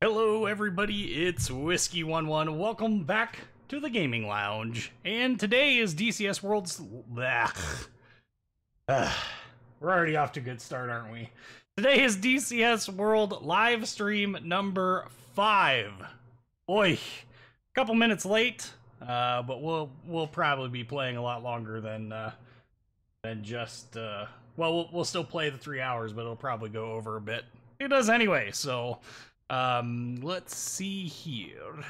Hello everybody, it's Whiskey11. Welcome back to the Gaming Lounge. And today is DCS World's... we're already off to a good start, aren't we? Today is DCS World live stream number 5. Boy, a couple minutes late, but we'll probably be playing a lot longer than just... well, we'll still play the 3 hours, but it'll probably go over a bit. It does anyway, so... let's see here.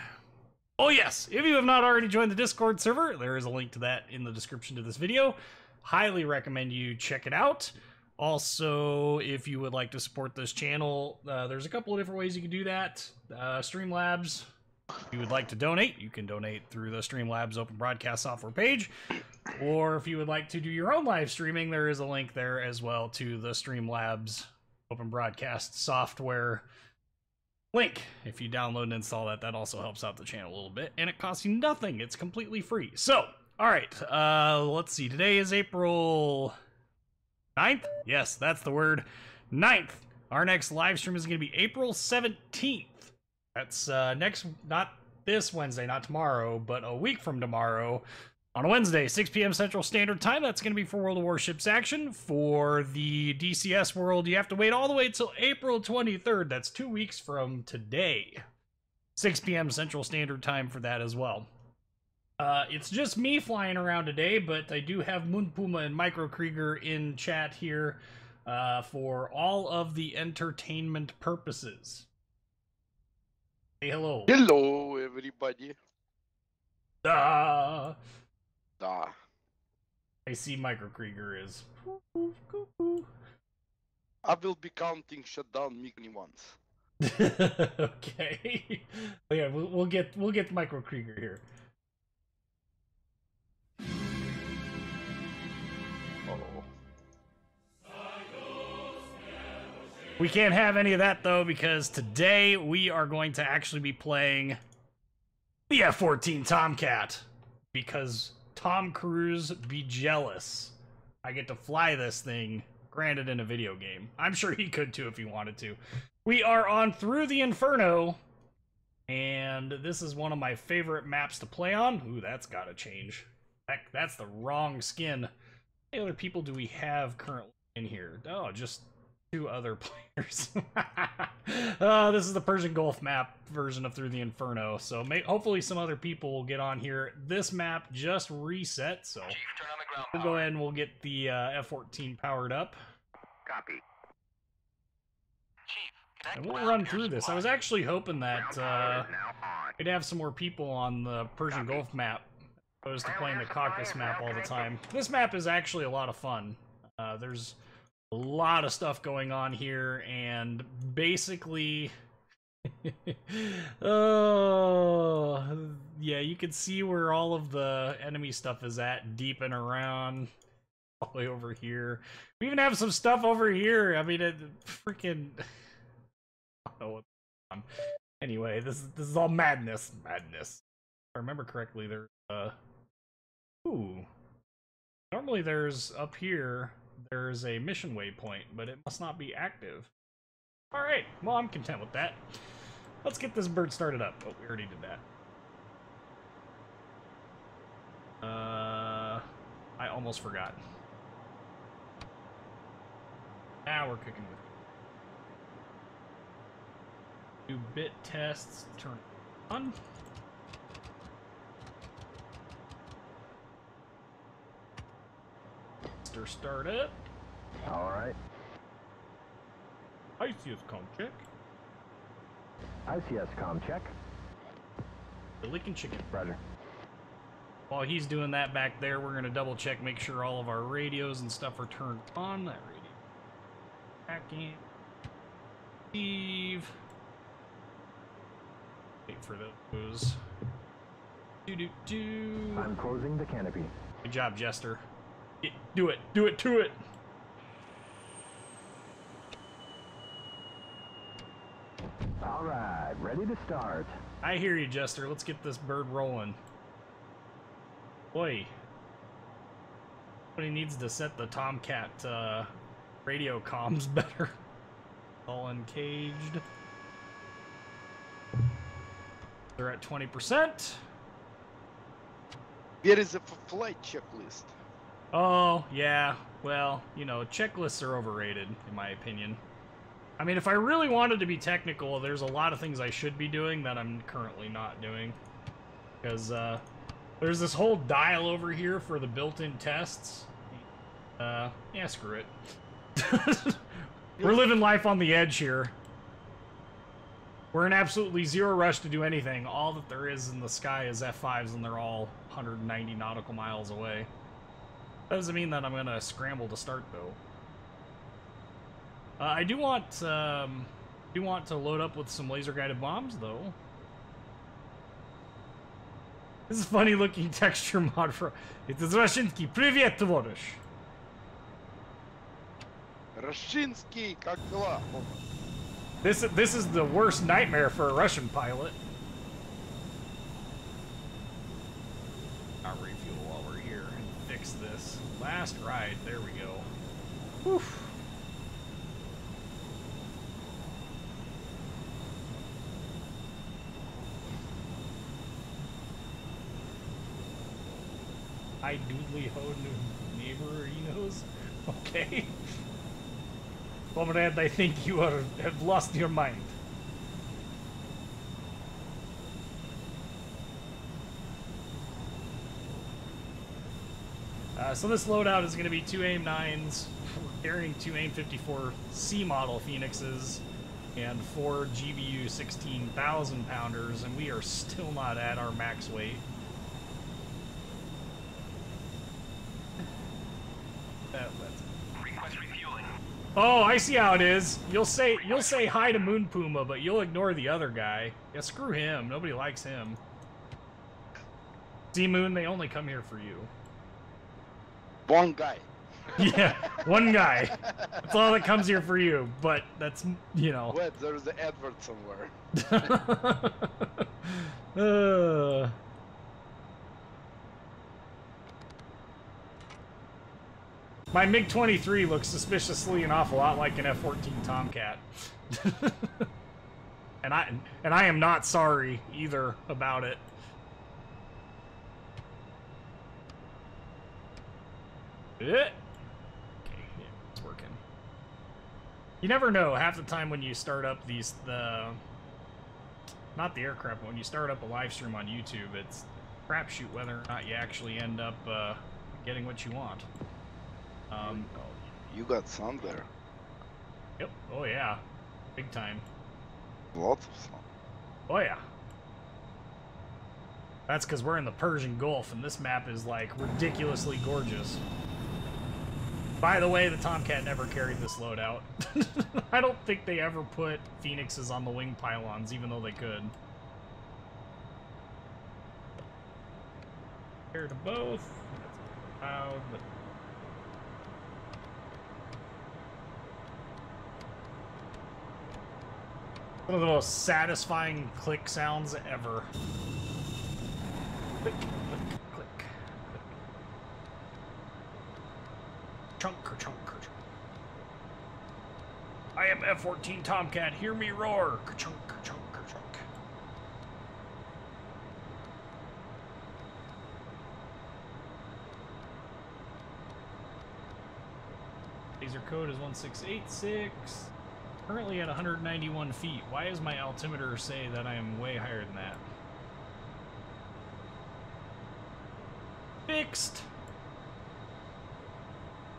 Oh yes, if you have not already joined the Discord server, there is a link to that in the description to this video. Highly recommend you check it out. Also, if you would like to support this channel, there's a couple of different ways you can do that. Streamlabs, if you would like to donate, you can donate through the Streamlabs Open Broadcast software page. Or if you would like to do your own live streaming, there is a link there as well to the Streamlabs Open Broadcast software link. If you download and install that, that also helps out the channel a little bit, and it costs you nothing. It's completely free. So, alright, let's see. Today is April 9th? Yes, that's the word. 9th. Our next live stream is going to be April 17th. That's not this Wednesday, not tomorrow, but a week from tomorrow. On a Wednesday, 6 p.m. Central Standard Time. That's going to be for World of Warships action. For the DCS World, you have to wait all the way till April 23rd. That's 2 weeks from today. 6 p.m. Central Standard Time for that as well. It's just me flying around today, but I do have Moon Puma and Micro Krieger in chat here for all of the entertainment purposes. Say hello. Hello, everybody. I see Micro Krieger is. I will be counting shutdown MiG once. Okay. Yeah, we'll get Micro Krieger here. Uh-oh. We can't have any of that though, because today we are going to actually be playing the F-14 Tomcat. Because Tom Cruise be jealous. I get to fly this thing, granted in a video game. I'm sure he could too if he wanted to. We are on Through the Inferno, and this is one of my favorite maps to play on. Ooh, that's gotta change. Heck, that's the wrong skin. How many other people do we have currently in here? Oh, just 2 other players. This is the Persian Gulf map version of Through the Inferno, so hopefully some other people will get on here. This map just reset, so Chief, turn on the ground we'll go ahead and we'll get the F-14 powered up. Copy. Chief, connect And we'll ground run air through this. I supply. was actually hoping that Ground power is now on. we'd have some more people on the Persian Gulf map, opposed to playing the Caucasus map all the time. This map is actually a lot of fun. There's a lot of stuff going on here, and basically... oh, yeah, you can see where all of the enemy stuff is at, deep and around, all the way over here. We even have some stuff over here. I mean, it freaking... I don't know what's going on. Anyway, this is all madness. Madness. If I remember correctly, there's, ooh. Normally there's, up here, there's a mission waypoint, but it must not be active. Alright, well, I'm content with that. Let's get this bird started up. Oh, we already did that. I almost forgot. Now we're cooking with do bit tests, turn it on. Start up. Alright. ICS com check. ICS com check. The licking chicken. Roger. While he's doing that back there, we're gonna double check, make sure all of our radios and stuff are turned on. That radio. Back in. Steve. Wait for those. Do. I'm closing the canopy. Good job, Jester. Do it. Do it to it. Alright, ready to start. I hear you, Jester. Let's get this bird rolling. Boy. Somebody needs to set the Tomcat radio comms better. All uncaged. They're at 20%. There is a flight checklist. Oh, yeah. Well, you know, checklists are overrated, in my opinion. I mean, if I really wanted to be technical, there's a lot of things I should be doing that I'm currently not doing. Because, there's this whole dial over here for the built-in tests. Yeah, screw it. We're living life on the edge here. We're in absolutely zero rush to do anything. All that there is in the sky is F5s, and they're all 190 nautical miles away. That doesn't mean that I'm gonna scramble to start, though. I do want to load up with some laser-guided bombs, though. This is a funny-looking texture mod for... It is Russiansky. Привет, товарищ. Rashinsky, как дела? This is the worst nightmare for a Russian pilot. I'll refuel while we're here and fix this. Last ride. There we go. Whew. I doodly ho neighbor, he knows. Okay. Comrade, I think you have lost your mind. So this loadout is going to be 2 AIM-9s, carrying 2 AIM-54 C model Phoenixes, and 4 GBU 16,000 pounders, and we are still not at our max weight. Request refueling. Oh, I see how it is. You'll say hi to Moon Puma, but you'll ignore the other guy. Yeah, screw him. Nobody likes him. See, Moon, they only come here for you. One guy. Yeah, one guy. That's all that comes here for you, but that's, you know. Wait, there's the advert somewhere. My MiG-23 looks suspiciously an awful lot like an F-14 Tomcat. and I am not sorry either about it. Okay, yeah, it's working. You never know. Half the time when you start up not the aircraft, but when you start up a live stream on YouTube, it's crapshoot whether or not you actually end up getting what you want. You got sun there. Yep. Oh yeah, big time. Lots of sun. Oh yeah. That's because we're in the Persian Gulf, and this map is like ridiculously gorgeous. By the way, the Tomcat never carried this loadout. I don't think they ever put Phoenixes on the wing pylons, even though they could. Fair to both. That's loud, but... one of the most satisfying click sounds ever. Click, click, click. Chunk, chunk, chunk. I am F-14 Tomcat, hear me roar. Chunk, chunk, chunk. Laser code is 1686. Currently at 191 feet. Why does my altimeter say that I am way higher than that? Fixed.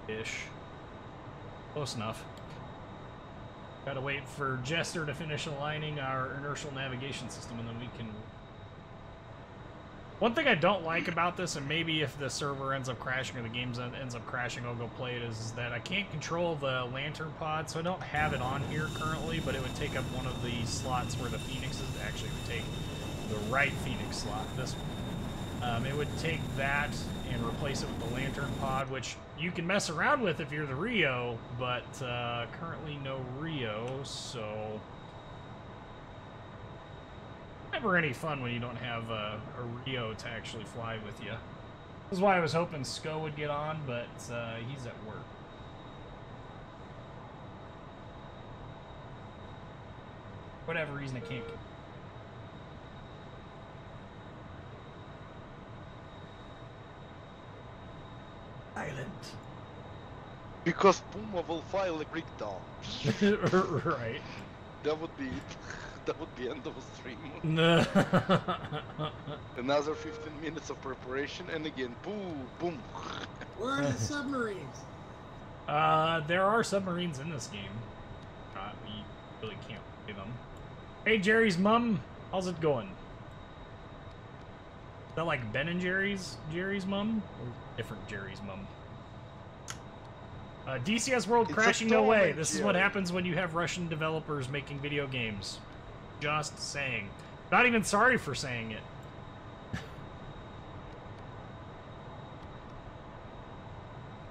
Ish. Close enough. Gotta wait for Jester to finish aligning our inertial navigation system, and then we can... One thing I don't like about this, and maybe if the server ends up crashing or the game ends up crashing, I'll go play it, is that I can't control the lantern pod, so I don't have it on here currently, but it would take up one of the slots where the Phoenix is. Actually, it would take the right Phoenix slot, this one. It would take that and replace it with the lantern pod, which you can mess around with if you're the Rio, but currently no Rio, so... Never any fun when you don't have a Rio to actually fly with you. This is why I was hoping Sko would get on, but he's at work. For whatever reason, I can't. haven't. Because Puma will file a breakdown. Right. That would be it. That would be end of a stream. No. Another 15 minutes of preparation, and again, boom, boom. Where are the submarines? There are submarines in this game. We really can't play them. Hey, Jerry's mom, how's it going? Is that like Ben and Jerry's mom? Or different Jerry's mom? DCS World It's crashing a no Tom way. and This is what Jerry. happens when you have Russian developers making video games. Just saying. Not even sorry for saying it.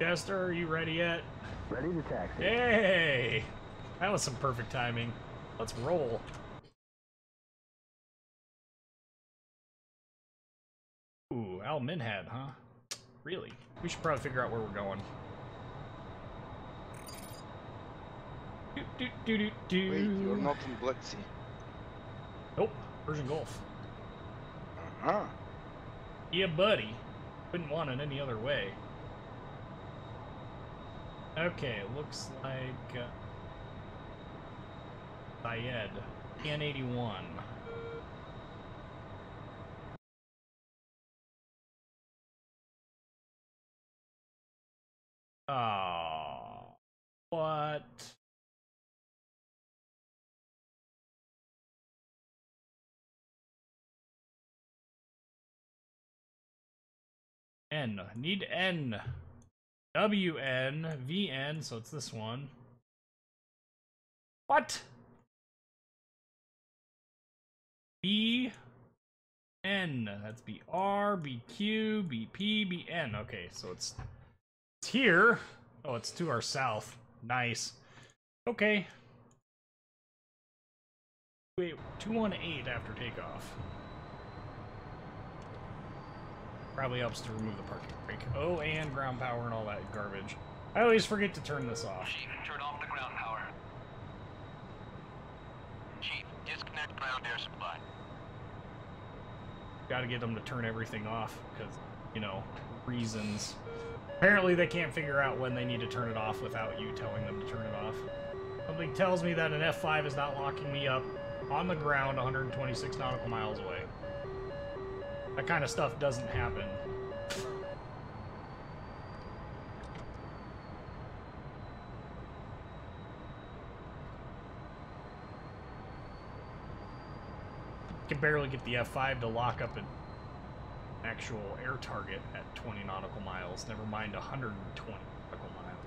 Jester, are you ready yet? Ready to taxi. Hey! That was some perfect timing. Let's roll. Ooh, Al Minhad, huh? Really? We should probably figure out where we're going. Wait, you're not in Black Sea? Nope, Persian Gulf. Uh-huh. Yeah, buddy. Wouldn't want it any other way. Okay, looks like Syed, N81. Oh, what? N. Need N. WN. VN. So it's this one. What? B. N. That's BR, BQ, BP, BN. Okay, so it's here. Oh, it's to our south. Nice. Okay. Wait, 218 after takeoff. Probably helps to remove the parking brake. Oh, and ground power and all that garbage. I always forget to turn this off. Chief, turn off the ground power. Chief, disconnect ground air supply. Gotta get them to turn everything off, because, you know, reasons. Apparently they can't figure out when they need to turn it off without you telling them to turn it off. Something tells me that an F5 is not locking me up on the ground 126 nautical miles away. That kind of stuff doesn't happen. Can barely get the F5 to lock up an actual air target at 20 nautical miles, never mind 120 nautical miles.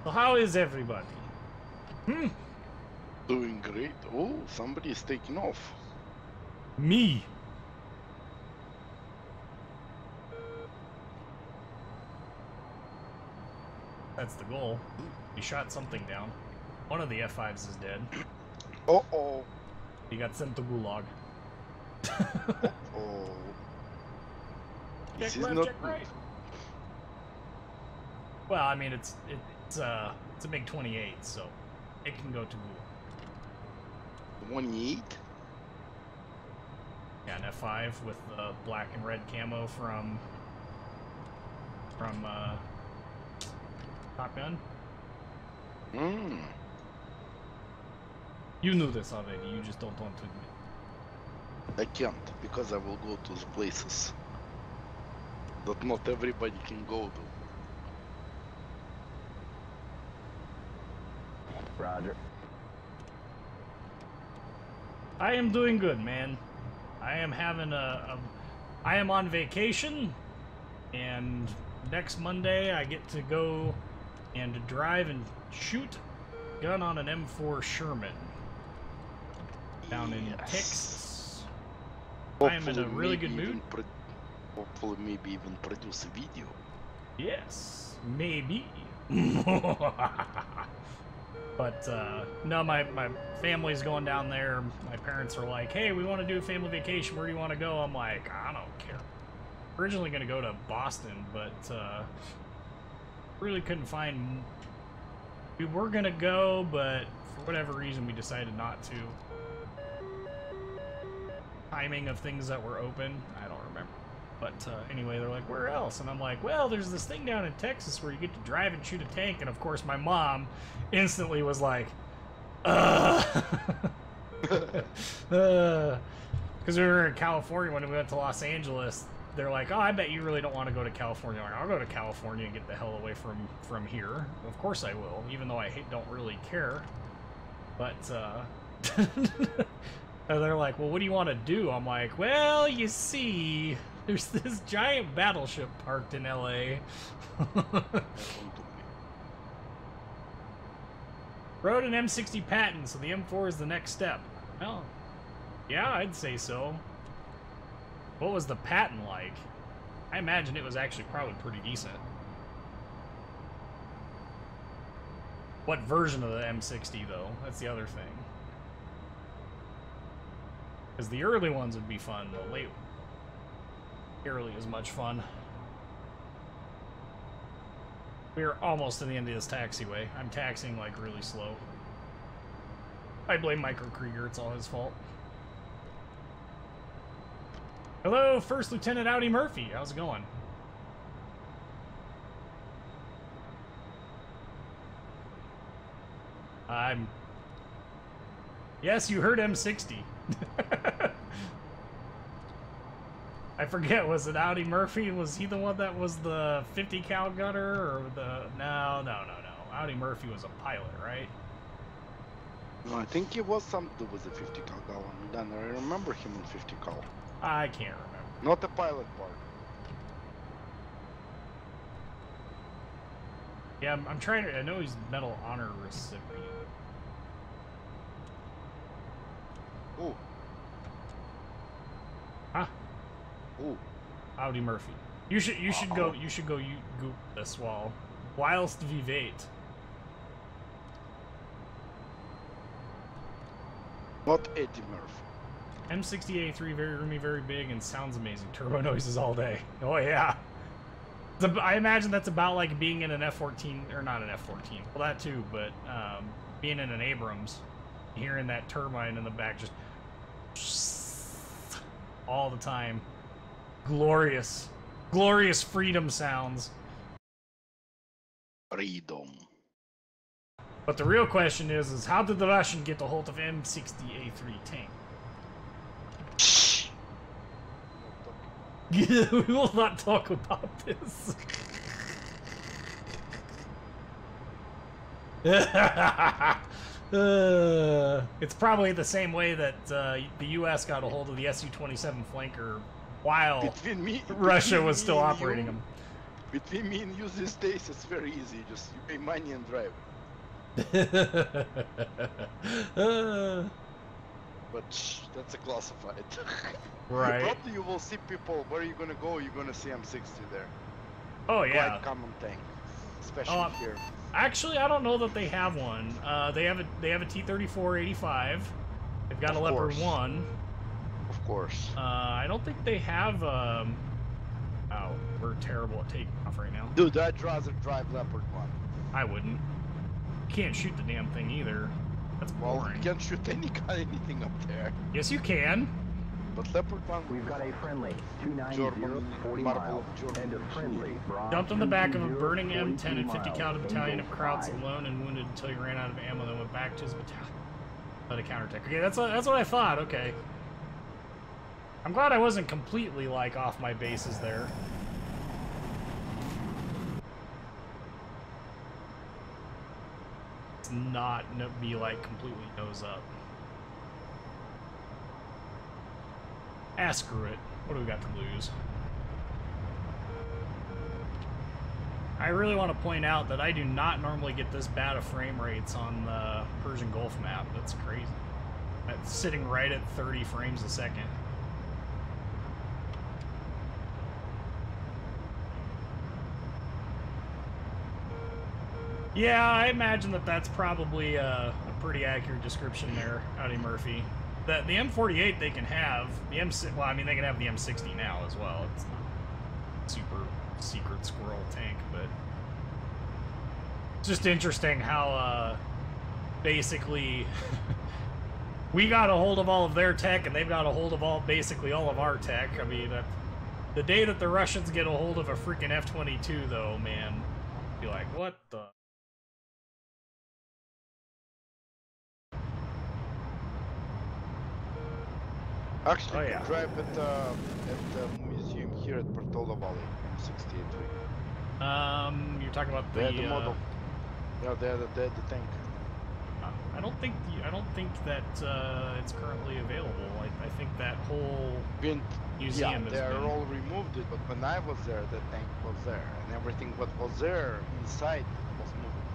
So how is everybody? Doing great. Oh, somebody is taking off. Me. That's the goal. He shot something down. One of the F5s is dead. Uh-oh. He got sent to Gulag. Oh. This Check is left, not check good. right. Well, I mean, it's a MiG-28, so it can go to Gulag. 28? Yeah, an F5 with the black and red camo from Top Gun. Hmm. You knew this already, you just don't want to admit. I can't, because I will go to the places that not everybody can go to. Roger. I am doing good, man. I am having I am on vacation, and next Monday I get to go and drive and shoot gun on an M4 Sherman down in Yes. Texas. I am in a really good maybe mood. even hopefully maybe even produce a video. Yes, maybe. But no, my family's going down there. My parents are like, hey, we want to do a family vacation. Where do you want to go? I'm like, I don't care. Originally going to go to Boston, but really couldn't find... We were going to go, but for whatever reason we decided not to. timing of things that were open. I don't remember. But anyway, they're like, where else? And I'm like, well, there's this thing down in Texas where you get to drive and shoot a tank. And of course, my mom instantly was like, because we were in California when we went to Los Angeles. They're like, oh, I bet you really don't want to go to California. I'm like, I'll go to California and get the hell away from here. Of course I will, even though I don't really care. But, and they're like, well, what do you want to do? I'm like, well, you see, there's this giant battleship parked in LA. Wrote an M60 patent, so the M4 is the next step. Well, yeah, I'd say so. What was the patent like? I imagine it was actually probably pretty decent. What version of the M60, though? That's the other thing. Because the early ones would be fun, the late barely as much fun. We're almost to the end of this taxiway. I'm taxiing like really slow. I blame Michael Krieger, it's all his fault. Hello, First Lieutenant Audi Murphy. How's it going? Yes, you heard M60. I forget, was it Audi Murphy? Was he the one that was the 50 cal gunner, or the... No. Audi Murphy was a pilot, right? No, I think it was something with the 50 cal gun. Then I remember him in 50 cal. I can't remember. Not the pilot part. Yeah, I'm trying to... I know he's Medal Honor recipient. Ooh. Huh? Ooh. Audi Murphy. You should go goop this whilst vivate. Not Eddie Murphy. M60A3, very roomy, very big, and sounds amazing. Turbo noises all day. Oh yeah. I imagine that's about like being in an F-14, or not an F-14. Well, that too, but being in an Abrams, hearing that turbine in the back just all the time. Glorious, glorious freedom sounds. Freedom. But the real question is how did the Russian get a hold of M60A3 tank? We will not talk about this. It's probably the same way that the U.S. got a hold of the Su-27 flanker while Russia was still operating them. Between me and you these days, it's very easy. Just you pay money and drive. But that's a classified. Right. Probably you will see people. Where are you gonna go? You're gonna see M60 there. Oh yeah. Quite common tank, especially here. Actually, I don't know that they have one. They have a T-34-85. They've got a Leopard 1. Of course. I don't think they have. Oh, we're terrible at taking off right now. Dude, I'd rather drive Leopard 1. I wouldn't. You can't shoot the damn thing either. That's boring. Well, you can't shoot anything up there. Yes, you can. But Leopard 1... We've got a friendly 290 40 miles and a friendly jumped on the back of a burning M10 and 50 cal battalion of Krauts alone and wounded until he ran out of ammo, then went back to his battalion. Let a counterattack. Okay, that's what I thought. Okay. I'm glad I wasn't completely like off my bases there. It's not be like completely nose up. Ah, screw it. What do we got to lose? I really want to point out that I do not normally get this bad of frame rates on the Persian Gulf map. That's crazy. That's sitting right at 30 frames a second. Yeah, I imagine that that's probably a pretty accurate description there, Audi Murphy. The M48 they can have, the well, I mean, they can have the M60 now as well. It's not super secret squirrel tank, but it's just interesting how basically we got a hold of all of their tech, and they've got a hold of basically all of our tech. I mean, the day that the Russians get a hold of a freaking F-22, though, man, be like, what the? Actually, Oh, you yeah. can drive at the museum here at Portola Valley, 68. You're talking about They the, had the model. Yeah, they had the tank. I don't think that it's currently available. I think that whole museum they are all removed it, but when I was there, the tank was there, and everything what was there inside was moving.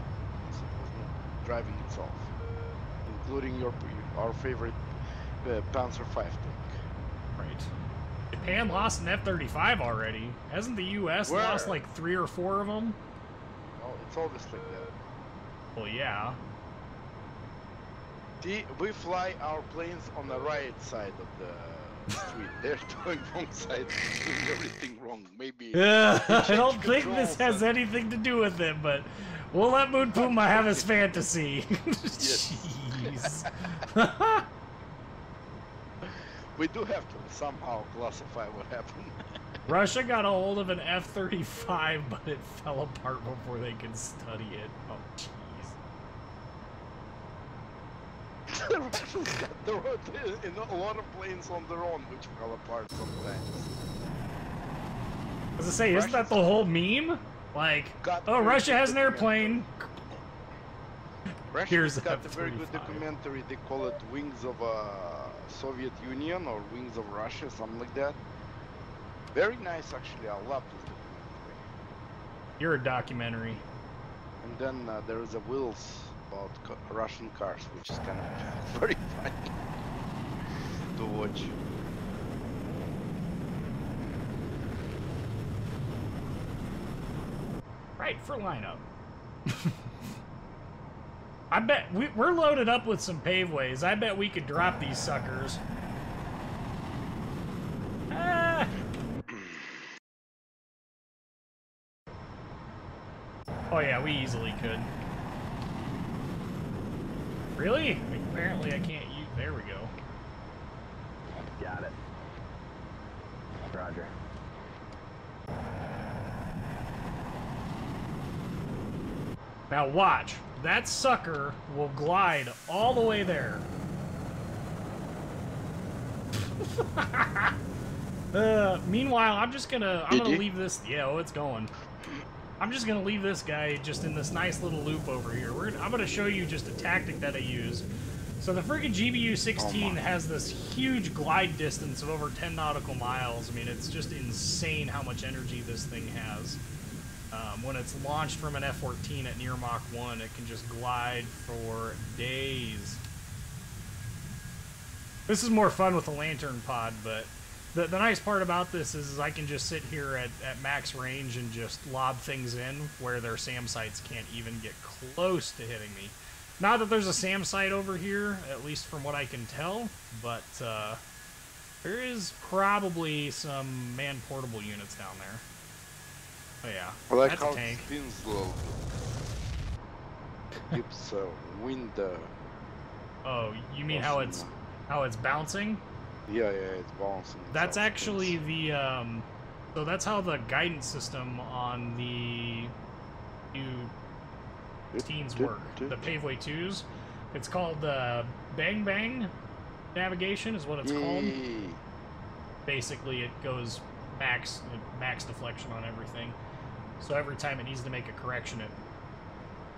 It was driving itself, including our favorite Panzer V tank. Right. Japan lost an F-35 already. Hasn't the U.S. Where? lost like 3 or 4 of them? Oh, it's always like that. Well, yeah. See, we fly our planes on the right side of the street. They're doing wrong side, doing everything wrong. Maybe. I don't think controls this has anything to do with it, but we'll let Moon Puma have his fantasy. Jeez. We do have to somehow classify what happened. Russia got a hold of an F-35, but it fell apart before they could study it. Oh, jeez. The Russians got in a lot of planes on their own, which fell apart sometimes. As I say, isn't that the whole meme? Like, oh, Russia has an airplane. Russia's got a very good documentary. They call it Wings of Soviet Union or Wings of Russia, something like that. Very nice, actually. I love this documentary. You're a documentary. And then there is a Wheels about Russian cars, which is kind of very funny to watch. Right, for lineup. I bet we're loaded up with some paveways. I bet we could drop these suckers. Ah. Oh yeah, we easily could. Really? Apparently I can't use... There we go. Got it. Roger. Now watch. That sucker will glide all the way there. Meanwhile, I'm gonna leave this... Yeah, oh, it's going. I'm just gonna leave this guy just in this nice little loop over here. I'm gonna show you just a tactic that I use. So the friggin' GBU-16 has this huge glide distance of over 10 nautical miles. I mean, it's just insane how much energy this thing has. When it's launched from an F-14 at near Mach 1, it can just glide for days. This is more fun with a lantern pod, but the nice part about this is I can just sit here at max range and just lob things in where their SAM sites can't even get close to hitting me. Not that there's a SAM site over here, at least from what I can tell, but there is probably some man-portable units down there. Oh yeah, I like that's how a tank. it spins a little bit. Keeps wind. Oh, you mean how it's bouncing? Yeah, it's bouncing. That's actually the so that's how the guidance system on the U-teens work. The Paveway 2s. It's called Bang Bang navigation is what it's called. Basically, it goes max deflection on everything. So every time it needs to make a correction, it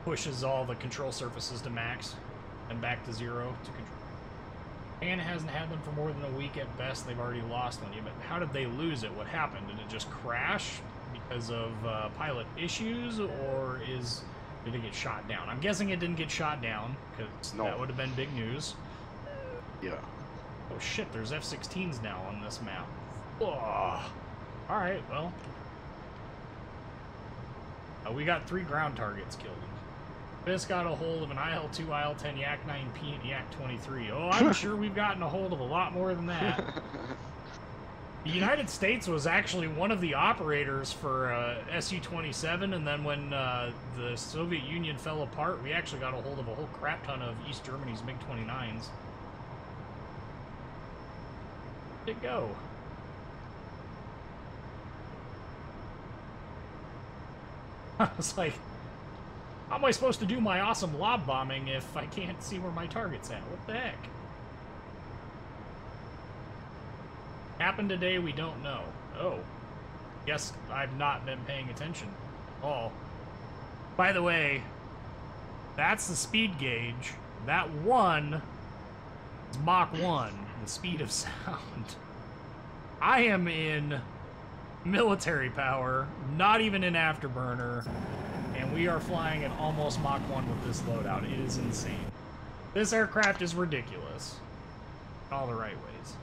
pushes all the control surfaces to max and back to 0 to control. And hasn't had them for more than a week at best. They've already lost one. But how did they lose it? What happened? Did it just crash because of pilot issues, or did it get shot down? I'm guessing it didn't get shot down, because that would have been big news. Yeah. Oh shit, there's F-16s now on this map. Oh. Alright, well. We got 3 ground targets killed. This got a hold of an IL-2, IL-10, Yak-9P, and Yak-23. Oh, I'm sure we've gotten a hold of a lot more than that. The United States was actually one of the operators for Su-27, and then when the Soviet Union fell apart, we actually got a hold of a whole crap ton of East Germany's MiG-29s. Where'd it go? I was like, how am I supposed to do my awesome lob bombing if I can't see where my target's at? What the heck? Happened today, we don't know. Oh. Guess I've not been paying attention at all. By the way, that's the speed gauge. That 1 is Mach 1, the speed of sound. I am in military power, not even in afterburner, and we are flying at almost Mach 1 with this loadout. It is insane. This aircraft is ridiculous. In all the right ways.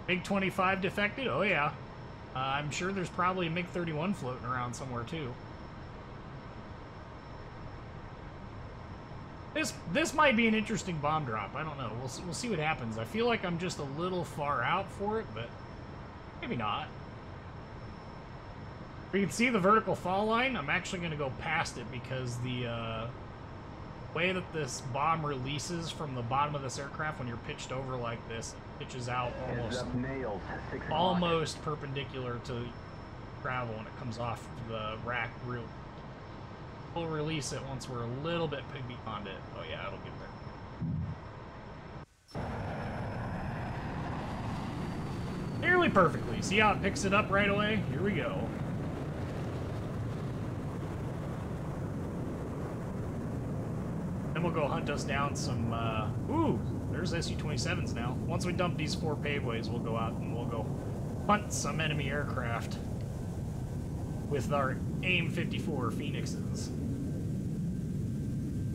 MiG-25 defected? Oh yeah. I'm sure there's probably a MiG-31 floating around somewhere too. This might be an interesting bomb drop. I don't know. We'll see what happens. I feel like I'm just a little far out for it, but maybe not. You can see the vertical fall line. I'm actually going to go past it because the way that this bomb releases from the bottom of this aircraft when you're pitched over like this, it pitches out almost perpendicular to travel when it comes off the rack. We'll release it once we're a little bit beyond it. Oh yeah, it'll get there. Nearly perfectly. See how it picks it up right away? Here we go. Then we'll go hunt us down some, ooh, there's Su-27s now. Once we dump these 4 paveways, we'll go out and we'll go hunt some enemy aircraft with our AIM-54 Phoenixes.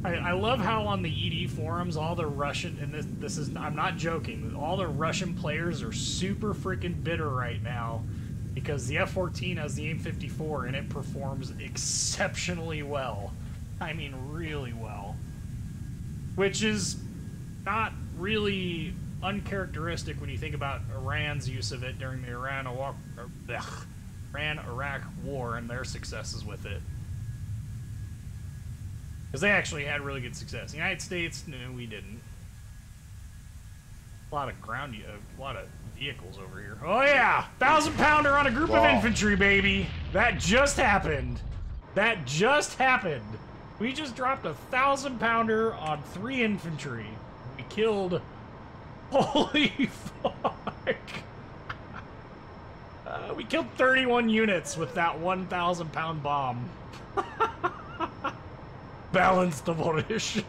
I love how on the ED forums, all the Russian, and this is, I'm not joking, all the Russian players are super freaking bitter right now because the F-14 has the AIM-54 and it performs exceptionally well. I mean, really well. Which is not really uncharacteristic when you think about Iran's use of it during the Iran-Iraq War and their successes with it. Because they actually had really good success. The United States, no, we didn't. A lot of a lot of vehicles over here. Oh yeah! 1,000-pounder on a group of infantry, baby! That just happened! That just happened! We just dropped a 1,000-pounder on 3 infantry. We killed... Holy fuck! We killed 31 units with that 1,000-pound bomb. Balanced the voltage.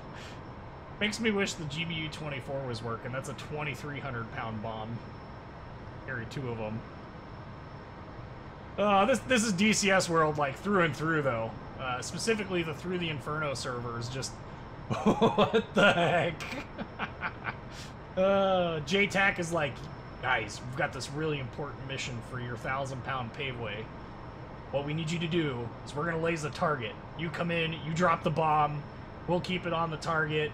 Makes me wish the GBU-24 was working. That's a 2,300-pound bomb. Carry 2 of them. This is DCS world, like, through and through, though. Specifically, the Through the Inferno servers, just... what the heck? JTAC is like, guys, we've got this really important mission for your 1,000-pound paveway. What we need you to do is we're going to laser the target. You come in, you drop the bomb, we'll keep it on the target,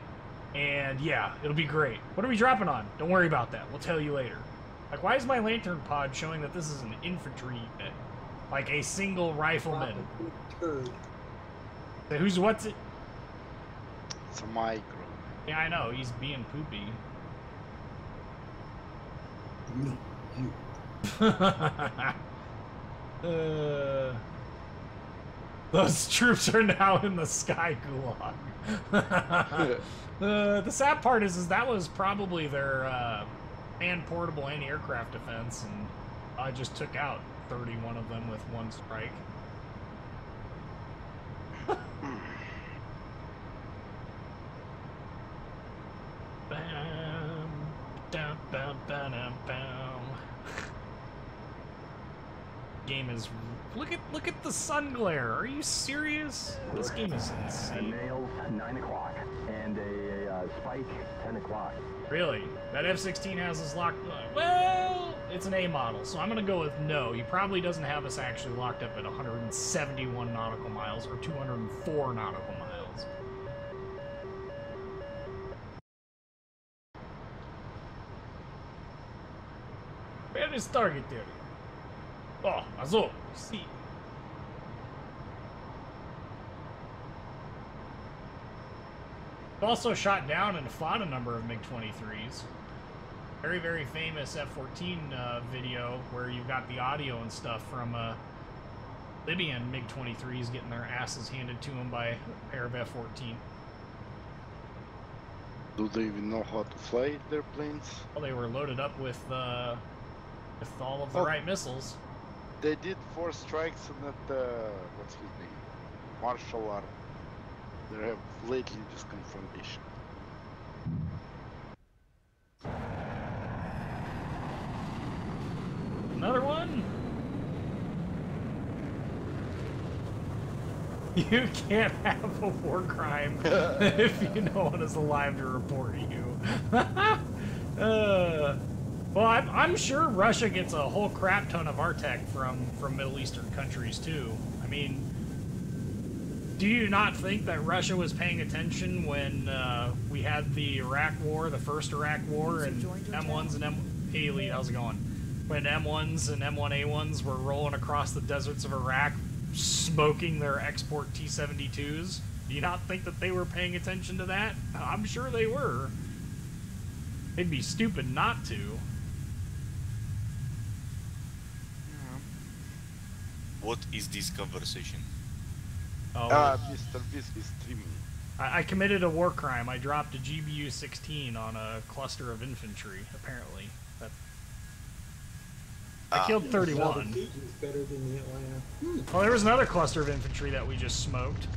and yeah, it'll be great. What are we dropping on? Don't worry about that. We'll tell you later. Like, why is my lantern pod showing that this is an infantry unit? Like a single rifleman. What's it? It's a micro. Yeah, I know. He's being poopy. No, those troops are now in the sky gulag. The sad part is that was probably their man-portable anti-aircraft defense, and I just took out 31 of them with 1 strike. Bam, bam, bam, bam, bam. Game is look at the sun glare. Are you serious? This game is insane. Nails 9 o'clock and a spike 10 o'clock. Really? That F-16 has us locked. Well, it's an A model, so I'm gonna go with no. He probably doesn't have us actually locked up at 171 nautical miles or 204 nautical miles. Where is target area? Oh, also, see. Also shot down and fought a number of MiG-23s. Very, very famous F-14 video where you've got the audio and stuff from Libyan MiG-23s getting their asses handed to them by a pair of F-14. Do they even know how to fly their planes? Well, they were loaded up with all of the right missiles. They did 4 strikes on that, what's his name? Martial art. They have lately this confrontation. Another one? You can't have a war crime if no one is alive to report you. Well, I'm sure Russia gets a whole crap ton of our tech from Middle Eastern countries too. I mean, do you not think that Russia was paying attention when we had the Iraq War, the first Iraq War, and M1s and Hey Elite, how's it going? When M1s and M1A1s were rolling across the deserts of Iraq, smoking their export T-72s? Do you not think that they were paying attention to that? I'm sure they were. They'd be stupid not to. What is this conversation? Oh, Mr. Beast is streaming. I committed a war crime. I dropped a GBU-16 on a cluster of infantry, apparently. I killed 31. Better than the Atlanta. Oh, there was another cluster of infantry that we just smoked.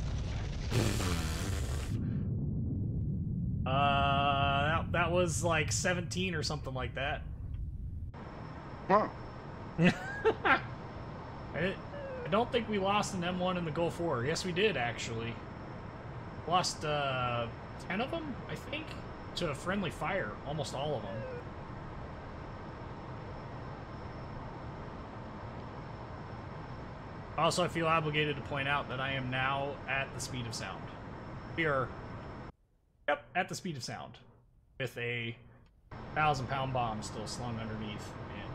That was like 17 or something like that. Huh. I don't think we lost an M1 in the Gulf War. Yes, we did, actually. Lost 10 of them, I think, to friendly fire. Almost all of them. Also, I feel obligated to point out that I am now at the speed of sound. We are, yep, at the speed of sound, with a 1,000-pound bomb still slung underneath, and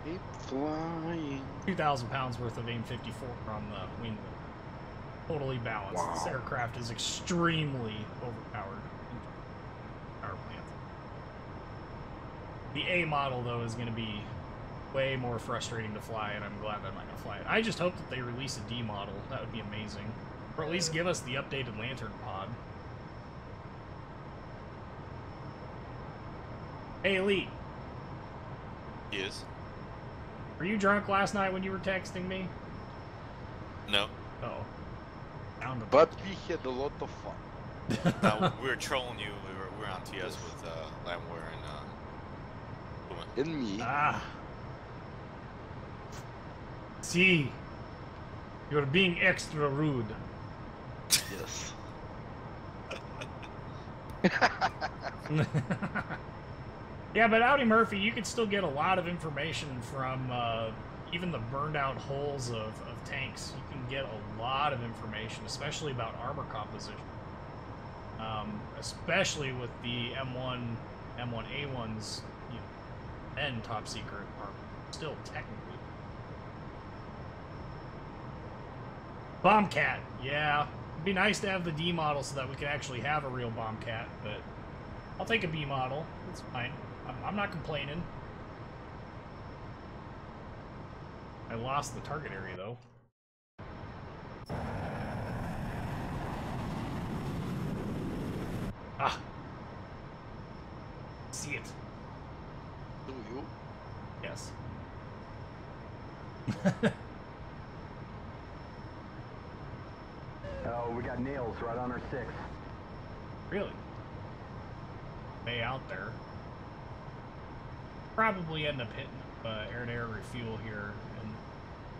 Keep flying. 2,000 pounds worth of AIM-54 on the wing. Totally balanced. Wow. This aircraft is extremely overpowered. Power plant. The A model, though, is going to be way more frustrating to fly, and I'm glad that I'm not going to fly it. I just hope that they release a D model. That would be amazing. Or at least give us the updated Lantern pod. Hey, Elite. Yes. Were you drunk last night when you were texting me? No. Oh. But we had a lot of fun. No, we were trolling you. We were on TS with Lamware and And me. Ah. See, you're being extra rude. Yes. Yeah, but Audi Murphy, you could still get a lot of information from even the burned out hulls of tanks. You can get a lot of information, especially about armor composition. Especially with the M1, M1A1s, you know, and top secret are still technically. Bombcat, yeah. It'd be nice to have the D model so that we could actually have a real Bombcat, but I'll take a B model. It's fine. I'm not complaining. I lost the target area, though. Ah. See it. Do you? Yes. Oh, we got nails right on our 6. Really? Way out there. Probably end up hitting air-to-air refuel here,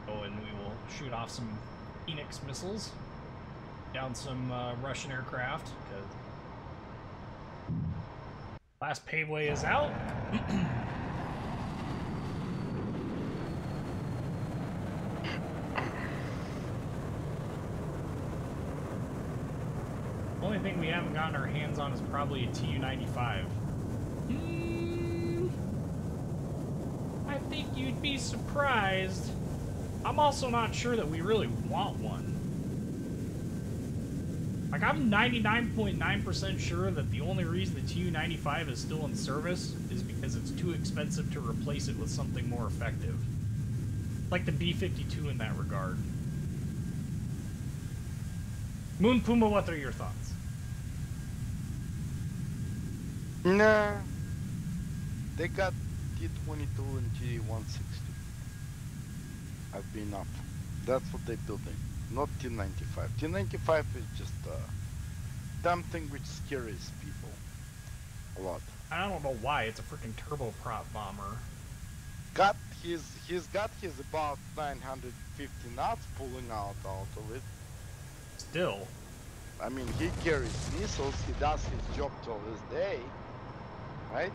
and we will shoot off some Phoenix missiles down some Russian aircraft, because last paveway is out. The only thing we haven't gotten our hands on is probably a Tu-95. I think you'd be surprised. I'm also not sure that we really want one. Like, I'm 99.9% sure that the only reason the Tu-95 is still in service is because it's too expensive to replace it with something more effective. Like the B-52 in that regard. Moon Puma, what are your thoughts? Nah. They got T-22 and T-160. I've been up. That's what they're building. Not T-95. T-95 is just something which scares people a lot. I don't know why. It's a freaking turboprop bomber. He's got his about 950 knots pulling out of it. Still. I mean, he carries missiles. He does his job till this day, right?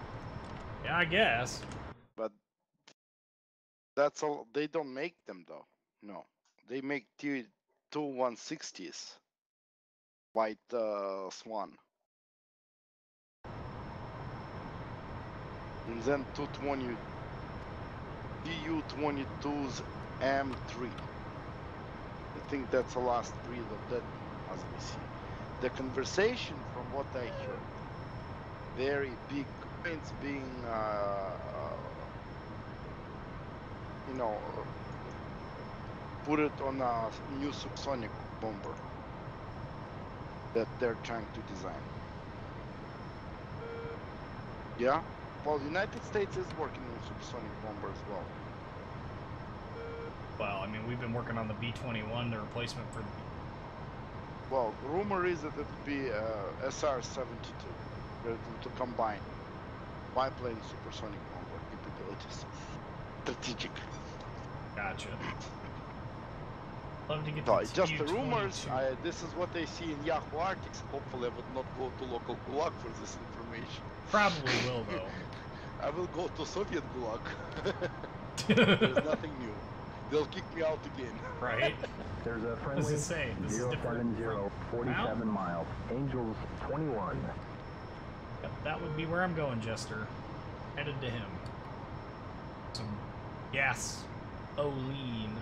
Yeah, I guess. But that's all. They don't make them though. No, they make T-160s. White Swan. And then 220 Tu-22s M3. I think that's the last breed of that, as we see. The conversation, from what I heard, very big points being, put it on a new subsonic bomber that they're trying to design. Yeah? Well, United States is working on supersonic bomber as well. Well, I mean, we've been working on the B-21, the replacement for the... Well, the rumor is that it would be SR-72 to combine biplane supersonic bomber capabilities. Strategic. Gotcha. Love to get No, the it's just the Tu-22. rumors. This is what they see in Yahoo articles. Hopefully I would not go to local gulag for this information. Probably will, though. I will go to Soviet gulag. There's nothing new. They'll kick me out again. Right? There's a What does friendly it say? This is different 070, from 47 now? miles. Angels 21. Yep, that would be where I'm going, Jester. Headed to him. Some gas. Olean.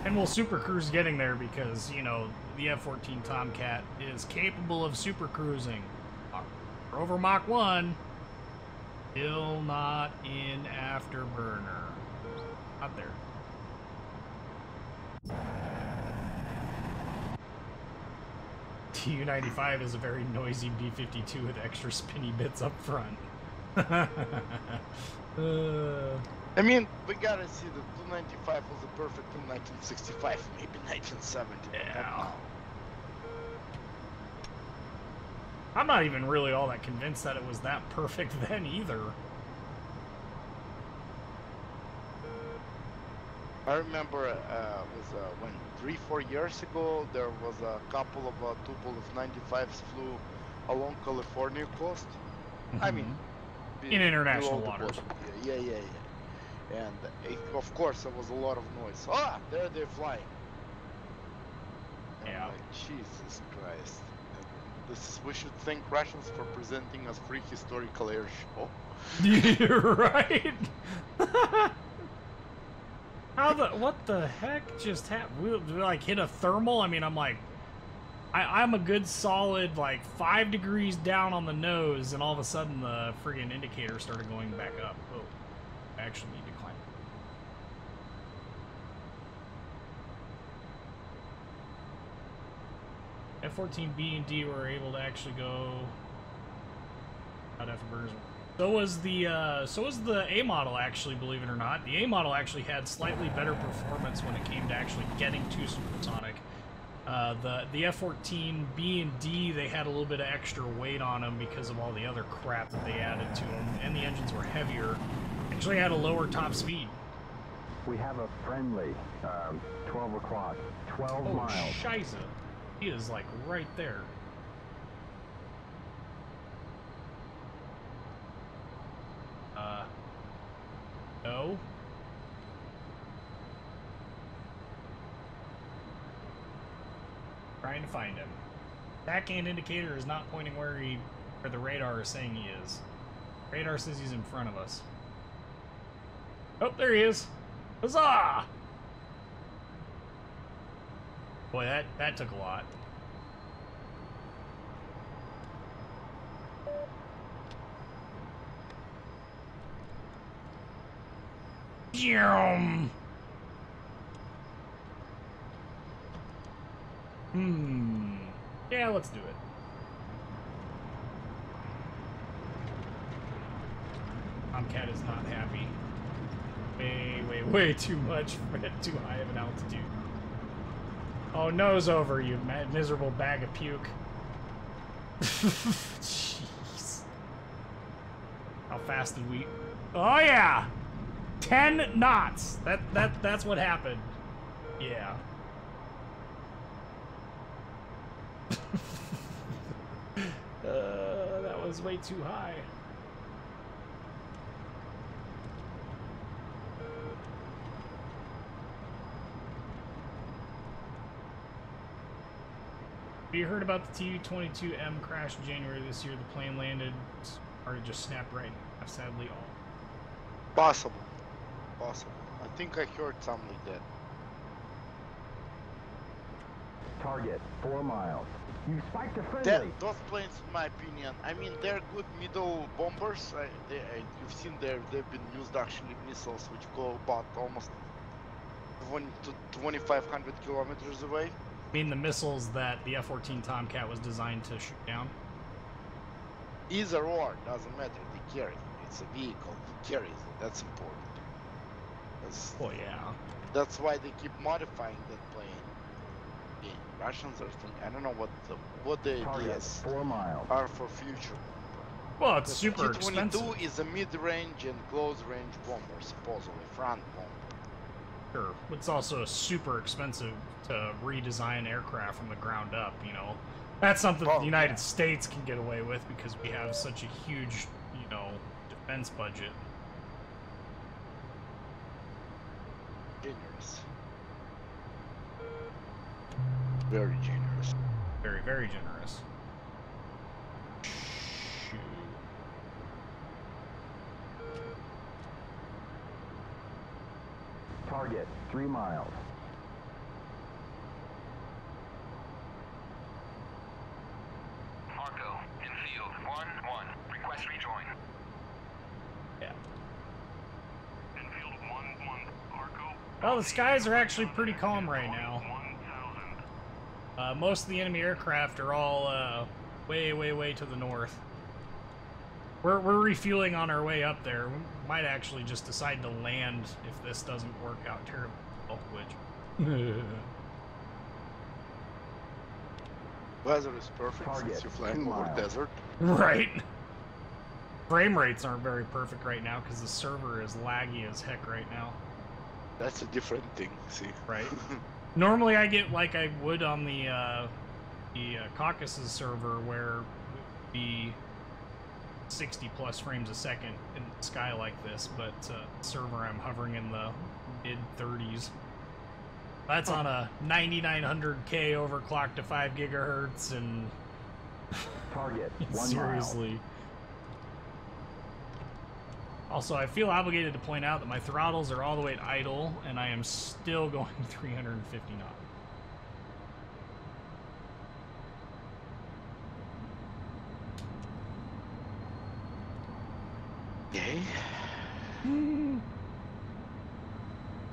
And we'll super cruise getting there because, you know, the F-14 Tomcat is capable of super cruising. We're over Mach 1. Still not in Afterburner. Not there. Tu-95 is a very noisy B-52 with extra spinny bits up front. I mean, we gotta see that 295 was a perfect in 1965, maybe 1970. Yeah. I'm not even really all that convinced that it was that perfect then either. I remember it was 3-4 years ago, there was a couple of Tupolev 95s flew along California coast. I mean, in international below the waters. bottom. Yeah. And of course, there was a lot of noise. Ah, there they're flying. And Yeah. I'm like, Jesus Christ. We should thank Russians for presenting us free historical air show. You're right. What the heck just happened? We like hit a thermal. I mean, I'm like, I'm a good solid like 5 degrees down on the nose, and all of a sudden the friggin' indicator started going back up. Oh, I actually need to climb. F-14B and D were able to actually go out afterburners. So was the A model, actually, believe it or not. The A model actually had slightly better performance when it came to actually getting to supersonic. The F-14B and D, they had a little bit of extra weight on them because of all the other crap that they added to them, and the engines were heavier. Actually had a lower top speed. We have a friendly 12 o'clock, 12 miles. Oh, shiza. He is, like, right there. No. Trying to find him. Backhand indicator is not pointing where the radar is saying he is. Radar says he's in front of us. Oh, there he is. Huzzah! Boy, that took a lot. Yeah, let's do it. Tomcat is not happy. Way too much at too high of an altitude. Oh, nose over, you miserable bag of puke. Jeez. How fast did we... Oh, yeah! 10 knots! That's what happened. Yeah. That was way too high. Have you heard about the Tu-22M crash in January this year? The plane landed, or just snapped right now, sadly all. Possible. Possible. I think I heard something like that. Target 4 miles. You spiked a friendly. Those planes, in my opinion, I mean, they're good middle bombers. You've seen they've been used actually missiles which go about almost 2,500 kilometers away. I mean the missiles that the F-14 Tomcat was designed to shoot down? Either or, doesn't matter. They carry. It's a vehicle. It carries it. That's important. Oh yeah. That's why they keep modifying that plane. The Russians are thinking, I don't know what the ideas 4 miles. are for future. Well, it's The super T-22 expensive. is a mid-range and close-range bomber, supposedly front bomber. Sure. It's also super expensive to redesign aircraft from the ground up, you know. That's something that the United States can get away with because we have such a huge, you know, defense budget. Generous. Very generous. Very, very generous. Shoot. Target 3 miles. Marco, infield 1-1. Request rejoin. Yeah. Infield 1-1. Marco. Well, the skies are actually pretty calm right now. Most of the enemy aircraft are all way to the north. We're refueling on our way up there. We might actually just decide to land if this doesn't work out terribly well, which... Weather is perfect Target since you're flying 2 over miles. desert. Right. Frame rates aren't very perfect right now because the server is laggy as heck right now. That's a different thing, see? Right. Normally I get like I would on the Caucasus server where it would be 60 plus frames a second in the sky like this, but server I'm hovering in the mid 30s. That's on a 9900K overclocked to 5 gigahertz and Target 1 seriously. mile. Also, I feel obligated to point out that my throttles are all the way at idle, and I am still going 350 knots. Yay.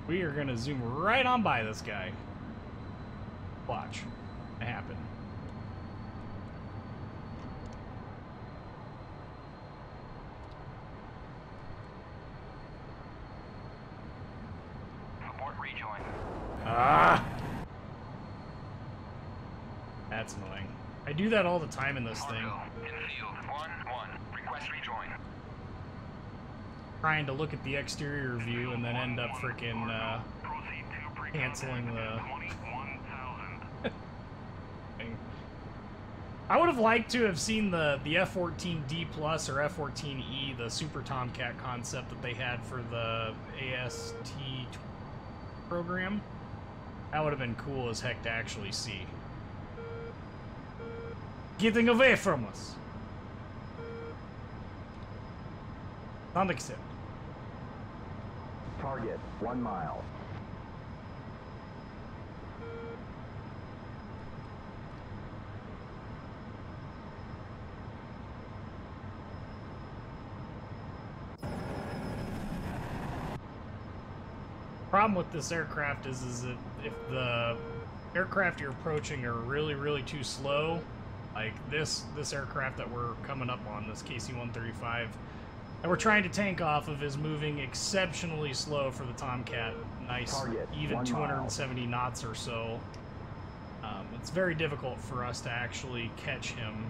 We are gonna zoom right on by this guy. Watch it happen. Abort rejoin. Ah! That's annoying. I do that all the time in this thing. Marco, infield 1-1. Request rejoin. Trying to look at the exterior view and then end up freaking Proceed to pre-contact canceling the 21,000. thing. I would have liked to have seen the F-14D Plus or F-14E, the Super Tomcat concept that they had for the AST program. That would have been cool as heck to actually see. Getting away from us. Unacceptable. Target 1 mile. Problem with this aircraft is that if the aircraft you're approaching are really too slow, like this aircraft that we're coming up on, this KC-135, that we're trying to tank off of, is moving exceptionally slow for the Tomcat. Nice, Target, even 1 270 knots or so. It's very difficult for us to actually catch him.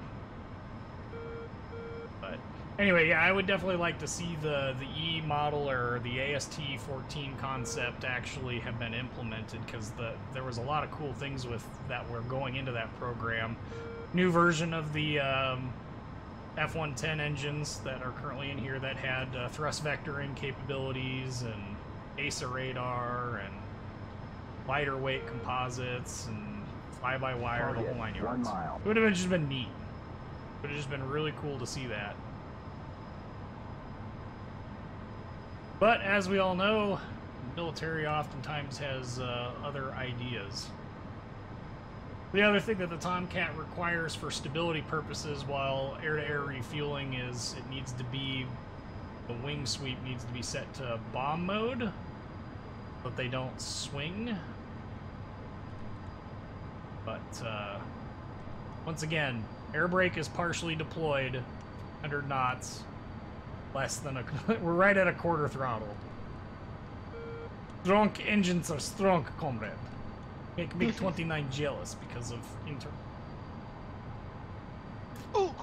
But anyway, yeah, I would definitely like to see the E model or the AST-14 concept actually have been implemented, because there was a lot of cool things with that were going into that program. New version of the F-110 engines that are currently in here that had thrust vectoring capabilities and ASA radar and lighter weight composites and fly-by-wire, the whole 9 yards. 1 mile. It would have just been neat. It would have just been really cool to see that. But as we all know, the military oftentimes has other ideas. The other thing that the Tomcat requires for stability purposes while air-to-air refueling is it needs to be, the wing sweep needs to be set to bomb mode, but they don't swing. But once again, air brake is partially deployed, 100 knots, less than a, we're right at a quarter throttle. Strong engines are strong, comrade. Make MiG-29 jealous because of Oh.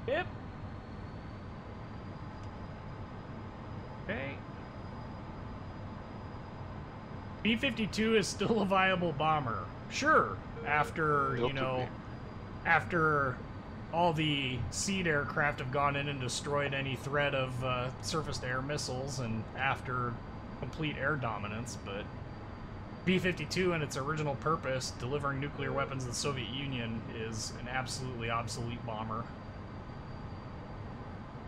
Yep. Okay. B-52 is still a viable bomber. Sure, after, you know, after all the seed aircraft have gone in and destroyed any threat of surface-to-air missiles, and after complete air dominance, but B-52 in its original purpose, delivering nuclear weapons to the Soviet Union, is an absolutely obsolete bomber.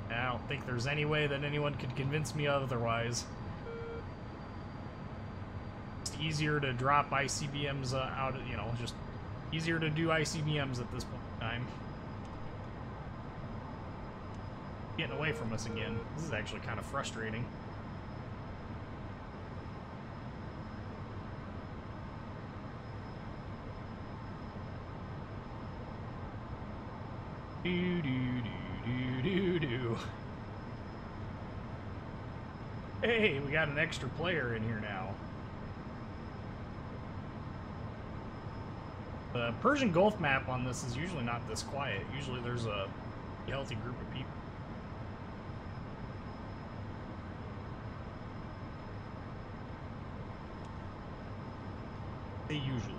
And I don't think there's any way that anyone could convince me otherwise. It's easier to drop ICBMs out, you know, just easier to do ICBMs at this point in time. Getting away from us again. This is actually kind of frustrating. Do. Hey, we got an extra player in here now. The Persian Gulf map on this is usually not this quiet. Usually there's a healthy group of people. They usually.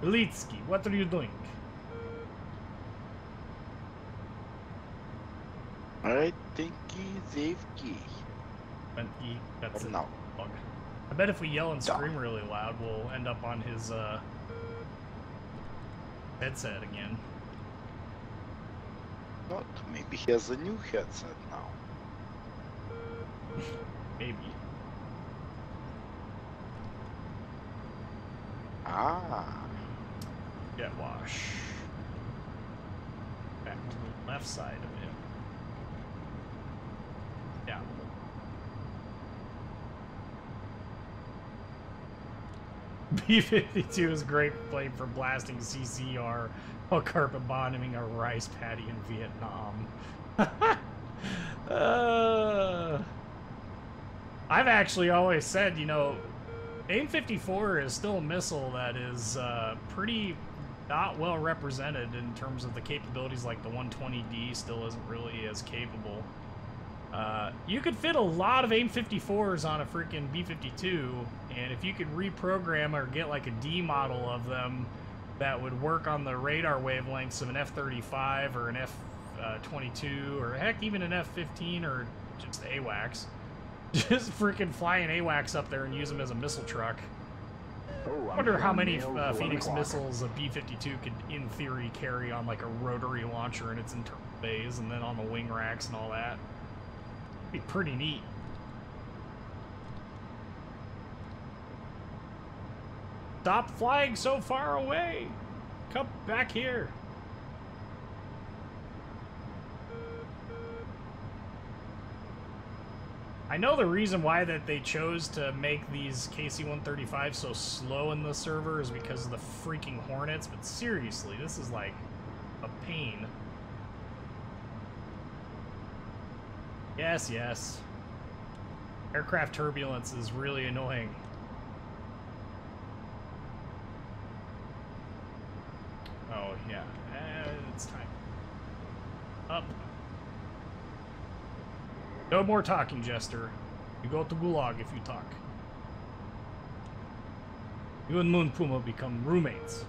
Belitsky, what are you doing? I think he's AFK. That's Or a no. bug. I bet if we yell and scream really loud, we'll end up on his headset again. Not. Maybe he has a new headset now. Maybe. Ah. Jet wash. Back to the left side of it. Yeah. B-52 is a great plane for blasting CCR while carpet bombing a rice paddy in Vietnam. I've actually always said, you know, AIM-54 is still a missile that is pretty not well represented in terms of the capabilities. Like the 120D still isn't really as capable. You could fit a lot of AIM-54s on a freaking B-52, and if you could reprogram or get like a D model of them that would work on the radar wavelengths of an F-35 or an F-22 or heck even an F-15 or just AWACS, just freaking fly an AWACS up there and use them as a missile truck. Oh, I wonder how many Phoenix missiles a B-52 could, in theory, carry on like a rotary launcher in its internal bays and then on the wing racks and all that. Be pretty neat. Stop flying so far away! Come back here! I know the reason why that they chose to make these KC-135 so slow in the server is because of the freaking Hornets, but seriously, this is like a pain. Yes, yes. Aircraft turbulence is really annoying. Oh, yeah. It's time. Up. No more talking, Jester. You go to Gulag if you talk. You and Moon Puma become roommates.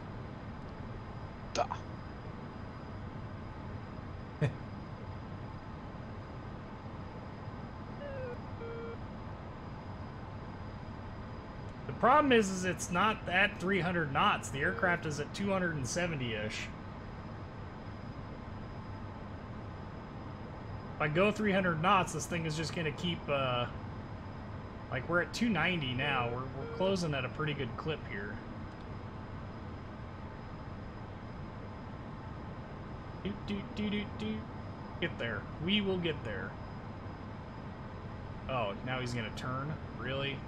Duh. The problem is it's not at 300 knots. The aircraft is at 270-ish. If I go 300 knots, this thing is just going to keep, like, we're at 290 now. We're closing at a pretty good clip here. Get there. We will get there. Oh, now he's going to turn? Really?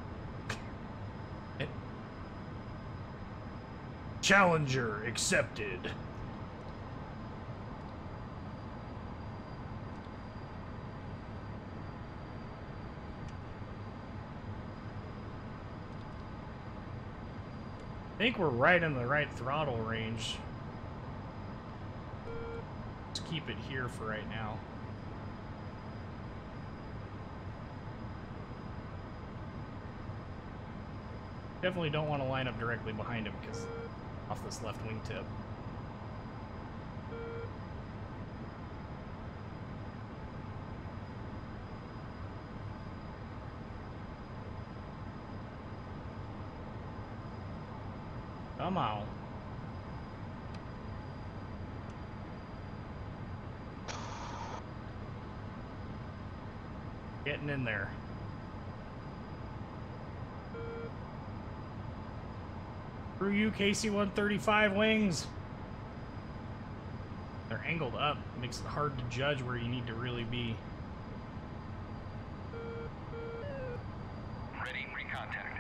Challenger accepted. I think we're right in the right throttle range. Let's keep it here for right now. Definitely don't want to line up directly behind him because off this left wingtip. Come on. Getting in there. Screw you, KC-135 wings. They're angled up. Makes it hard to judge where you need to really be. Ready, recontact.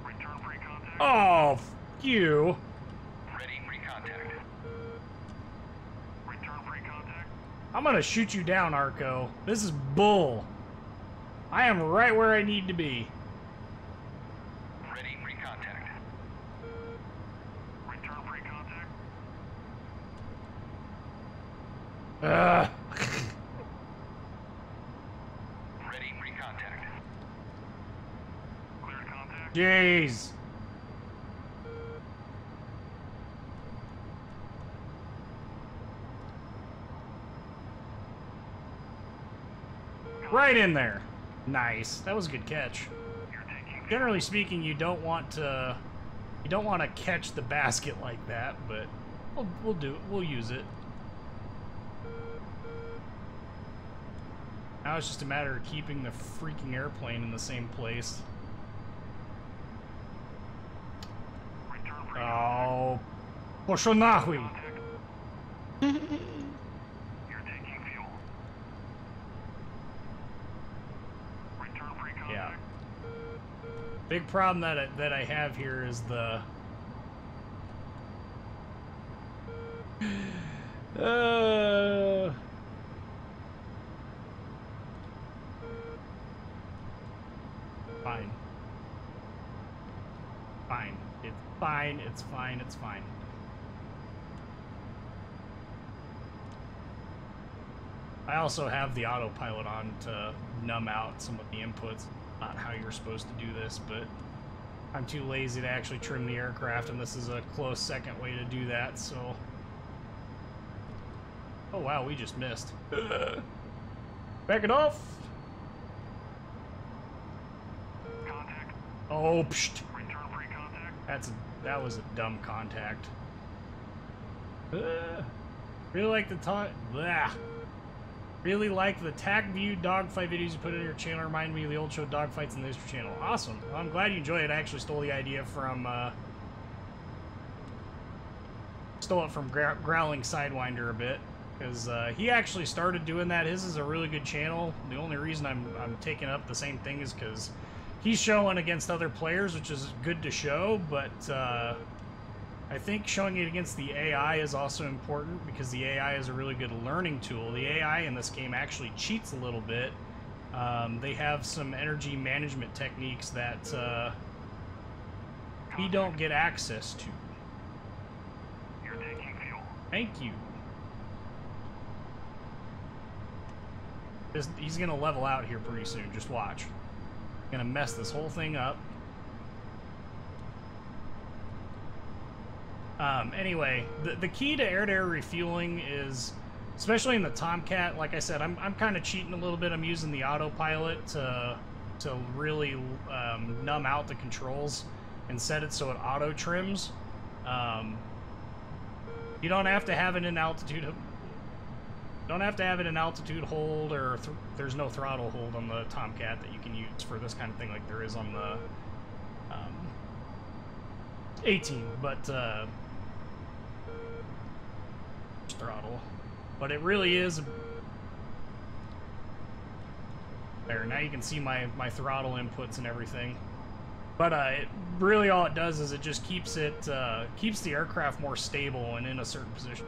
Return pre-contact. Oh, f you. Ready, recontact. Return pre-contact. I'm gonna shoot you down, Arco. This is bull. I am right where I need to be. Ready, recontact. Return pre-contact. Ugh. Ready, recontact. Cleared contact. Jeez. Right in there. Nice. That was a good catch. You're taking Generally speaking, you don't want to catch the basket like that, but we'll do it. We'll use it. Now it's just a matter of keeping the freaking airplane in the same place. return pre-contact. Oh, poszło na chuj. You're taking fuel. Return pre-contact. Yeah. Big problem that I have here is the fine. Fine. It's fine. It's fine. It's fine. I also have the autopilot on to numb out some of the inputs. Not how you're supposed to do this, but I'm too lazy to actually trim the aircraft, and this is a close second way to do that, so... Oh wow, we just missed. Back it off! Contact. Oh, psht! Return pre-contact. That was a dumb contact. Really like the Really like the TAC View dogfight videos you put in your channel. Remind me of the old show Dogfights in the History Channel. Awesome. Well, I'm glad you enjoy it. I actually stole the idea from Growling Sidewinder a bit. because he actually started doing that. His is a really good channel. The only reason I'm taking up the same thing is because he's showing against other players, which is good to show, but I think showing it against the AI is also important because the AI is a really good learning tool. The AI in this game actually cheats a little bit. They have some energy management techniques that we don't get access to. You're taking fuel. Thank you. He's gonna level out here pretty soon, just watch. Gonna mess this whole thing up. Anyway, the key to air-to-air refueling is, especially in the Tomcat, like I said, I'm kind of cheating a little bit. I'm using the autopilot to really numb out the controls and set it so it auto trims. You don't have to have it in altitude. Don't have to have it in altitude hold, or there's no throttle hold on the Tomcat that you can use for this kind of thing like there is on the 18, but throttle. But it really is. There, now you can see my throttle inputs and everything. But it really all it does is it just keeps the aircraft more stable and in a certain position.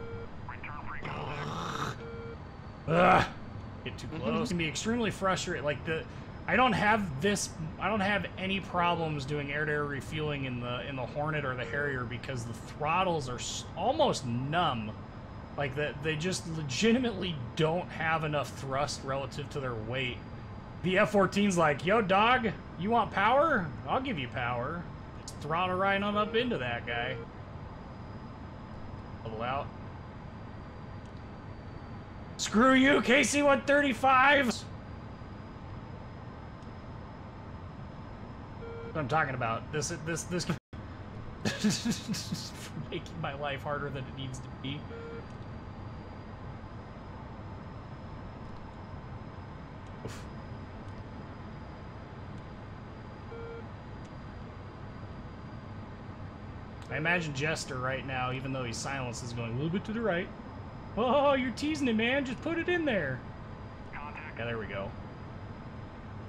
Return free contact. Ugh, get too close. It can be extremely frustrating. Like I don't have any problems doing air-to-air refueling in the Hornet or the Harrier because the throttles are almost numb. Like they just legitimately don't have enough thrust relative to their weight. The F-14's like, yo dog, you want power? I'll give you power. Just throttle right on up into that guy. Level out. Screw you, KC-135! What I'm talking about. This making my life harder than it needs to be. Oof. I imagine Jester right now, even though he's silenced, is going a little bit to the right. Oh, you're teasing it, man. Just put it in there. Contact. Yeah, there we go.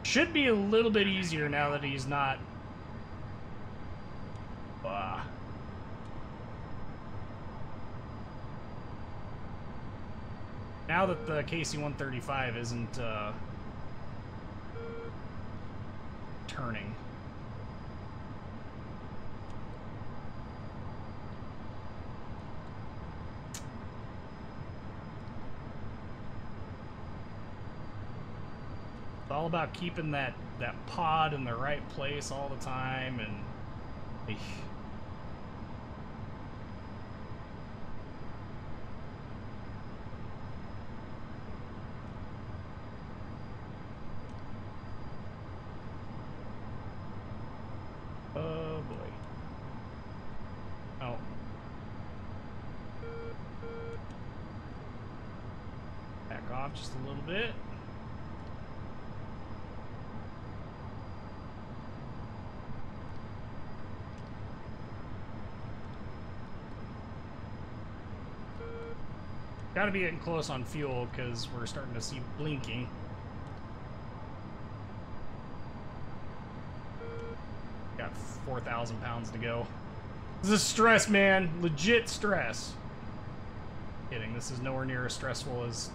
Should be a little bit easier now that he's not. Now that the KC-135 isn't turning. It's all about keeping that pod in the right place all the time, and oh boy. Oh. Back off just a little bit. Gotta be getting close on fuel because we're starting to see blinking. Got 4,000 pounds to go. This is stress, man. Legit stress. Kidding. This is nowhere near as stressful as,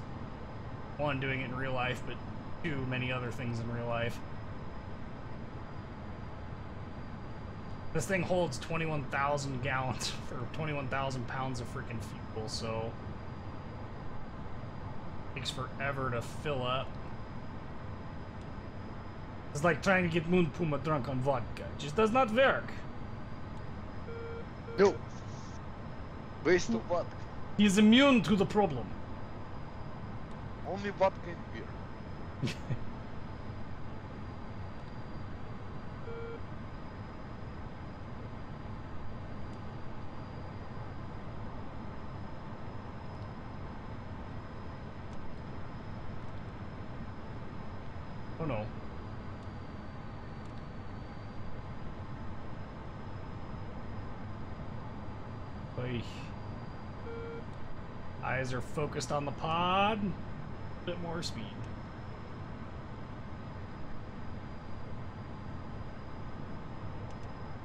one, doing it in real life, but two, many other things in real life. This thing holds 21,000 gallons, or 21,000 pounds of freaking fuel, so takes forever to fill up. It's like trying to get Moon Puma drunk on vodka. It just does not work. No. Waste of vodka. He's immune to the problem. Only vodka and beer. Oh no. Oy. Eyes are focused on the pod. A bit more speed.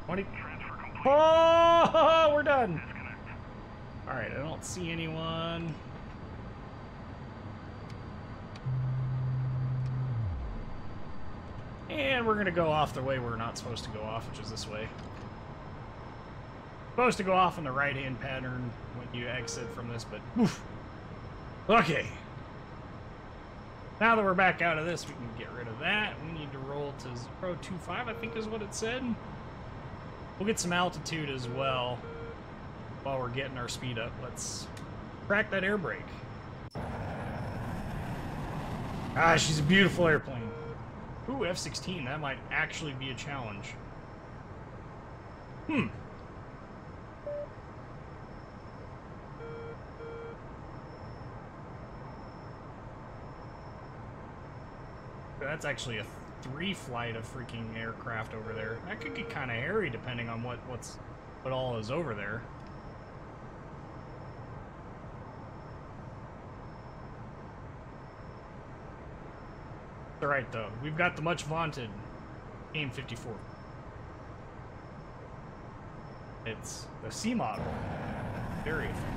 Transfer complete. Oh, we're done. Disconnect. All right, I don't see anyone. And we're gonna go off the way we're not supposed to go off, which is this way. Supposed to go off in the right-hand pattern when you exit from this, but oof. Okay. Now that we're back out of this, we can get rid of that. We need to roll to 0.25, I think is what it said. We'll get some altitude as well while we're getting our speed up. Let's crack that air brake. Ah, she's a beautiful airplane. Ooh, F-16, that might actually be a challenge. Hmm. That's actually a 3 flight of freaking aircraft over there. That could get kind of hairy depending on what all is over there. It's alright though. We've got the much vaunted AIM-54. It's the C model. Very effective.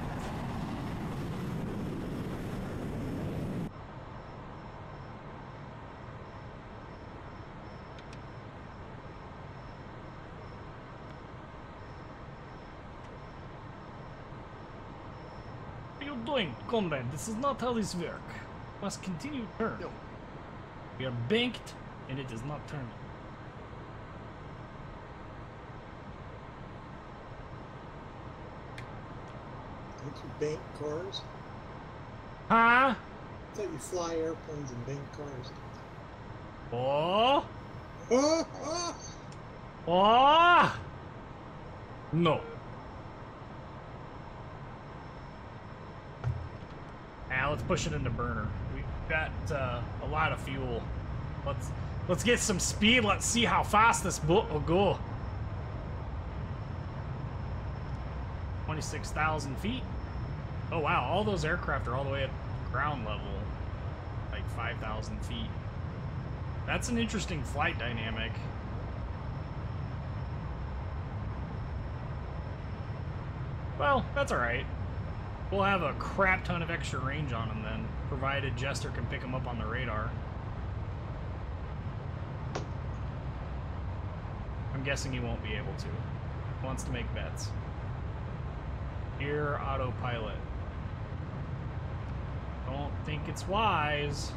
What are you doing, comrade? This is not how this works. Must continue to turn. No. We are banked, and it is not turning. Don't you bank cars? Huh? I thought you fly airplanes and bank cars. Oh? Oh, oh. Oh? No. Now let's push it into burner. We've got a lot of fuel. Let's get some speed. Let's see how fast this boat will go. 26,000 feet. Oh wow, all those aircraft are all the way at ground level, like 5,000 feet. That's an interesting flight dynamic. Well, that's alright. We'll have a crap ton of extra range on them then, provided Jester can pick them up on the radar. I'm guessing he won't be able to. He wants to make bets. Here, autopilot. Don't think it's wise.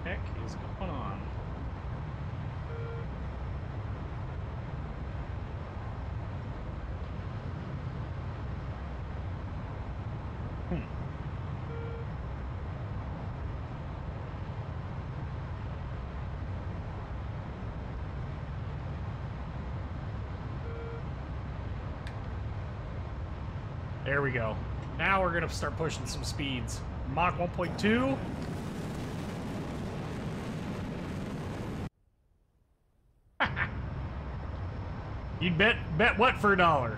Heck is going on? There we go. Now we're gonna start pushing some speeds. Mach 1.2. You'd bet what for $1?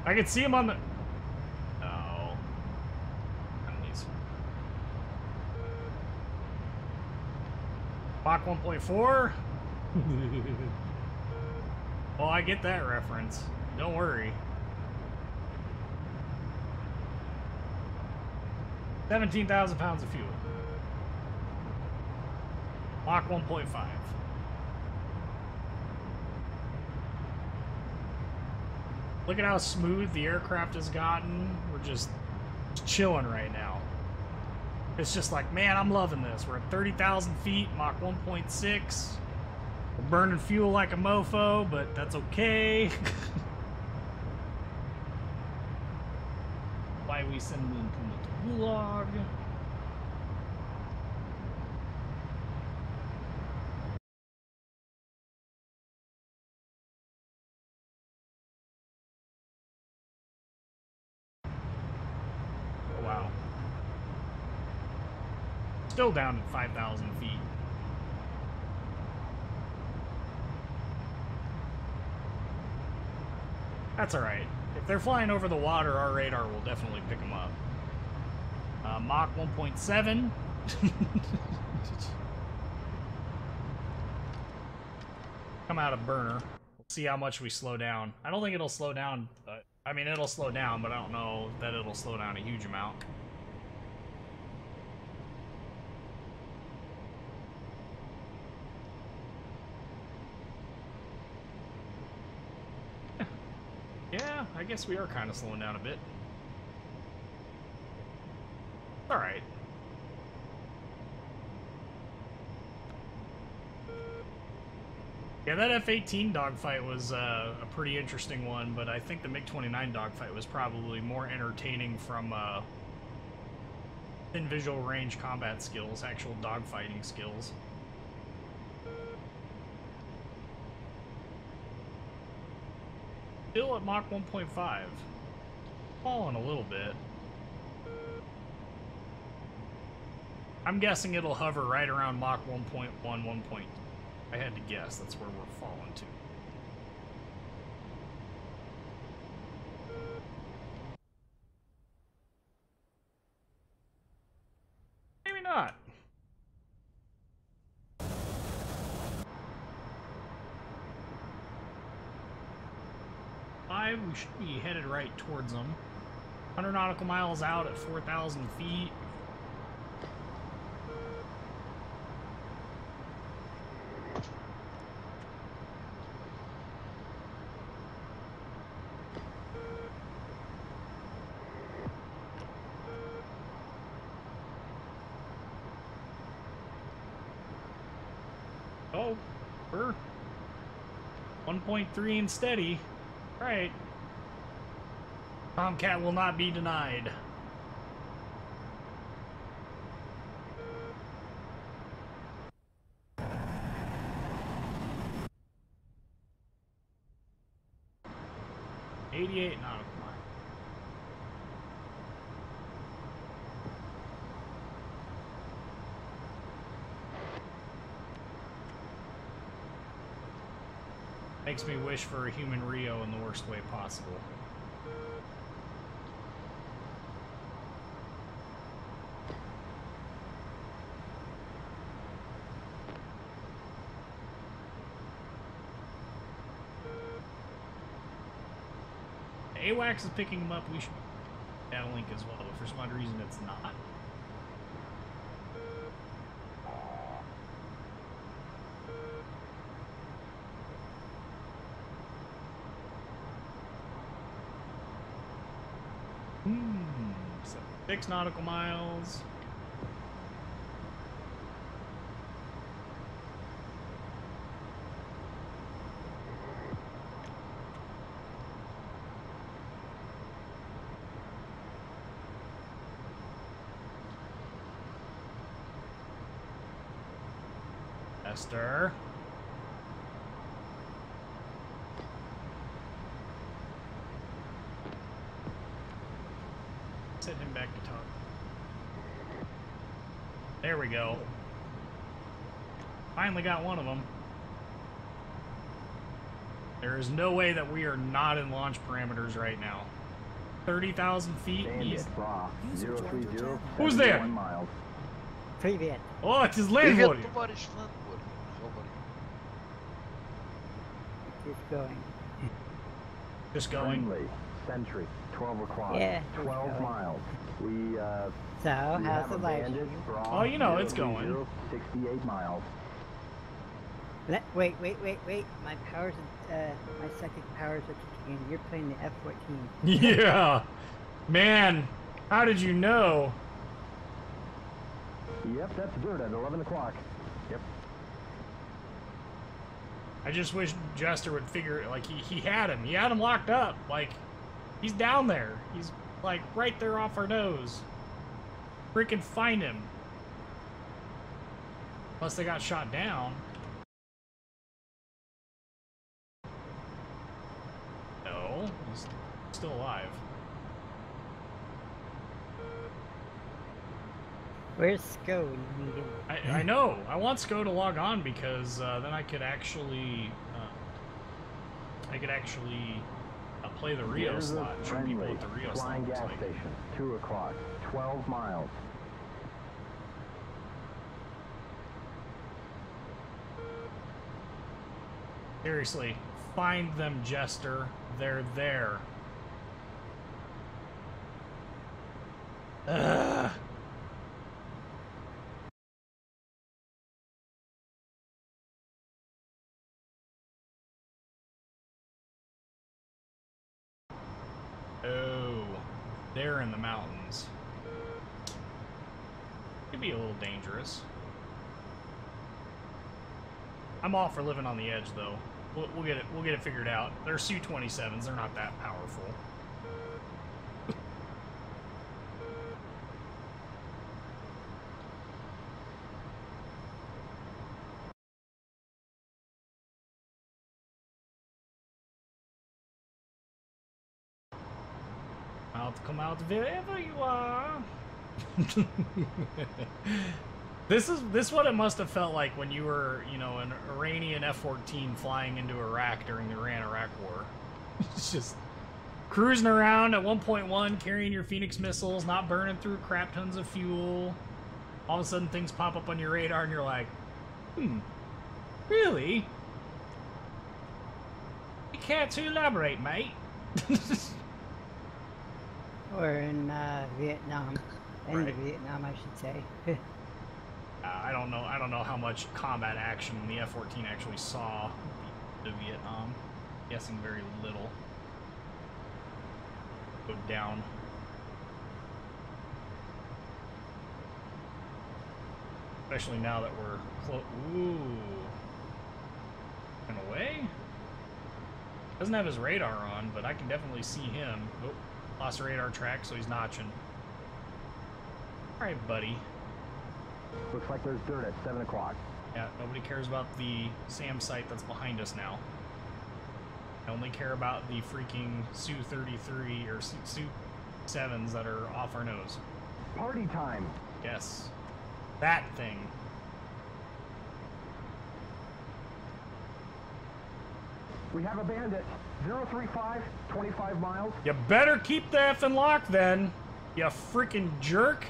I could see him on the. Oh. Mach 1.4. Well, I get that reference. Don't worry. 17,000 pounds of fuel. Mach 1.5. Look at how smooth the aircraft has gotten. We're just chilling right now. It's just like, man, I'm loving this. We're at 30,000 feet, Mach 1.6. We're burning fuel like a mofo, but that's okay. Why we send them to the gulag? wow. Still down at 5,000 feet. That's alright. If they're flying over the water, our radar will definitely pick them up. Mach 1.7. Come out of burner. We'll see how much we slow down. I don't think it'll slow down. I mean, it'll slow down, but I don't know that it'll slow down a huge amount. Yeah, I guess we are kind of slowing down a bit. Alright. Yeah, that F-18 dogfight was a pretty interesting one, but I think the MiG-29 dogfight was probably more entertaining from thin visual range combat skills, actual dogfighting skills. Still at Mach 1.5. Falling a little bit. I'm guessing it'll hover right around Mach 1.1, 1. I had to guess, that's where we're falling to. Maybe not. We should be headed right towards them. 100 nautical miles out at 4,000 feet. Oh, we're 1.3 and steady. Right. Tomcat will not be denied. '88 nautical mile. Makes me wish for a human Rio in the worst way possible. AWACS is picking them up. We should add a link as well, but for some odd reason it's not. So 6 nautical miles. Esther. Set him back to top. There we go. Finally got one of them. There is no way that we are not in launch parameters right now. 30,000 feet. Who's there? Привет. Oh, it's his landlord. Just going. Just going. Friendly, Sentry, 12 o'clock. Yeah. 12 miles. We So, how's the life? Oh, you know, it's going. 68 miles. Wait. My powers, my psychic powers are kicking in. You're playing the F-14. Yeah. Man, how did you know? Yep, that's good at 11 o'clock. Yep. I just wish Jester would figure it. Like, he had him. He had him locked up. Like, he's down there. He's, like, right there off our nose. Freaking find him. Unless they got shot down. No, he's still alive. Where's Sko when you need him? I know. I want Sko to log on because then I could actually play the Rio Here's a slot. Show people friendly what the Rio slot flying looks gas like. station. 2 o'clock. 12 miles. Seriously, find them, Jester. They're there. Ugh. Oh, they're in the mountains. Could be a little dangerous. I'm all for living on the edge, though. We'll get it. We'll get it figured out. They're Su-27s. They're not that powerful. I'll come out wherever you are. This is what it must have felt like when you were, you know, an Iranian F-14 flying into Iraq during the Iran-Iraq War. It's just cruising around at 1.1, carrying your Phoenix missiles, not burning through crap tons of fuel. All of a sudden, things pop up on your radar, and you're like, really? You care to elaborate, mate? Or in Vietnam. In Right. Vietnam, I should say. I don't know how much combat action the F-14 actually saw the Vietnam. I'm guessing very little. Go down. Especially now that we're close. Ooh. In a way? Doesn't have his radar on, but I can definitely see him. Oh, lost radar track, so he's notching. Alright, buddy. Looks like there's dirt at 7 o'clock. Yeah, nobody cares about the SAM site that's behind us now. I only care about the freaking Su-33 or Su-7s that are off our nose. Party time! Yes. That thing. We have a bandit. 035, 25 miles. You better keep the effing lock then, you freaking jerk.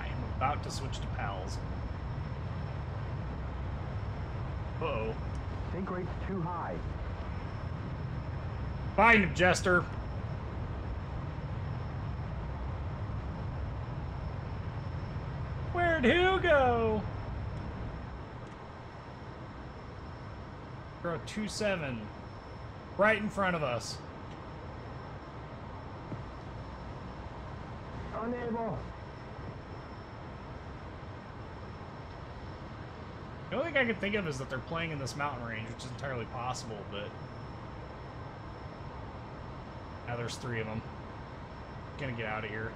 I am about to switch to pals. Uh-oh. Sink rate's too high. Find him, Jester. Where'd who go? 027. Right in front of us. Unable. The only thing I can think of is that they're playing in this mountain range, which is entirely possible, but... Now there's 3 of them. Gonna get out of here.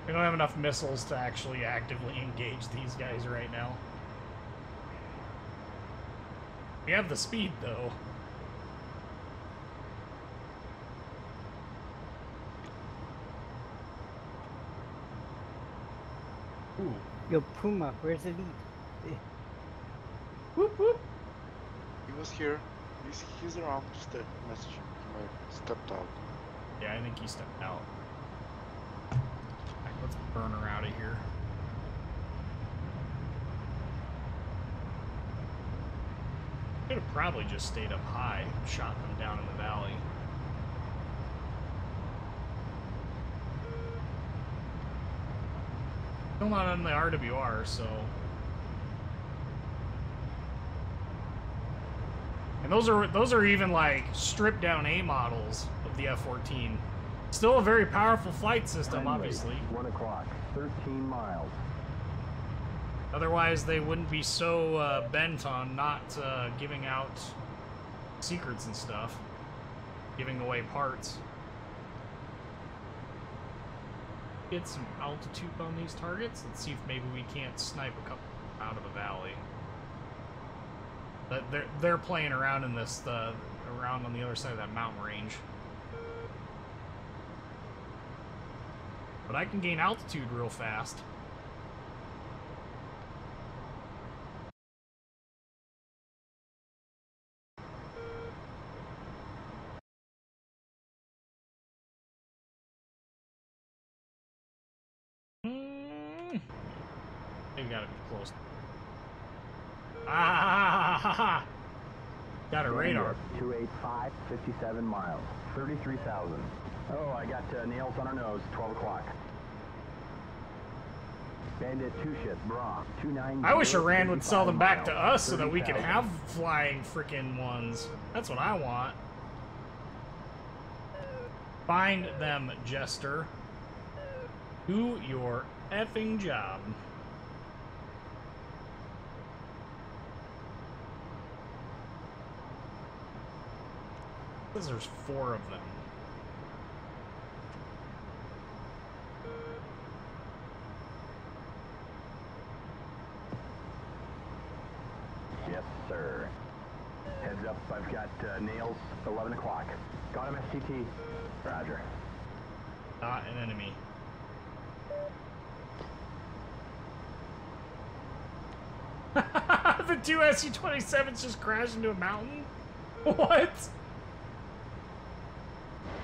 We don't have enough missiles to actually actively engage these guys right now. We have the speed, though. Ooh. Yo, Puma, where's the lead? Whoop, whoop. He was here. He's around. Just a message. He might have stepped out. Yeah, I think he stepped out. Alright, let's burn her out of here. Could have probably just stayed up high and shot them down in the valley. Still not on the RWR, so... And those are even like stripped down A models of the F-14. Still a very powerful flight system, Friendly, obviously. 1 o'clock. 13 miles. Otherwise, they wouldn't be so bent on not giving out secrets and stuff, giving away parts. get some altitude on these targets. Let's see if maybe we can't snipe a couple out of the valley. But they're playing around in this around on the other side of that mountain range. But I can gain altitude real fast. They gotta be close. Ah! Got a radar. 285, 57 miles, 33,000. Oh, I got nails on our nose, 12 o'clock. Bandit 2 ship, Bra, 290. I wish Iran would sell them back to us so that we could have flying frickin' ones. That's what I want. Find them, Jester. Do your effing job. Because there's 4 of them. Yes, sir. Heads up, I've got nails, 11 o'clock. Got him, STT. Roger. Not an enemy. The 2 SU-27s just crashed into a mountain? What?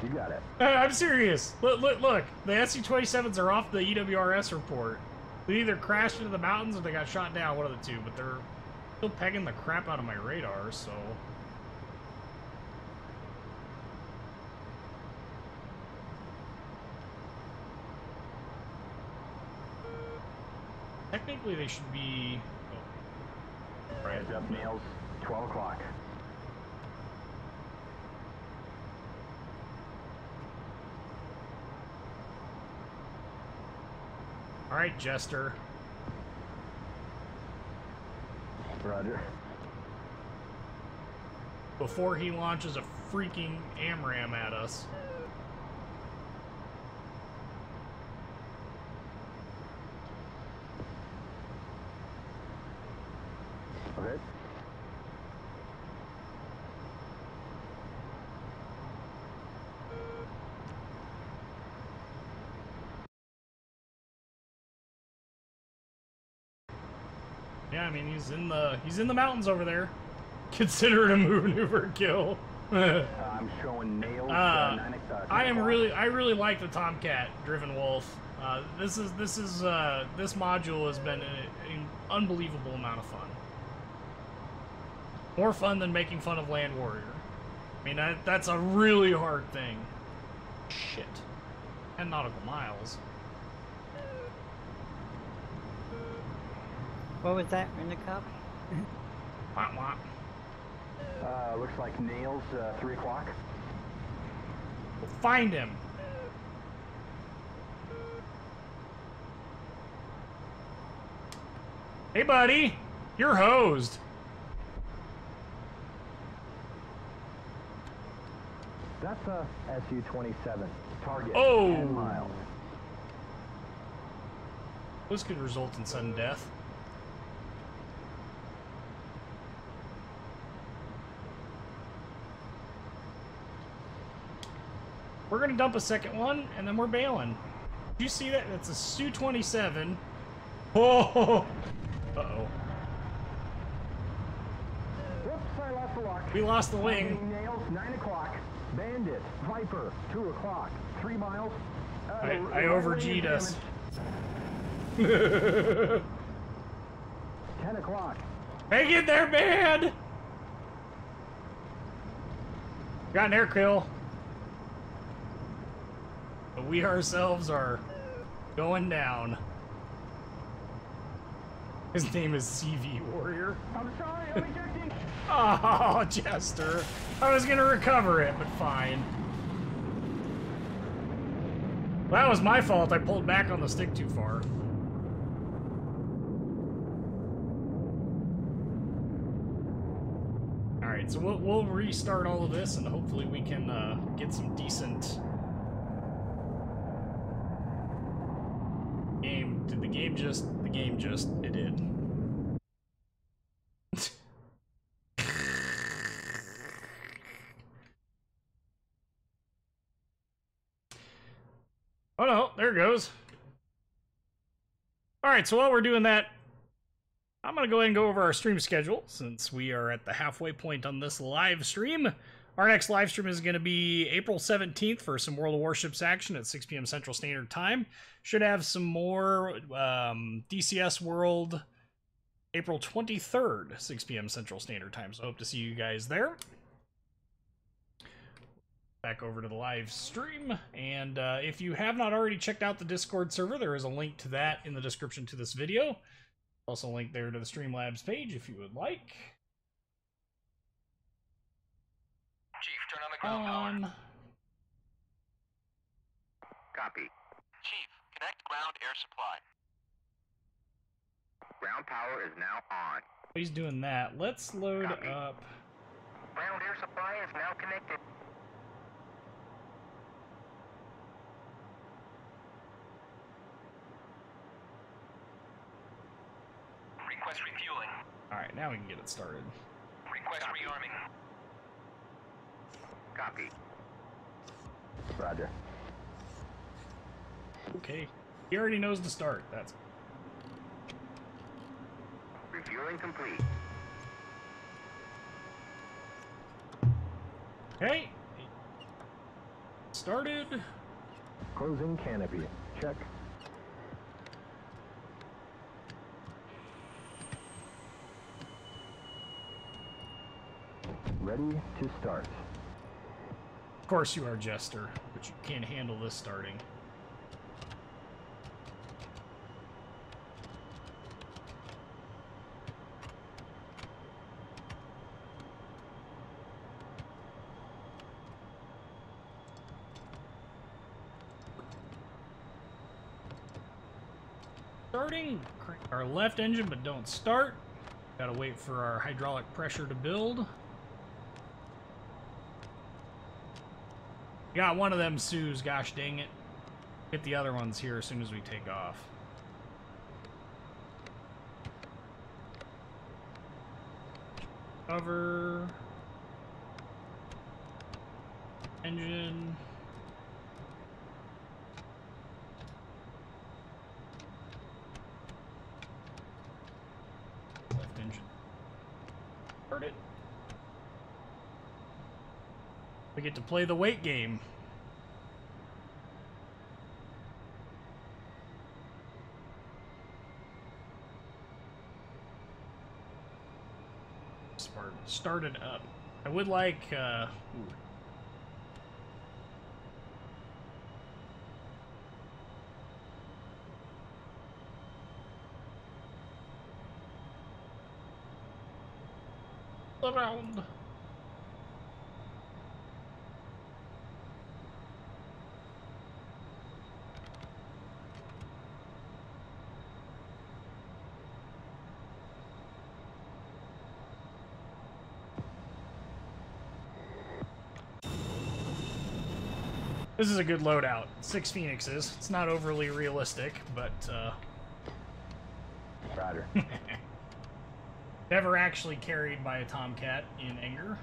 You got it. I'm serious. Look. The SU-27s are off the EWRS report. They either crashed into the mountains or they got shot down, one of the two, but they're still pegging the crap out of my radar, so... Technically, they should be... Oh. Heads up, nails, 12 o'clock. Alright, Jester. Roger. Before he launches a freaking AMRAAM at us. Okay. Yeah, I mean he's in the mountains over there. Consider it a maneuver kill. I'm showing nails. I really like the Tomcat driven wolf. This module has been an unbelievable amount of fun. More fun than making fun of Land Warrior. I mean that's a really hard thing. Shit. 10 nautical miles. What was that, Renacop? Wah, wah. Looks like nails, 3 o'clock. We'll find him. Hey, buddy. You're hosed. That's a SU-27. Target, 10 Oh. miles. This could result in sudden death. We're gonna dump a second one, and then we're bailing. Did you see that? That's a Su-27. Oh! Uh-oh. Whoops, I lost the lock. We lost the wing. Nails, 9 o'clock. Bandit, Viper, 2 o'clock. 3 miles. I over-G'd us. 10 o'clock. Hang in there, man! Got an air kill. But we ourselves are going down. His name is CV Warrior. I'm sorry, I'm ejecting. Oh, Jester. I was gonna recover it, but fine. Well, that was my fault. I pulled back on the stick too far. Alright, so we'll restart all of this, and hopefully we can get some decent game just, it did. Oh no, there it goes. Alright, so while we're doing that, I'm going to go ahead and go over our stream schedule, since we are at the halfway point on this live stream. Our next live stream is going to be April 17th for some World of Warships action at 6 p.m. Central Standard Time. Should have some more DCS World April 23rd, 6 p.m. Central Standard Time, so hope to see you guys there. Back over to the live stream, and if you have not already checked out the Discord server, there is a link to that in the description to this video. Also a link there to the Streamlabs page if you would like. Chief, turn on the ground power. Copy. Chief, connect ground air supply. Ground power is now on. He's doing that. Let's load Copy. up. Ground air supply is now connected. Request refueling. Alright, now we can get it started. Request rearming. Copy. Roger. Okay. He already knows to start. That's Refueling complete. okay. Started. Closing canopy. Check. Ready to start. Of course you are, Jester, but you can't handle this starting. Starting. Crank our left engine, but don't start. Gotta wait for our hydraulic pressure to build. Got one of them Sues, gosh dang it. Get the other ones here as soon as we take off. Cover. Engine. Left engine. Start it. We get to play the wait game. Started up. I would like, around. This is a good loadout. 6 Phoenixes. It's not overly realistic, but Roger. never actually carried by a Tomcat in anger.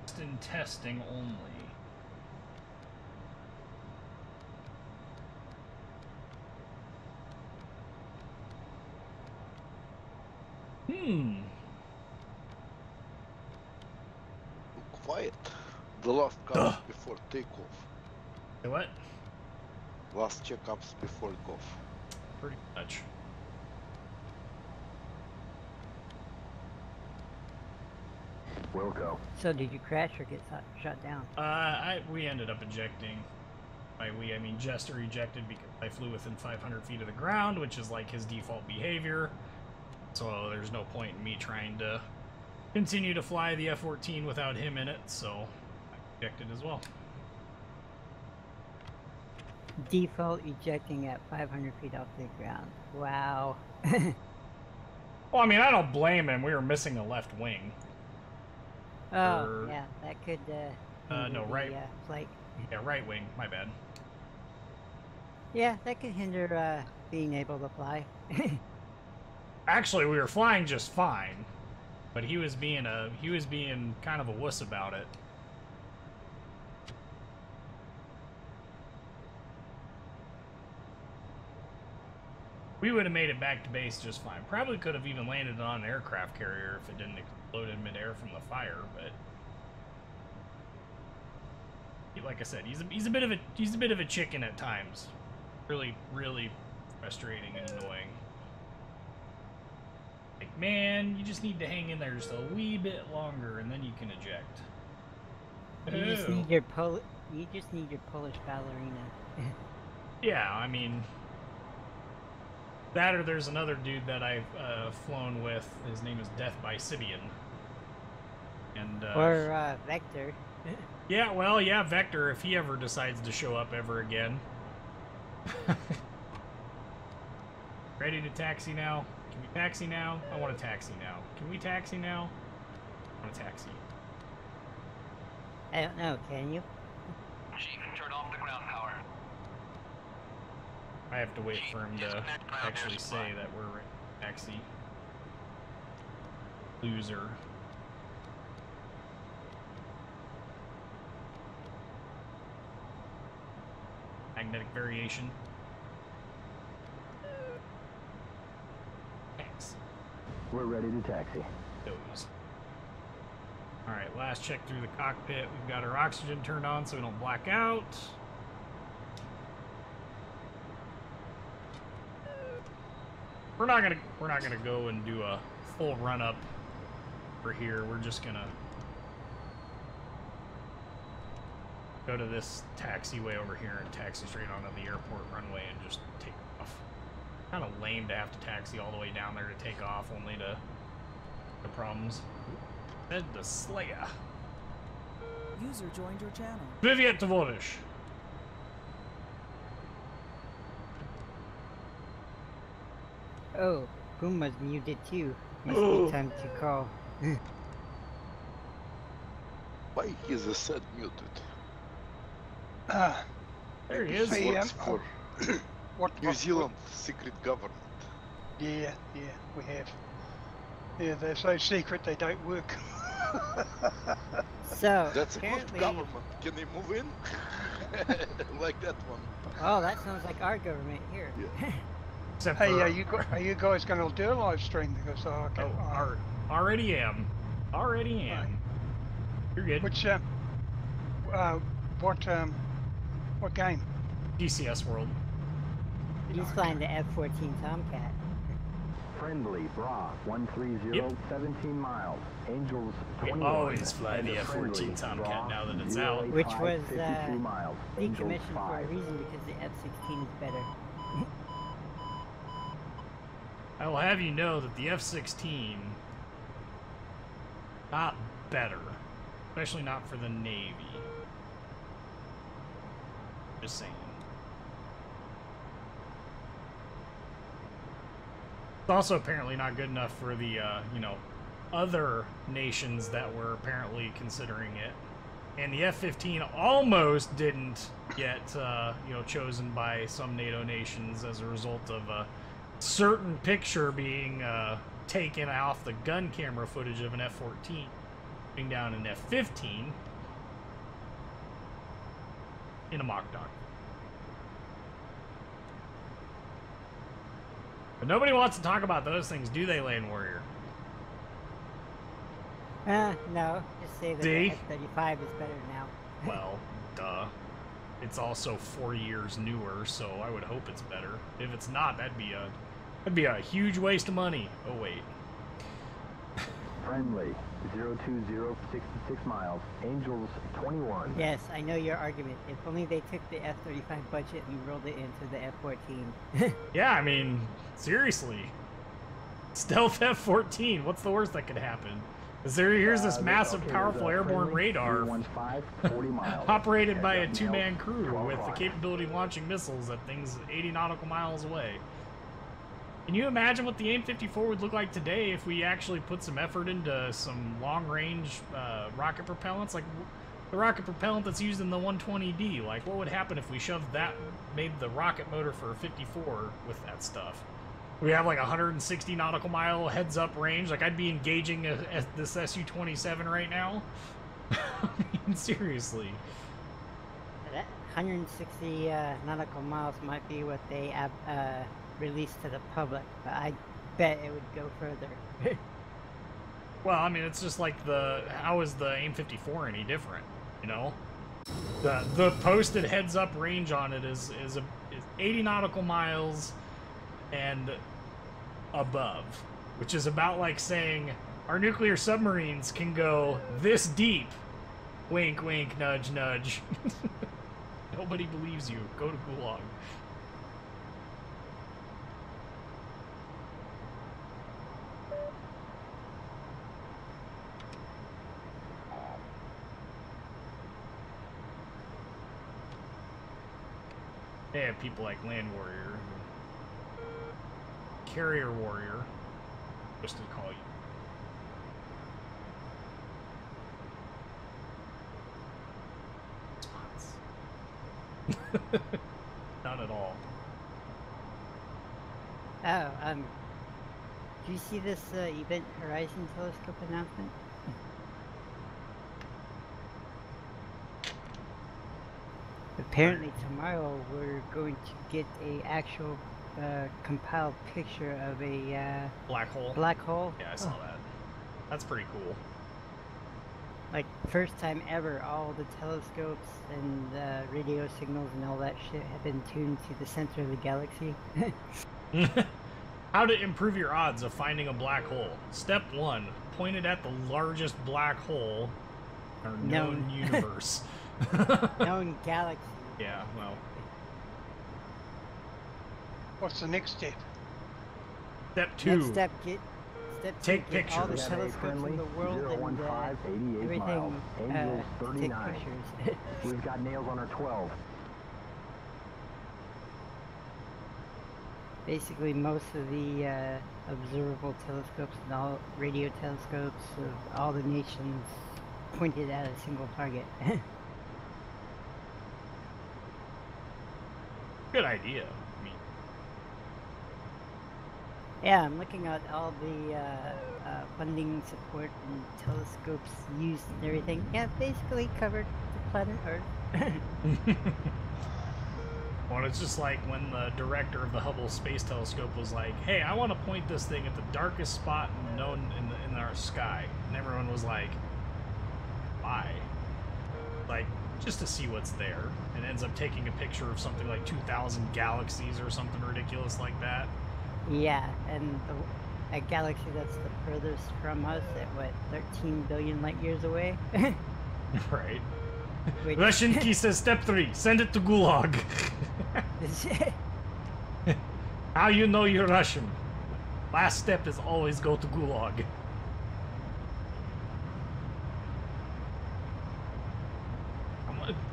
Just in testing only. Quiet. The last comes before takeoff. Say what? Last checkups before takeoff. Pretty much. Will go. So did you crash or get shot down? We ended up ejecting. By we, I mean Jester ejected because I flew within 500 feet of the ground, which is like his default behavior. So there's no point in me trying to continue to fly the F-14 without him in it, so I ejected as well. Default ejecting at 500 feet off the ground. Wow. Well, I mean, I don't blame him. We were missing a left wing. Oh, yeah, that could no, hinder right. the, flight. Yeah, right wing. My bad. Yeah, that could hinder being able to fly. Actually, we were flying just fine, but he was being kind of a wuss about it. We would have made it back to base just fine. Probably could have even landed on an aircraft carrier if it didn't explode in midair from the fire, but like I said, he's a bit of a chicken at times. Really, really frustrating and annoying. Like, man, you just need to hang in there just a wee bit longer, and then you can eject. You just need your Polish ballerina. Yeah, I mean, that or there's another dude that I've flown with. His name is Death by Sibian. And or Vector. Yeah, well, yeah, Vector, if he ever decides to show up ever again. Ready to taxi now? Can we taxi now? I want to taxi now. Can we taxi now? I want to taxi. I don't know, can you? Chief, turn off the ground power. I have to wait for him to actually say that we're ready to taxi. Loser. Magnetic variation. Thanks. We're ready to taxi. Those. Alright, last check through the cockpit. We've got our oxygen turned on so we don't black out. We're not gonna go and do a full run up for here. We're just gonna go to this taxiway over here and taxi straight onto the airport runway and just take off. Kind of lame to have to taxi all the way down there to take off, only to the problems. Then the Slayer. User joined your channel. Viviet Tvorish. Oh, Puma's muted too. Must be time to call. Why is the set muted? There he is. He works for New What? Zealand secret government. Yeah, we have. Yeah, they're so secret they don't work. So, That's a good apparently... government. Can they move in? Like that one. Oh, that sounds like our government here. Yeah. Except Hey, for, are you guys going to do a live stream? Because already am. Already am. You're good. which what game? DCS World. He's flying the F-14 Tomcat. Friendly, Bra, 130, Yep. 17 miles. Angels, We 21. always fly the F-14 Tomcat now that it's out. Which was, 52 miles. Angels, Decommissioned for a 5. reason because the F-16 is better. I will have you know that the F-16, not better, especially not for the Navy. Just saying. It's also apparently not good enough for the, other nations that were apparently considering it. And the F-15 almost didn't get, chosen by some NATO nations as a result of a certain picture being taken off the gun camera footage of an F-14 being down an F-15 in a mock dock. But nobody wants to talk about those things, do they, Land Warrior? No. Just say that See? the F-35 is better now. Well, duh. It's also 4 years newer, so I would hope it's better. If it's not, that'd be a huge waste of money. Oh wait. Friendly, 020, 66 miles. Angels, 21. Yes, I know your argument. If only they took the F-35 budget and rolled it into the F-14. Yeah, I mean, seriously. Stealth F-14, what's the worst that could happen? Is here's this massive, powerful airborne radar 40 miles. operated by a two-man crew with the capability of launching missiles at things 80 nautical miles away. Can you imagine what the AIM-54 would look like today if we actually put some effort into some long-range rocket propellants? Like, the rocket propellant that's used in the 120D. Like, what would happen if we shoved that, made the rocket motor for a 54 with that stuff? We have like 160 nautical mile heads-up range. Like, I'd be engaging this Su-27 right now. I mean, seriously. That 160 nautical miles might be what they released to the public, but I bet it would go further. Well, I mean, it's just like how is the AIM-54 any different, you know? The posted heads-up range on it is 80 nautical miles and above, which is about like saying our nuclear submarines can go this deep. Wink, wink, nudge, nudge. Nobody believes you. Go to Gulag. They have people like Land Warrior, Carrier Warrior, just to call you. Spots. Not at all. Oh, do you see this Event Horizon Telescope announcement? Apparently tomorrow we're going to get a actual compiled picture of a Black hole. black hole. Yeah, I saw that. That's pretty cool. Like, first time ever, all the telescopes and radio signals and all that shit have been tuned to the center of the galaxy. How to improve your odds of finding a black hole. Step 1, point it at the largest black hole or known universe. Known galaxy. Yeah, well. What's the next step? Step 2. Next step, Take get all the pictures. telescopes in the world and everything to take pictures. We've got nails on our 12. Basically, most of the observable telescopes and all radio telescopes of all the nations pointed at a single target. Good idea. I mean, yeah, I'm looking at all the funding, support, and telescopes used and everything. Yeah, basically covered the planet Earth. well, it's just like when the director of the Hubble Space Telescope was like, "Hey, I want to point this thing at the darkest spot known in our sky," and everyone was like, "Why?" Like, just to see what's there, and ends up taking a picture of something like 2,000 galaxies or something ridiculous like that. Yeah, and a galaxy that's the furthest from us at what, 13 billion light years away? Right. Which... Russian says step 3, send it to Gulag. How you know you're Russian? Last step is always go to Gulag.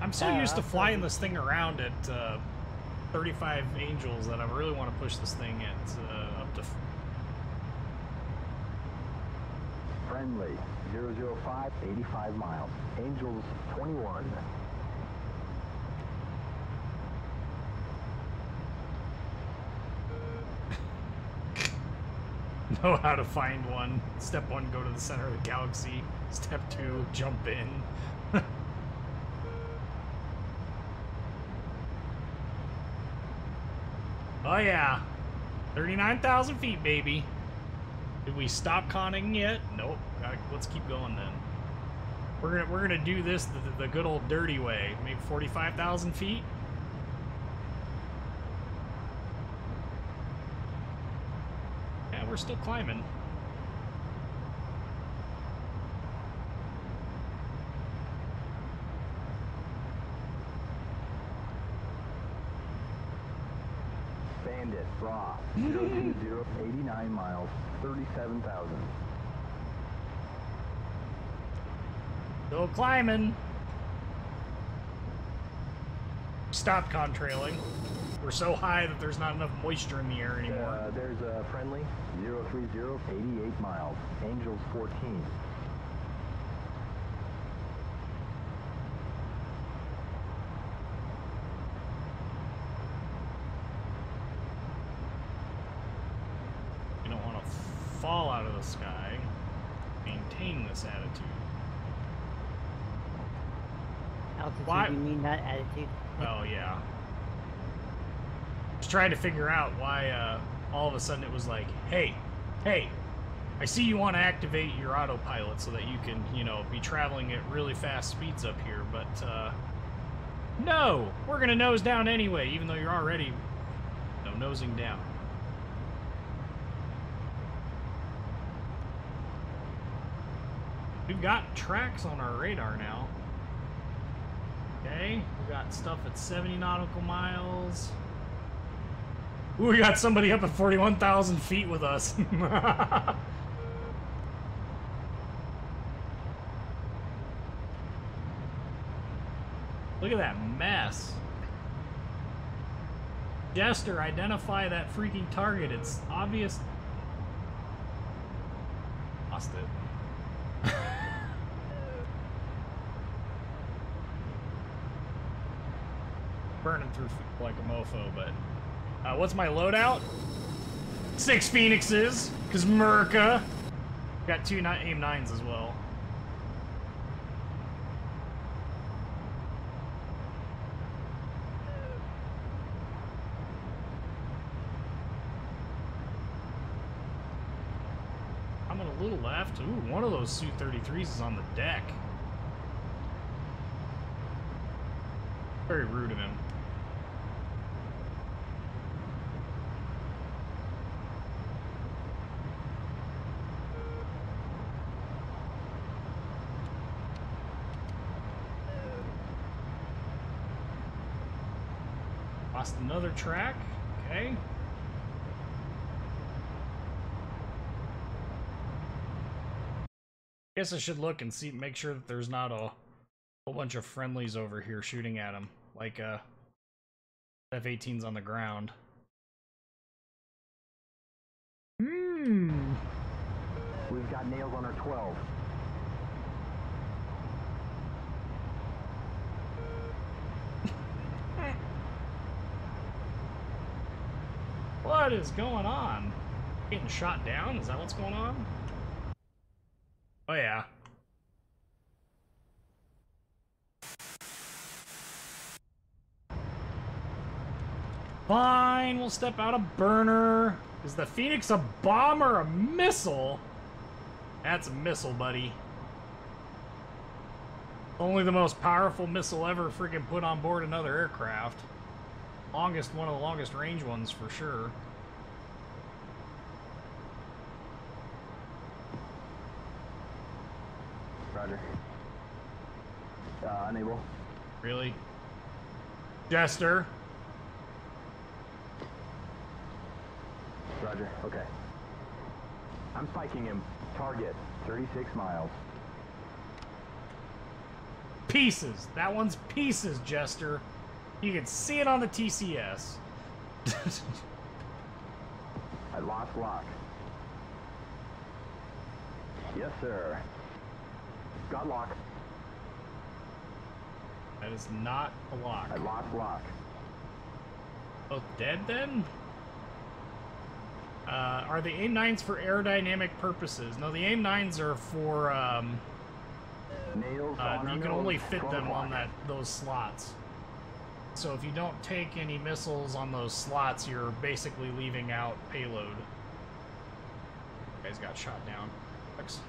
I'm so used to flying this thing around at 35 Angels that I really want to push this thing at up to... Friendly, 005, 85 miles. Angels 21. Know how to find one. Step 1, go to the center of the galaxy. Step 2, jump in. Oh yeah, 39,000 feet, baby. Did we stop conning yet? Nope. Let's keep going then. We're gonna do this the good old dirty way. Maybe 45,000 feet. Yeah, we're still climbing. Bandit, raw, 020, 89 miles, 37,000. Still climbing. Stop contrailing. We're so high that there's not enough moisture in the air anymore. There's a friendly, 030, 88 miles, Angels 14. out of the sky. Maintain this attitude. Altitude, Why- you mean not attitude? Oh, yeah. Just trying to figure out why all of a sudden it was like, hey, I see you want to activate your autopilot so that you can, you know, be traveling at really fast speeds up here, but, no! We're gonna nose down anyway, even though you're already, you know, nosing down. We've got tracks on our radar now. Okay, we got stuff at 70 nautical miles. Ooh, we got somebody up at 41,000 feet with us. Look at that mess. Jester, identify that freaking target. It's obvious. Lost it. Burning through like a mofo, but what's my loadout? 6 Phoenixes, because Merca. Got 2 AIM-9s as well. I'm on a little left. Ooh, one of those Su-33s is on the deck. Very rude of him. Lost another track. Okay. Guess I should look and see, make sure that there's not a whole bunch of friendlies over here shooting at him, like F-18's on the ground. We've got nails on our 12. What is going on? Getting shot down? Is that what's going on? Oh yeah. Fine, we'll step out of burner. Is the Phoenix a bomb or a missile? That's a missile, buddy. Only the most powerful missile ever freaking put on board another aircraft. One of the longest range ones for sure. Roger. Unable. Really? Jester? Roger, okay. I'm spiking him. Target, 36 miles. Pieces. That one's pieces, Jester. You can see it on the TCS. I lost lock. Yes, sir. Got lock. That is not a lock. I lost lock. Both dead then? Are the AIM-9s for aerodynamic purposes? No, the AIM-9s are for, Nails on you can nose, only fit 12 them on o'clock. those slots. So if you don't take any missiles on those slots, you're basically leaving out payload. Guys got shot down. Thanks.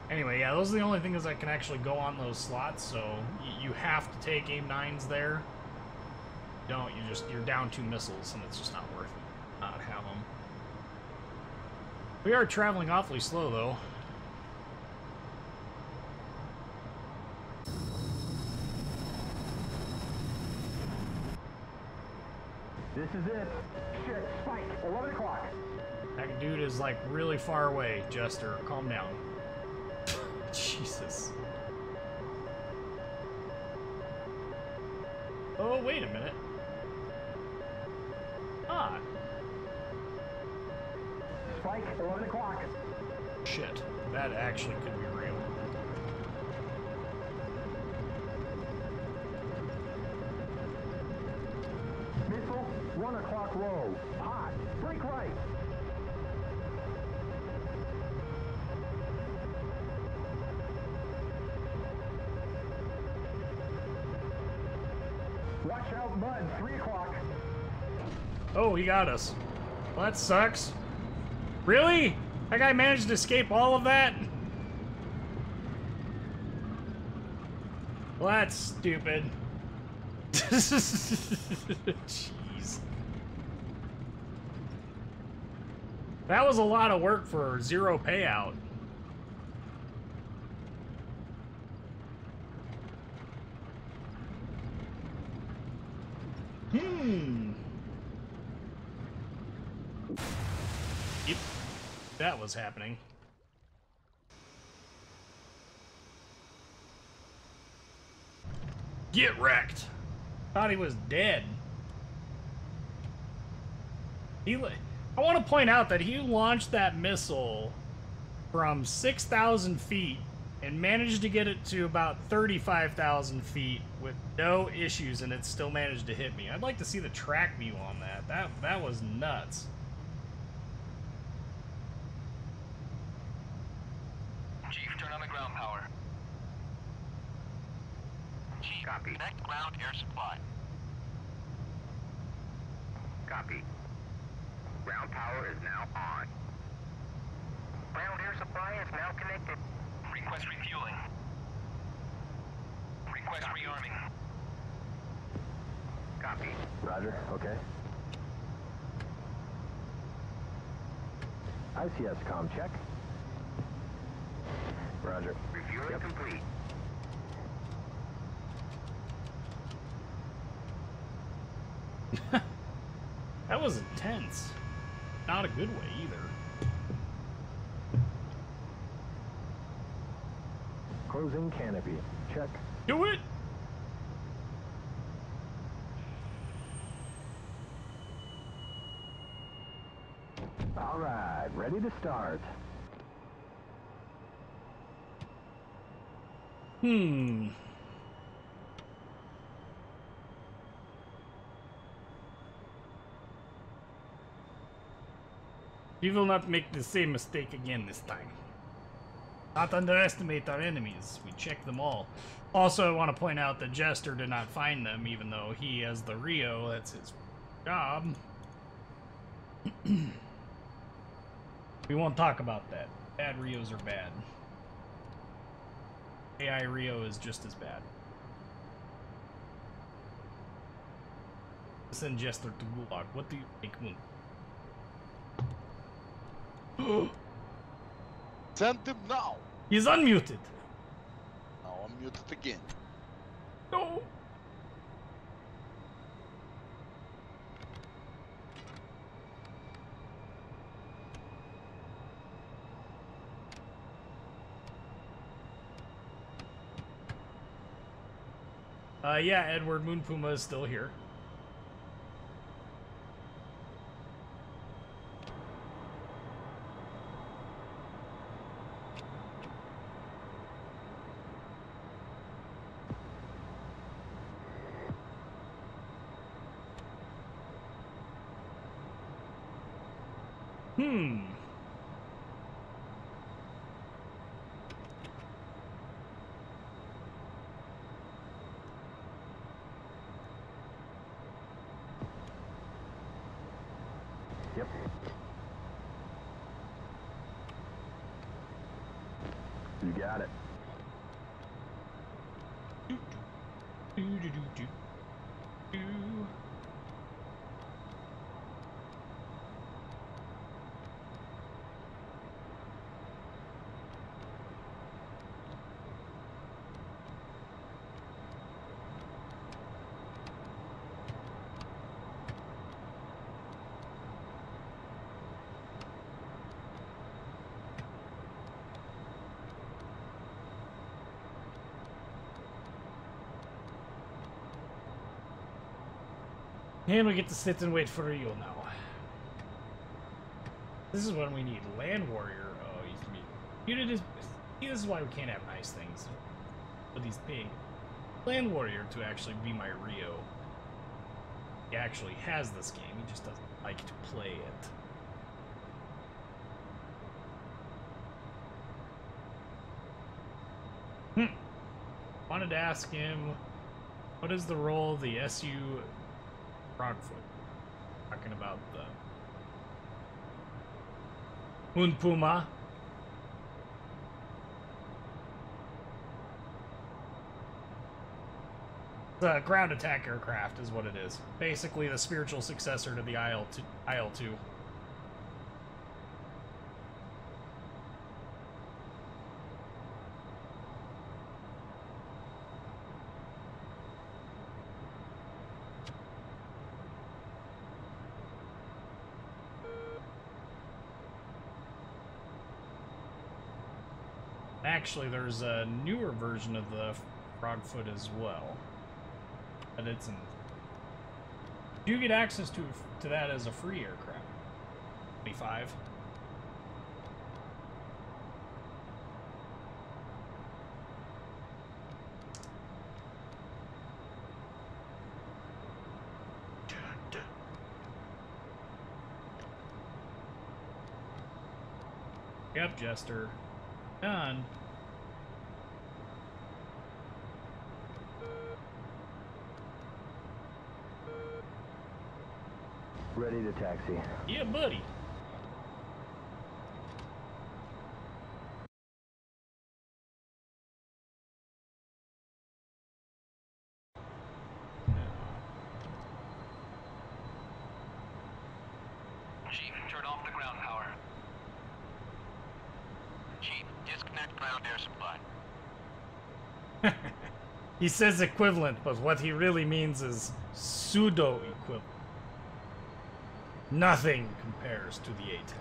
Anyway, yeah, those are the only things that can actually go on those slots, so you have to take AIM-9s there. Don't, you're down 2 missiles, and it's just not worth it not have them. We are traveling awfully slow, though. This is it. Shit, spike, 11 o'clock. That dude is, like, really far away, Jester. Calm down. Jesus. Oh, wait a minute. Ah. Spike, 11 o'clock. Shit. That actually could be real. 1 o'clock low. Hot. Brake right. Watch out, Bud. 3 o'clock. Oh, he got us. Well, that sucks. Really? That guy managed to escape all of that? Well, that's stupid. Jeez. That was a lot of work for 0 payout. Yep. That was happening. Get wrecked. Thought he was dead. I want to point out that he launched that missile from 6,000 feet and managed to get it to about 35,000 feet with no issues, and it still managed to hit me. I'd like to see the track view on that. That was nuts. Chief, turn on the ground power. Chief, copy. Connect ground air supply. Copy. Ground power is now on. Ground air supply is now connected. Request refueling. Request rearming. Copy. Roger, okay. ICS comm check. Roger. Refueling complete. That was intense. Not a good way either. Closing canopy. Check. Do it! All right, ready to start. We will not make the same mistake again this time. Not underestimate our enemies. We check them all. Also, I want to point out that Jester did not find them, even though he has the Rio. That's his job. We won't talk about that. Bad Rios are bad. AI Rio is just as bad. Send Jester to Gulag. What do you think? Send him now. He's unmuted. Now I'm muted again. No. Yeah, Edward Moon Puma is still here. Yep. You got it. And we get to sit and wait for Rio now. This is when we need Land Warrior. Oh, he's muted. This is why we can't have nice things with these pig. Land Warrior to actually be my Rio. He actually has this game, he just doesn't like to play it. Wanted to ask him, what is the role of the SU Frogfoot? Talking about the Un Puma. The ground attack aircraft is what it is. Basically the spiritual successor to the IL-2. Actually, there's a newer version of the Frogfoot as well. But it's an... You get access to that as a free aircraft. 25. Yep, Jester. Done. Ready to taxi. Yeah, buddy. Chief, turn off the ground power. Chief, disconnect ground air supply. He says equivalent, but what he really means is pseudo-equivalent. Nothing compares to the A-10.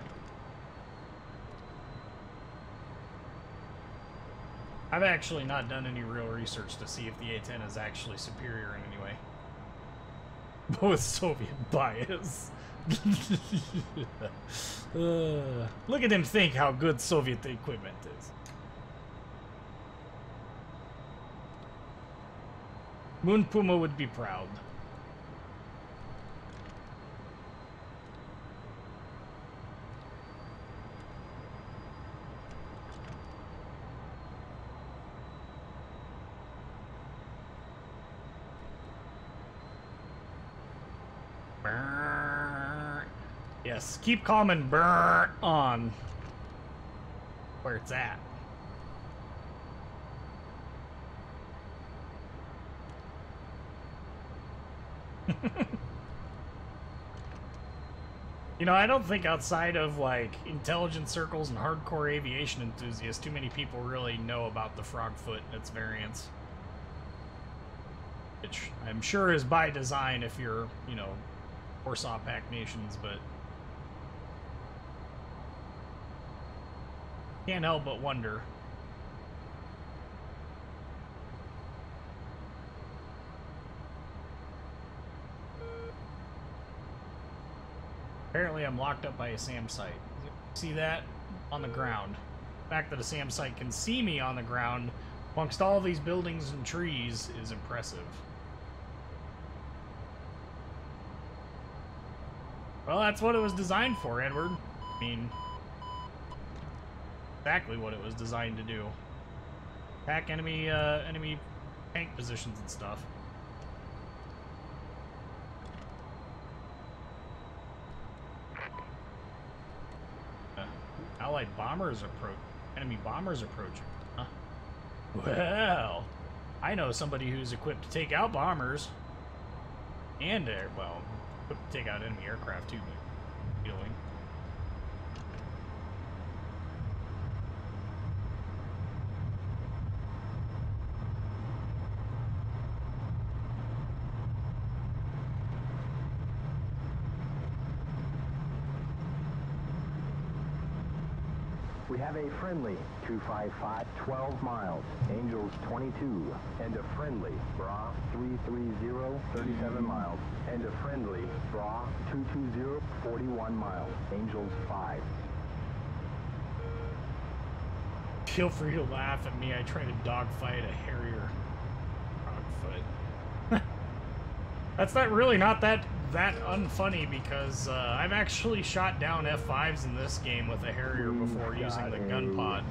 I've actually not done any real research to see if the A-10 is actually superior in any way. But with Soviet bias. Look at him think how good Soviet equipment is. Moon Puma would be proud. Yes, keep calm and burn on where it's at. You know, I don't think outside of like intelligence circles and hardcore aviation enthusiasts, too many people really know about the Frogfoot and its variants. Which I'm sure is by design if you're, you know, Warsaw Pact nations, but can't help but wonder. Apparently I'm locked up by a SAM site. See that? On the ground. The fact that a SAM site can see me on the ground amongst all these buildings and trees is impressive. Well, that's what it was designed for, Edward. I mean, exactly what it was designed to do. Attack enemy tank positions and stuff. Allied bombers enemy bombers approaching. Huh? Well, I know somebody who's equipped to take out bombers and well, equipped to take out enemy aircraft too, but healing. We have a friendly 255, 12 miles, Angels 22, and a friendly Bra 330, 37 miles, and a friendly Bra 220, 41 miles, Angels 5. Feel free to laugh at me. I try to dogfight a Harrier Frogfoot. That's not that unfunny because I've actually shot down F5s in this game with a Harrier before using the gun pod.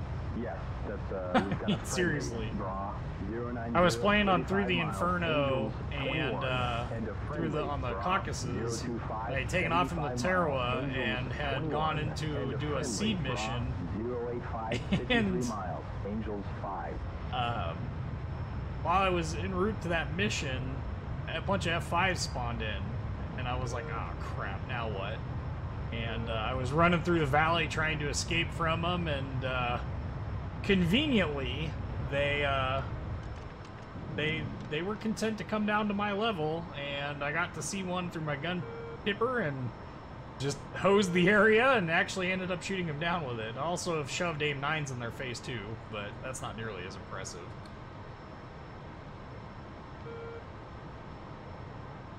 Yes, that's Seriously. I was playing on Through the Inferno and on the Caucasus. I had taken off from the Tarawa and had gone into do a seed mission. And while I was en route to that mission, a bunch of F5s spawned in, and I was like, oh crap, now what? And I was running through the valley trying to escape from them, and conveniently, they were content to come down to my level, and I got to see one through my gun pipper and just hosed the area and actually ended up shooting him down with it. I also have shoved AIM-9s in their face too, but that's not nearly as impressive.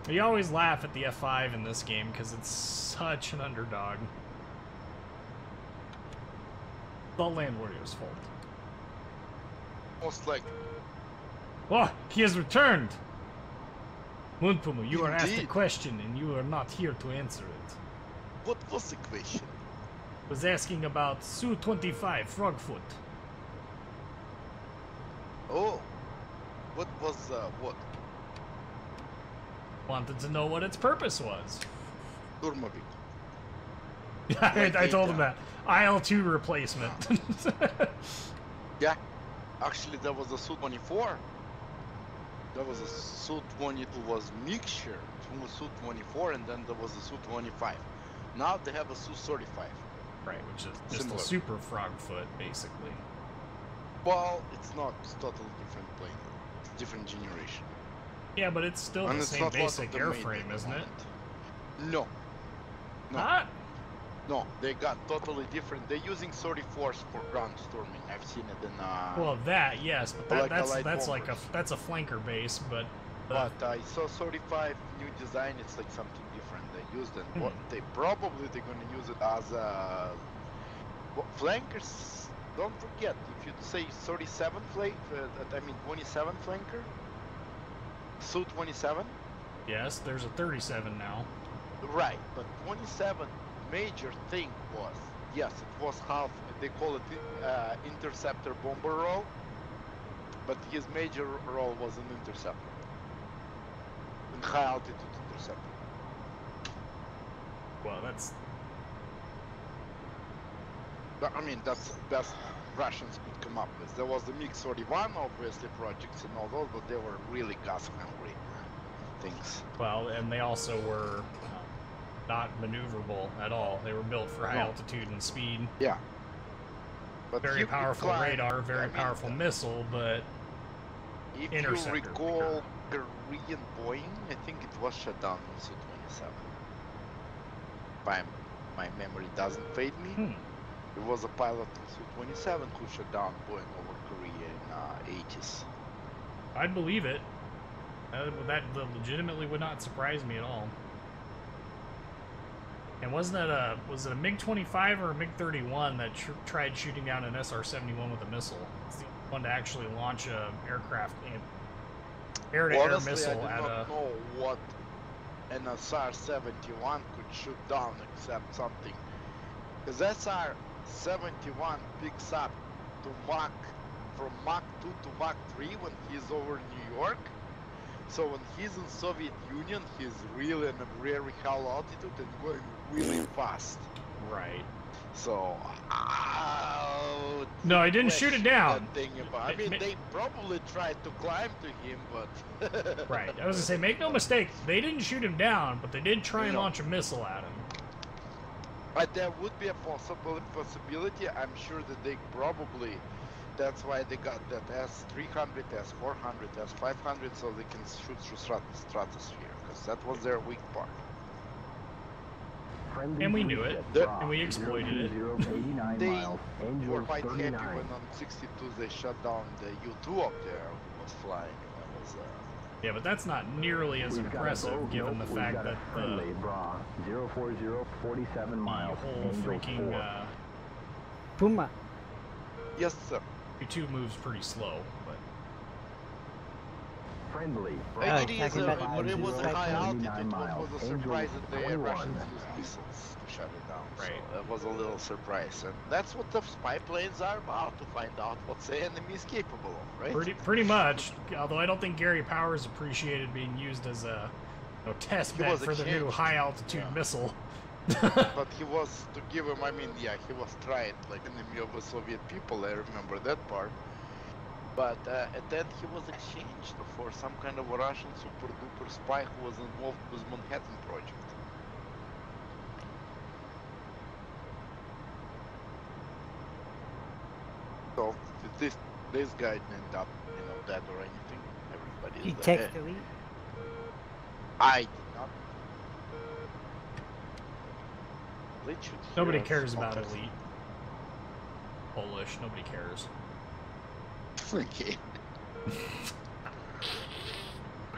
You always laugh at the F5 in this game because it's such an underdog. It's all Land Warrior's fault. Most like. Oh, he has returned! Moonpuma, you are asked a Indeed. question and you are not here to answer it. What was the question? I was asking about Su-25 Frogfoot. Oh, what was what? Wanted to know what its purpose was. Turmovik. I told him that. IL-2 replacement. Yeah, actually that was a Su-24. That was a Su-22 was mixture between Su-24 and then there was a Su-25. Now they have a Su-35. Right, which is just Similar. a super Frogfoot, basically. Well, it's not. It's totally different plane. It's different generation. Yeah, but it's still And the it's same not what basic they made airframe, at the isn't it? moment. No. No. Not? No, they got totally different. They're using 34s for ground storming. I've seen it in Well, that yes, but like a light that's like bombers. that's a flanker base, but But I saw 35 new design. It's like something different. They used it. Hmm. What they're gonna use it as a flankers. Don't forget, if you say 37 flank, 27 flanker, Su-27. yes, there's a 37 now. Right, but 27 major thing was, yes, it was half, they call it interceptor bomber role, but his major role was an interceptor. An high altitude interceptor. Well, that's I mean, that's the best Russians could come up with. There was the MiG-31, obviously, projects and all those, but they were really gas-hungry things. well, and they also were not maneuverable at all. They were built for high No. altitude and speed. Yeah. But Very you could powerful climb- radar, very I mean, powerful missile, but If interceptor you recall, Korean Boeing, I think it was shut down in Su-27. My memory doesn't fade me. It was a pilot in Su-27 who shut down Boeing over Korea in 80s. I'd believe it. That legitimately would not surprise me at all. And was it a MiG-25 or a MiG-31 that tried shooting down an SR-71 with a missile? It's the only one to actually launch a aircraft air-to-air Honestly, missile I at do a. not know what an SR-71 could shoot down except something. Because SR-71 picks up to from Mach 2 to Mach 3 when he's over New York. So when he's in Soviet Union, he's really in a very high altitude and going really fast. Right. So, No, I didn't shoot it down. that thing about, I mean, they probably tried to climb to him, but... Right. I was gonna say, make no mistake, they didn't shoot him down, but they did try and No. launch a missile at him. But there would be a possibility. I'm sure that they probably, that's why they got that S300, S400, S500, so they can shoot through stratosphere, because that was their weak part. And we knew it, and we exploited it. They were quite happy when on 62 they shut down the U2 up there who was flying. That was, Yeah, but that's not nearly as impressive, given the fact that the 04047 miles. whole freaking Puma. yes, sir. U2 moves pretty slow, but Friendly. I it is, talking about but it was a high 29 altitude. What miles. was a surprise that the 21. Russians used missiles to shut it down. Right. So it was a little surprise, and that's what the spy planes are about, to find out what the enemy is capable of, right? Pretty much. Although I don't think Gary Powers appreciated being used as a test He bed was for the new exchanged. high altitude Yeah. missile. But he was, to give him, I mean, yeah, he was tried like enemy of the Soviet people. I remember that part. But and then he was exchanged for some kind of a Russian super duper spy who was involved with Manhattan Project. So if this guy didn't end up, dead or anything. Everybody You is text dead. delete? I did not. Elite should Nobody hear us. cares about Okay. Elite. Polish. Nobody cares. Okay.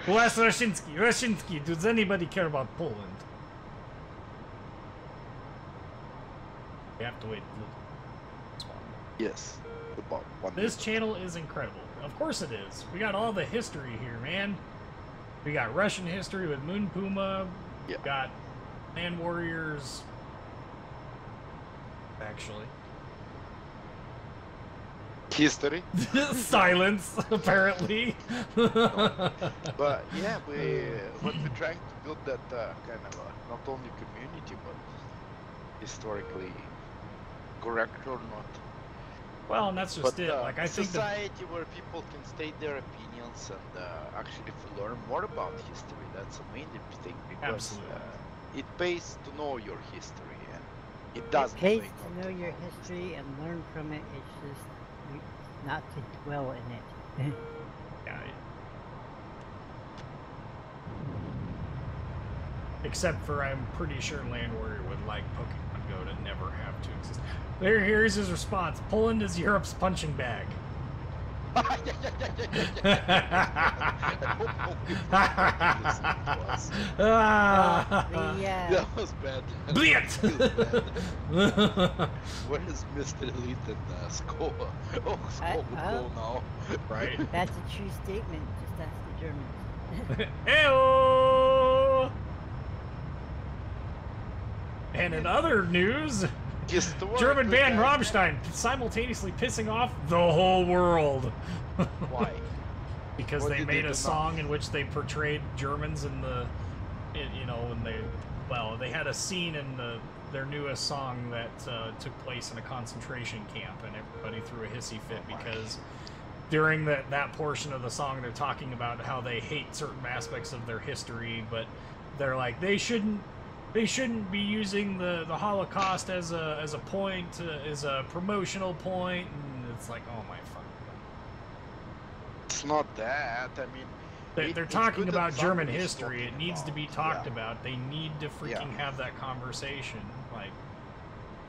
Who asked Rashinsky? Rashinsky, does anybody care about Poland? We have to wait. Yes. About 1 This minute. channel is incredible. Of course it is. We got all the history here, man. We got Russian history with Moon Puma. Yeah. Got Land Warriors. Actually. History. Silence, apparently. But yeah, what we're trying to build that kind of not only community but historically correct or not. Well, and that's just But it. Like I think the society where people can state their opinions and actually learn more about history. That's the main thing, because Absolutely. it pays to know your history, and it It doesn't. pays pay to not know your know history and learn from it. It's just not to dwell in it. yeah, except for I'm pretty sure Land Warrior would like Pokemon Go to never have to exist. Here's his response. Poland is Europe's punching bag. That was bad. Bliet! Where is Mr. Elite and Sko? Oh, Sko would go now. Right. That's a true statement. Just ask the Germans. Ew! And in other news, German band Rammstein simultaneously pissing off the whole world. Why? Because What they did made they a do song in which they portrayed Germans in when they had a scene in their newest song that took place in a concentration camp, and everybody threw a hissy fit because during that portion of the song they're talking about how they hate certain aspects of their history, but they're like they shouldn't be using the Holocaust as a point, as a promotional point, and it's like, oh my fuck. It's not that. I mean, They're it's talking good about that German somebody's history. It talking needs to be about, talked yeah. about. They need to freaking have that conversation. Like,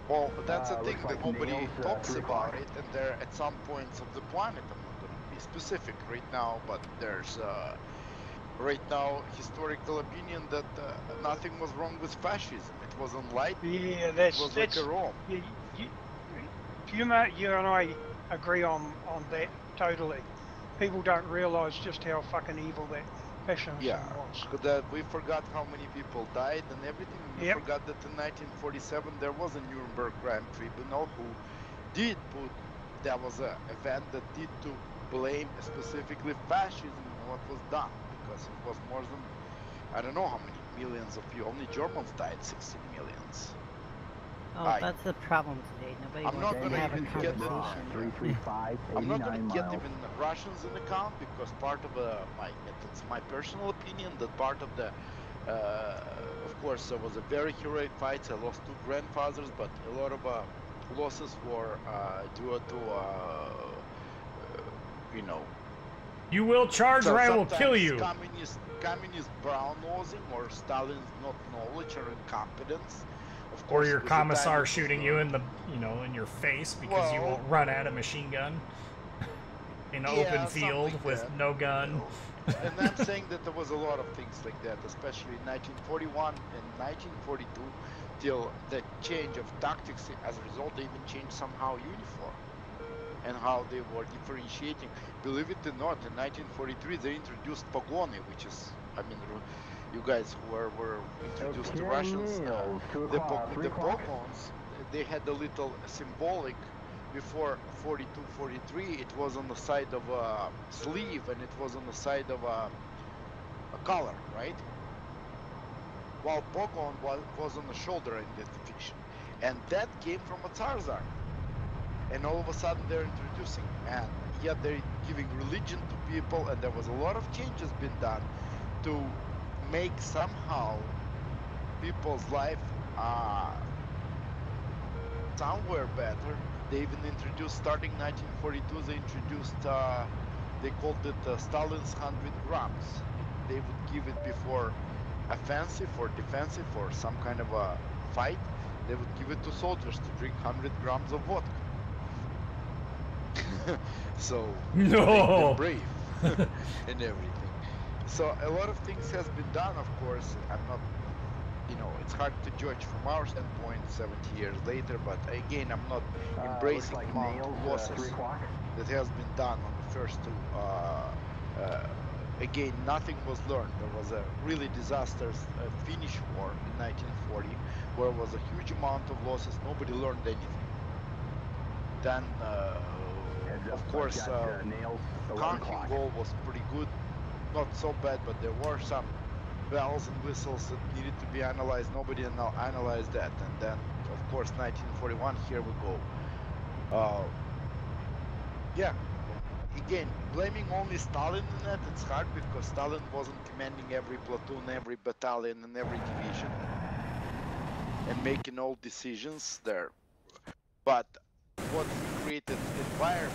well, but that's the thing looks that like nobody Neil's, talks 3 about o'clock. it, and they're at some points of the planet. I'm not going to be specific right now, but there's right now historical opinion that nothing was wrong with fascism. It was enlightened. Yeah, It was like a Rome. You and I agree on that totally. People don't realise just how fucking evil that fascism Yeah, was. that we forgot how many people died and everything. We Yep. forgot that in 1947 there was a Nuremberg Crime Tribunal who did put, that was an event that did to blame specifically fascism and what was done, because it was more than, I don't know how many millions of people, only Germans died, 16 millions. Oh, that's the problem today. Nobody I'm not wants to gonna have a even get the- conversation. 335, I'm not 89 going to get miles. even Russians in account, because part of it's my personal opinion that part of the, of course, there was a very heroic fight. I lost 2 grandfathers, but a lot of losses were due to, you will charge or I will kill you. Communist brown nosing or Stalin's not knowledge or incompetence. Of Or course, your with the commissar time, shooting you in the in your face because you Well- won't run at a machine gun in an Yeah, open something field like with that, no gun. And I'm saying that there was a lot of things like that, especially in 1941 and 1942, till the change of tactics. As a result, they even changed somehow uniform. and how they were differentiating. Believe it or not, in 1943 they introduced pogony, which is, I mean, you guys who were introduced to Russians, the pogons, they had a little symbolic. Before 42, 43, it was on the side of a sleeve and it was on the side of a collar, right? While pogon was on the shoulder identification. And that came from a Tsar's army. And all of a sudden they're introducing, and yet they're giving religion to people, and there was a lot of changes been done to make somehow people's life somewhere better. They even introduced, starting 1942, they introduced, they called it Stalin's 100 grams. They would give it before offensive or defensive or some kind of a fight. They would give it to soldiers to drink 100 grams of vodka. So, no, brave and everything. So a lot of things has been done, of course. I'm not, you know, it's hard to judge from our standpoint 70 years later, but again, I'm not embracing like amount of losses 3 o'clock. that has been done on the first two. Again, nothing was learned. There was a really disastrous Finnish war in 1940, where was a huge amount of losses. Nobody learned anything. Then, of course, Khankin goal was pretty good. Not so bad, but there were some bells and whistles that needed to be analyzed. Nobody analyzed that. And then, of course, 1941, here we go. Yeah, again, blaming only Stalin in that, it's hard because Stalin wasn't commanding every platoon, every battalion, and every division, and making all decisions there. But what he created environment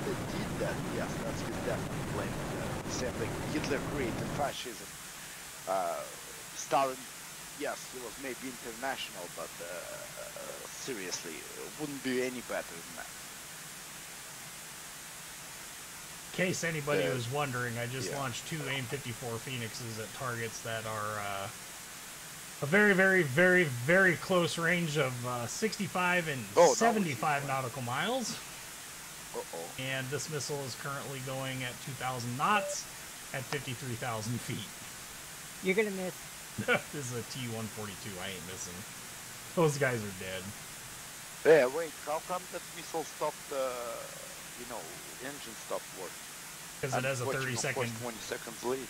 that did that, yes, that's his definite blame. Same thing, Hitler created fascism. Stalin, yes, he was maybe international, but seriously, it wouldn't be any better than that. In case anybody was wondering, I just launched 2 AIM-54 Phoenixes at targets that are a very, very, very, very close range of 65 and 75 nautical miles. And this missile is currently going at 2,000 knots at 53,000 feet. You're gonna miss. This is a T-142. I ain't missing. Those guys are dead. Yeah, wait, how come that missile stopped, you know, engine stopped working? Because it has a 30-second... 20 seconds lead.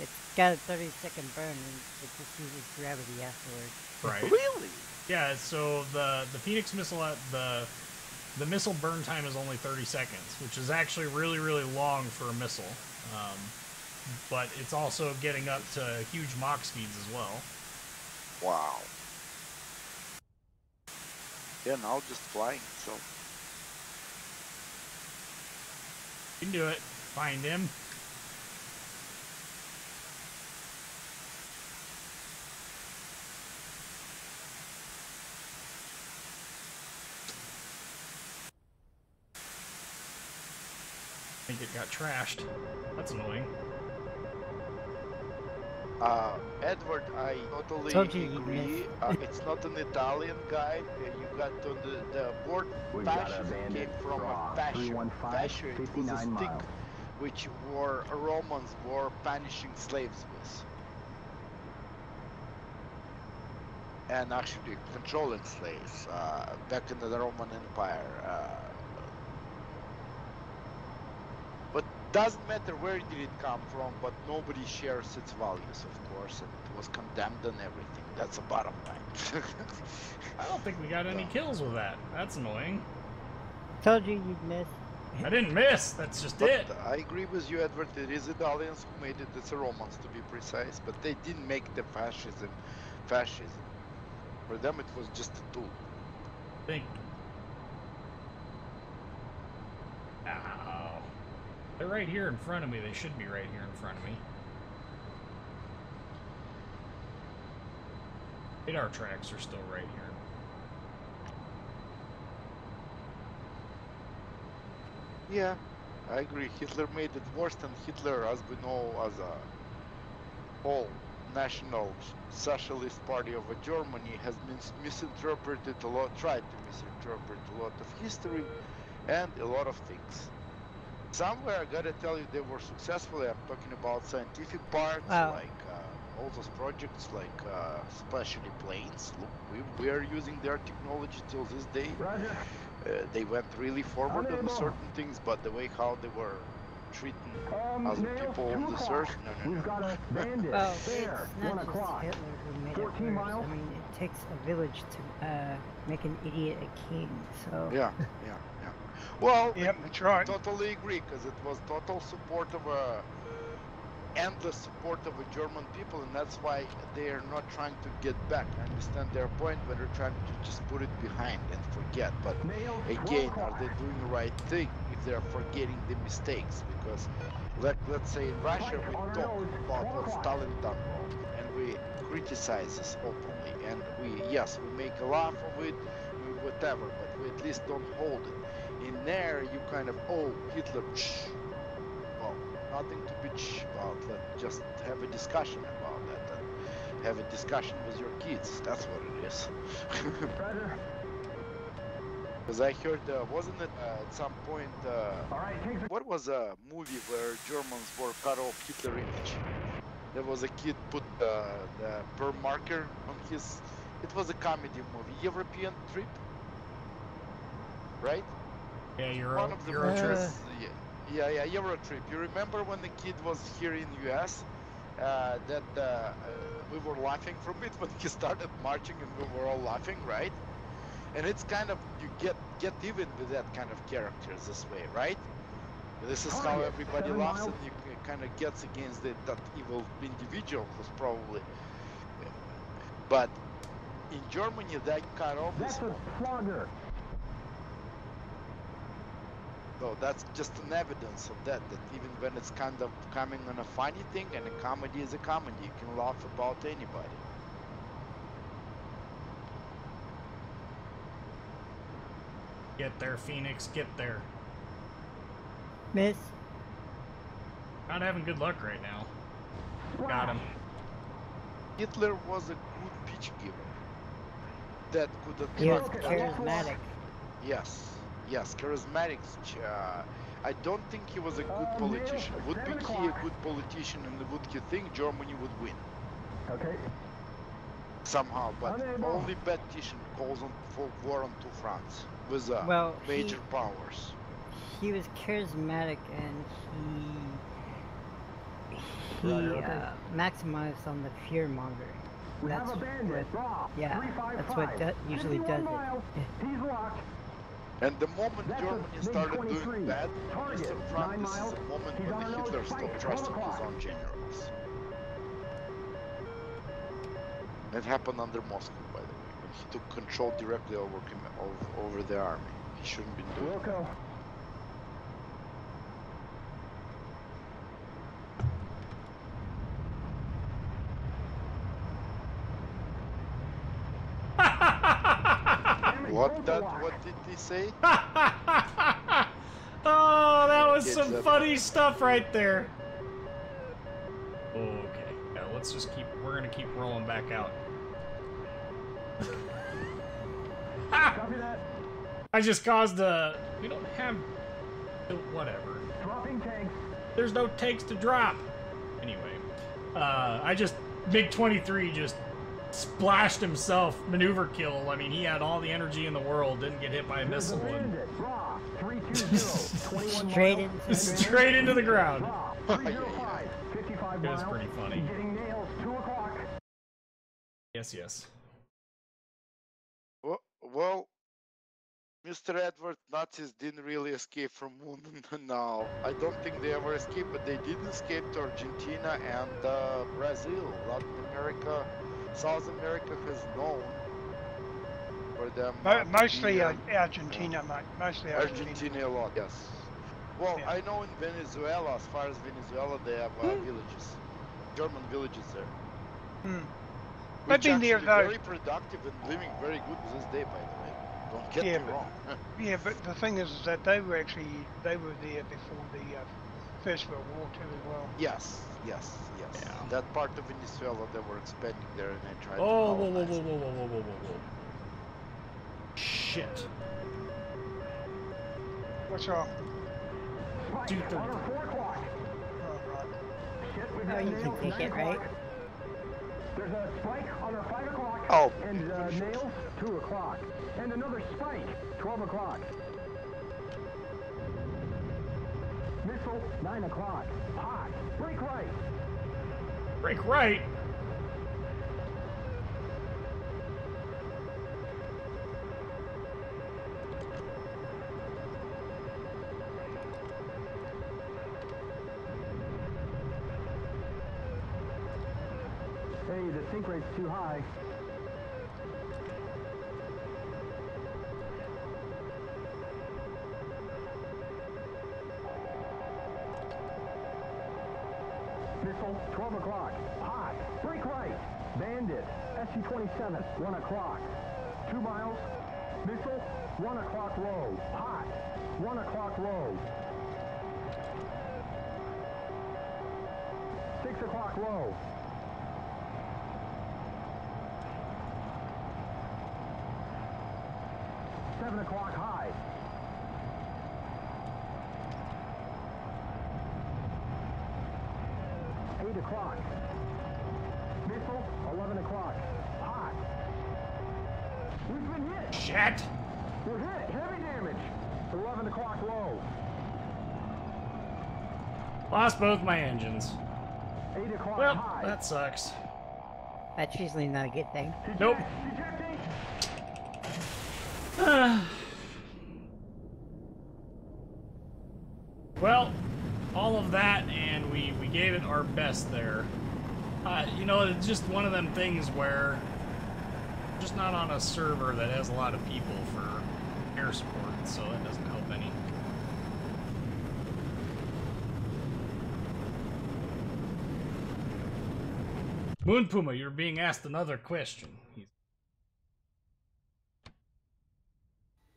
It's got a 30-second burn, and it just uses gravity afterwards. Right. Really? Yeah, so the Phoenix missile, the missile burn time is only 30 seconds, which is actually really, really long for a missile. But it's also getting up to huge Mach speeds as well. Wow. Yeah, now just flying, so... You can do it. Find him. I think it got trashed. That's annoying. Edward, I totally agree. It's not an Italian guy. You got on the word fascism came from a fascia. Fascia, it was a stick which Romans were punishing slaves with. And actually controlling slaves back in the Roman Empire. But doesn't matter where did it come from, but nobody shares its values, of course, and it was condemned and everything. That's the bottom line. I don't think we got any kills with that. That's annoying. Told you you'd miss. I didn't miss. That's just it. I agree with you, Edward. It is Italians who made it. It's the Romans, to be precise. But they didn't make the fascism. For them, it was just a tool. Think. Ow. They're right here in front of me. They should be right here in front of me. Radar tracks are still right here. Yeah, I agree. Hitler made it worse, and Hitler, as we know, as a whole National Socialist Party of Germany, has misinterpreted a lot, tried to misinterpret a lot of history, and a lot of things. Somewhere I gotta tell you they were successful. I'm talking about scientific parts, Wow. like all those projects, like especially planes. Look, we are using their technology till this day. Roger. They went really forward on Unable. certain things, but the way how they were treating other Nails, people 2 on this o'clock. earth, no. We've got a bandit. Well, There, it's not 1 just o'clock. Hitler who made it 14 worse. miles. I mean, it takes a village to make an idiot a king. So Yeah. Well, Yep, that's right. totally agree, because it was total support of endless support of the German people, and that's why they are not trying to get back. I understand their point, but they're trying to just put it behind and forget. But Nails, 12 again, are o'clock. they doing the right thing if they're forgetting the mistakes? Because let's say in Russia we On our talk nose, about 12 what o'clock. Stalin done wrong, and we criticize this openly, and we make a laugh of it, whatever, but we at least don't hold it. In there, you kind of, oh, Hitler, well, nothing to bitch about. Let's just have a discussion about that, and have a discussion with your kids. That's what it is. Roger. Because I heard, wasn't it at some point, All right, take the... what was a movie where Germans were cut off Hitler image? There was a kid put the per marker on his. It was a comedy movie, European Trip, right? Yeah, One of the Euro trip. movies, yeah, Euro Trip. You remember when the kid was here in US, that we were laughing from it when he started marching, and we were all laughing, right? And it's kind of, you get even with that kind of characters this way, right? This is how everybody 7 laughs, miles. and you kind of gets against that evil individual who's probably. But in Germany, they cut off That's this a moment. slugger. So that's just an evidence of that even when it's kind of coming on a funny thing, and a comedy is a comedy, you can laugh about anybody. Get there, Phoenix, get there. miss. Not having good luck right now. Got him. Hitler was a good pitch giver. That could He was attract charismatic. Yes, charismatic. I don't think he was a good politician. Would be he a good politician, and would he think Germany would win? Okay. Somehow, but Unable. only bad politician calls on for war on two fronts with Well, major powers. He was charismatic, and he Right, okay. maximized on the fear mongering. We That's have a bandit. Raw. yeah, 355. that's what usually 51 does it. miles. He's locked. And the moment That's a Germany big started 23. doing bad on Target, Eastern Front, 9 this is miles. the moment He's when on the nose, Hitler spike, stopped 12 trusting his o'clock. own generals. It happened under Moscow, by the way, when he took control directly over the army. He shouldn't be doing that. Wilco. What did he say? Oh, that was Kids some that- funny stuff right there. Okay, now let's just we're gonna keep rolling back out. Copy that. I just caused we don't have, whatever. Dropping tanks. There's no tanks to drop. Anyway, MiG-23 just splashed himself, maneuver kill. I mean, he had all the energy in the world, didn't get hit by a There's a missile. bandit. Raw. 320. 21 Straight miles. into Straight into the ground. Raw. 305. 55 It was miles. pretty funny. He's getting nails. 2 o'clock. Yes. Well, Mr. Edward, Nazis didn't really escape from Moon. No, I don't think they ever escaped, but they did escape to Argentina and Brazil. Latin America, South America has known for them. Mostly Argentina, mate. Mostly Argentina. Argentina a lot, yes. Well, Yeah. I know in Venezuela, as far as Venezuela, they have villages, German villages there. Hmm. Which They've been there, actually though. very productive and living very good to this day, by the way. Don't get Yeah, me but- wrong. Yeah, but the thing is that they were there before the First World War too as well. Yes. Yeah. That part of Venezuela, they were expanding there, and they tried to Oh, whoa. colonize. Shit. What's wrong? Spike 2:30. on our 4 o'clock. Oh, right. Shit, we've Oh, got you nails can at take 9 it, right? o'clock. There's a spike on our 5 o'clock. Oh, And for sure. nails, 2 o'clock. And another spike, 12 o'clock. Missile, 9 o'clock. Hot. Brake right. Break right. Hey, the sink rate's too high. Missile, 12 o'clock. Hot. Brake right. Bandit, SC-27, 1 o'clock. 2 miles. Missile, 1 o'clock low. Hot. 1 o'clock low. 6 o'clock low. 7 o'clock high. 8 o'clock. Missile, 11 o'clock. Hot. We've been hit. Shit. We're hit. Heavy damage. 11 o'clock low. Lost both my engines. 8 o'clock Well, high. that sucks. That's usually not a good thing. Nope. Ejecting. Well, all of that, and we gave it our best there. You know, it's just one of them things where we're just not on a server that has a lot of people for air support, so that doesn't help any. Moon Puma, you're being asked another question.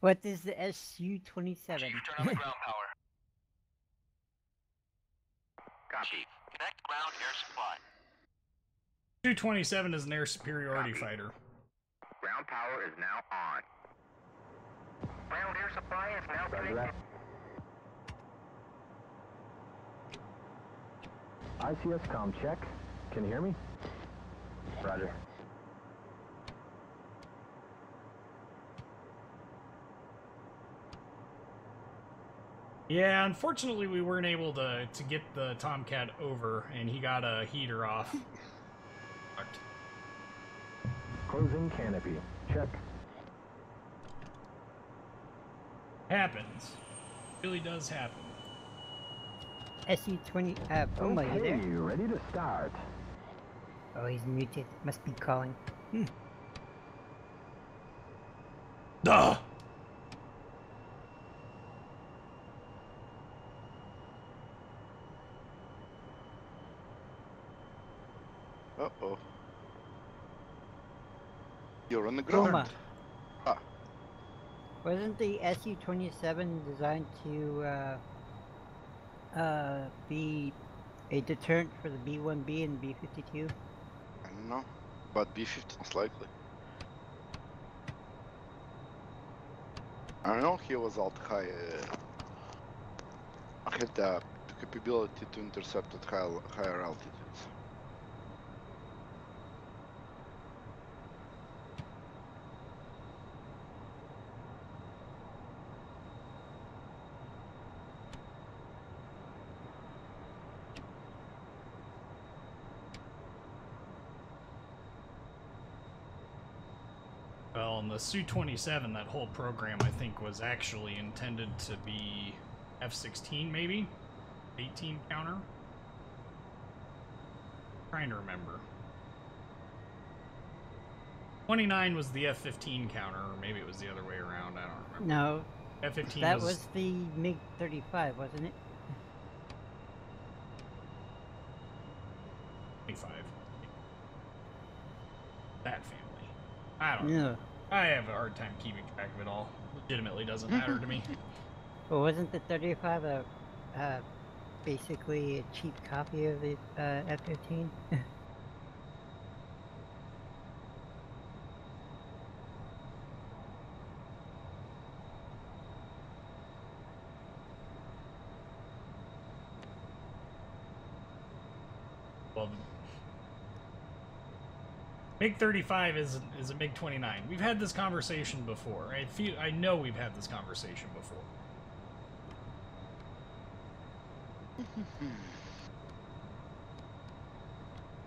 What is the SU-27? Chief, turn on the ground power. Copy. Connect ground air supply. 227 is an air superiority fighter. Ground power is now on. Ground air supply is now connected. ICS comm check. Can you hear me? Roger. Yeah, unfortunately we weren't able to get the Tomcat over, and he got a heater off. Fucked. Closing canopy. Check. Happens. Really does happen. SU-20, Puma, you Okay, there? ready to start. Oh, he's muted. Must be calling. Duh! Uh-oh. You're on the ground. Puma. Ah. Wasn't the SU-27 designed to be a deterrent for the B-1B and B-52? I don't know. But B-50 is likely. I don't know, he was alt high. Had the capability to intercept at higher altitudes. Well, in the Su-27, that whole program, I think, was actually intended to be F-16, maybe? 18 counter? Trying to remember. 29 was the F-15 counter, or maybe it was the other way around, I don't remember. No, F-15 that was the MiG-35, wasn't it? 25. That family. I don't know. No. I have a hard time keeping track of it all. Legitimately doesn't matter to me. Well, wasn't the 35 basically a cheap copy of the F-15? well, MiG-35 is a MiG-29. We've had this conversation before. I know we've had this conversation before.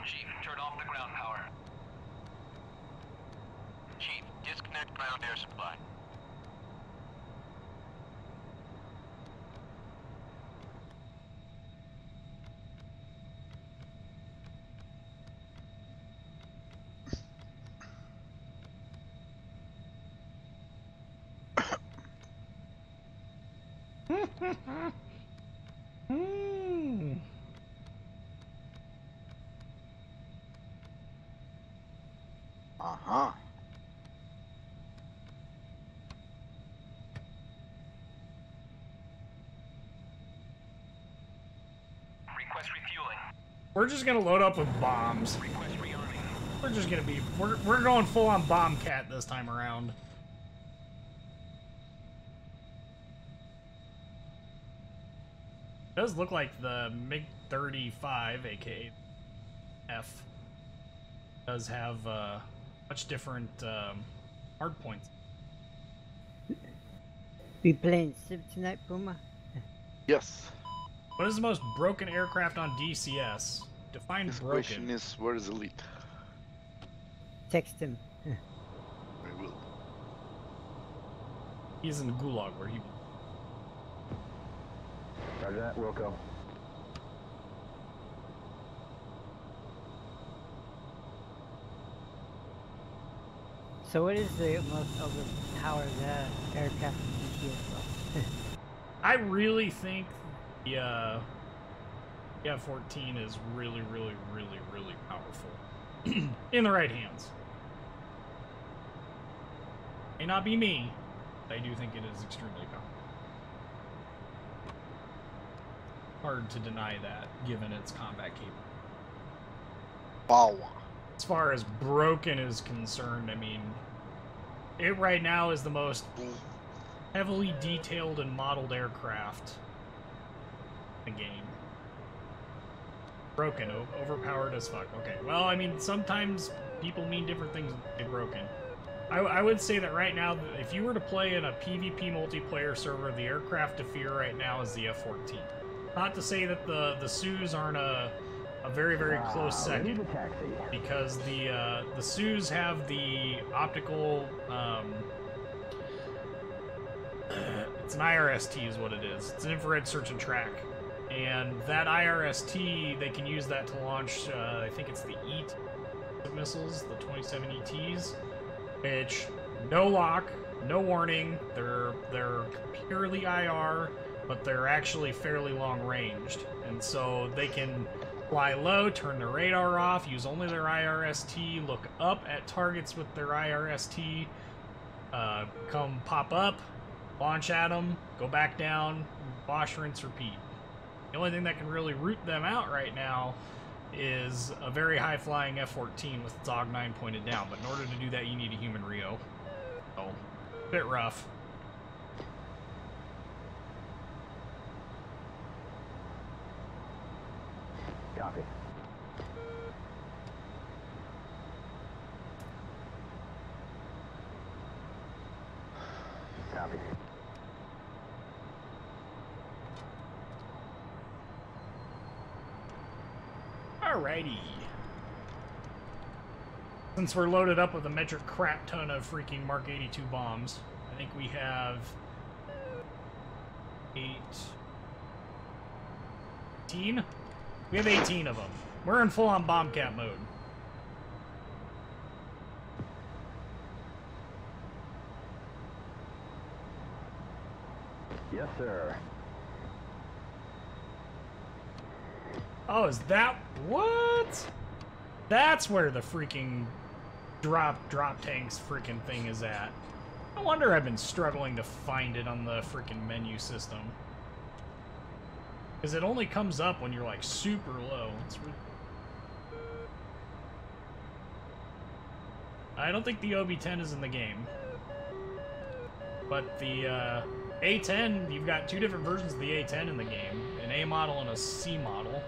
Chief, turn off the ground power. Chief, disconnect ground air supply. Uh-huh. Request refueling. We're just gonna load up with bombs. Request rearming. We're just gonna be we're going full on bomb cat this time around. It does look like the MiG-35, aka F, does have much different hard points. We playing Civ tonight, Puma? Yes. What is the most broken aircraft on DCS? Define This broken. question is, where is Elite? Text him. I will. He's in the gulag where he. Roger that, Wilco. So what is the most overpowered aircraft in DCS? I really think the F-14 is really, really, really, really powerful in the right hands. May not be me, but I do think it is extremely powerful. Hard to deny that, given its combat capability. Wow. As far as broken is concerned, I mean, it right now is the most heavily detailed and modeled aircraft in the game. Broken, overpowered as fuck. Okay, well, I mean, sometimes people mean different things by broken. I would say that right now, if you were to play in a PvP multiplayer server, the aircraft to fear right now is the F-14. Not to say that the Sioux aren't a very, very close second, because the Sioux have the optical, it's an IRST is what it is. It's an infrared search and track. And that IRST, they can use that to launch, I think it's the ET missiles, the 27 ETs, which no lock, no warning, they're purely IR, but they're actually fairly long ranged. And so they can fly low, turn the radar off, use only their IRST, look up at targets with their IRST, come pop up, launch at them, go back down, wash, rinse, repeat. The only thing that can really root them out right now is a very high-flying F-14 with its AUG-9 pointed down, but in order to do that, you need a human Rio. So, a bit rough. Copy. Copy. Alrighty. Since we're loaded up with a metric crap ton of freaking Mark 82 bombs, I think we have 18? We have 18 of them. We're in full-on bombcat mode. Yes, sir. Oh, is that what? That's where the freaking drop tanks freaking thing is at. No wonder I've been struggling to find it on the freaking menu system. Because it only comes up when you're like super low. I don't think the OB-10 is in the game. But the A-10, you've got two different versions of the A-10 in the game. An A model and a C model.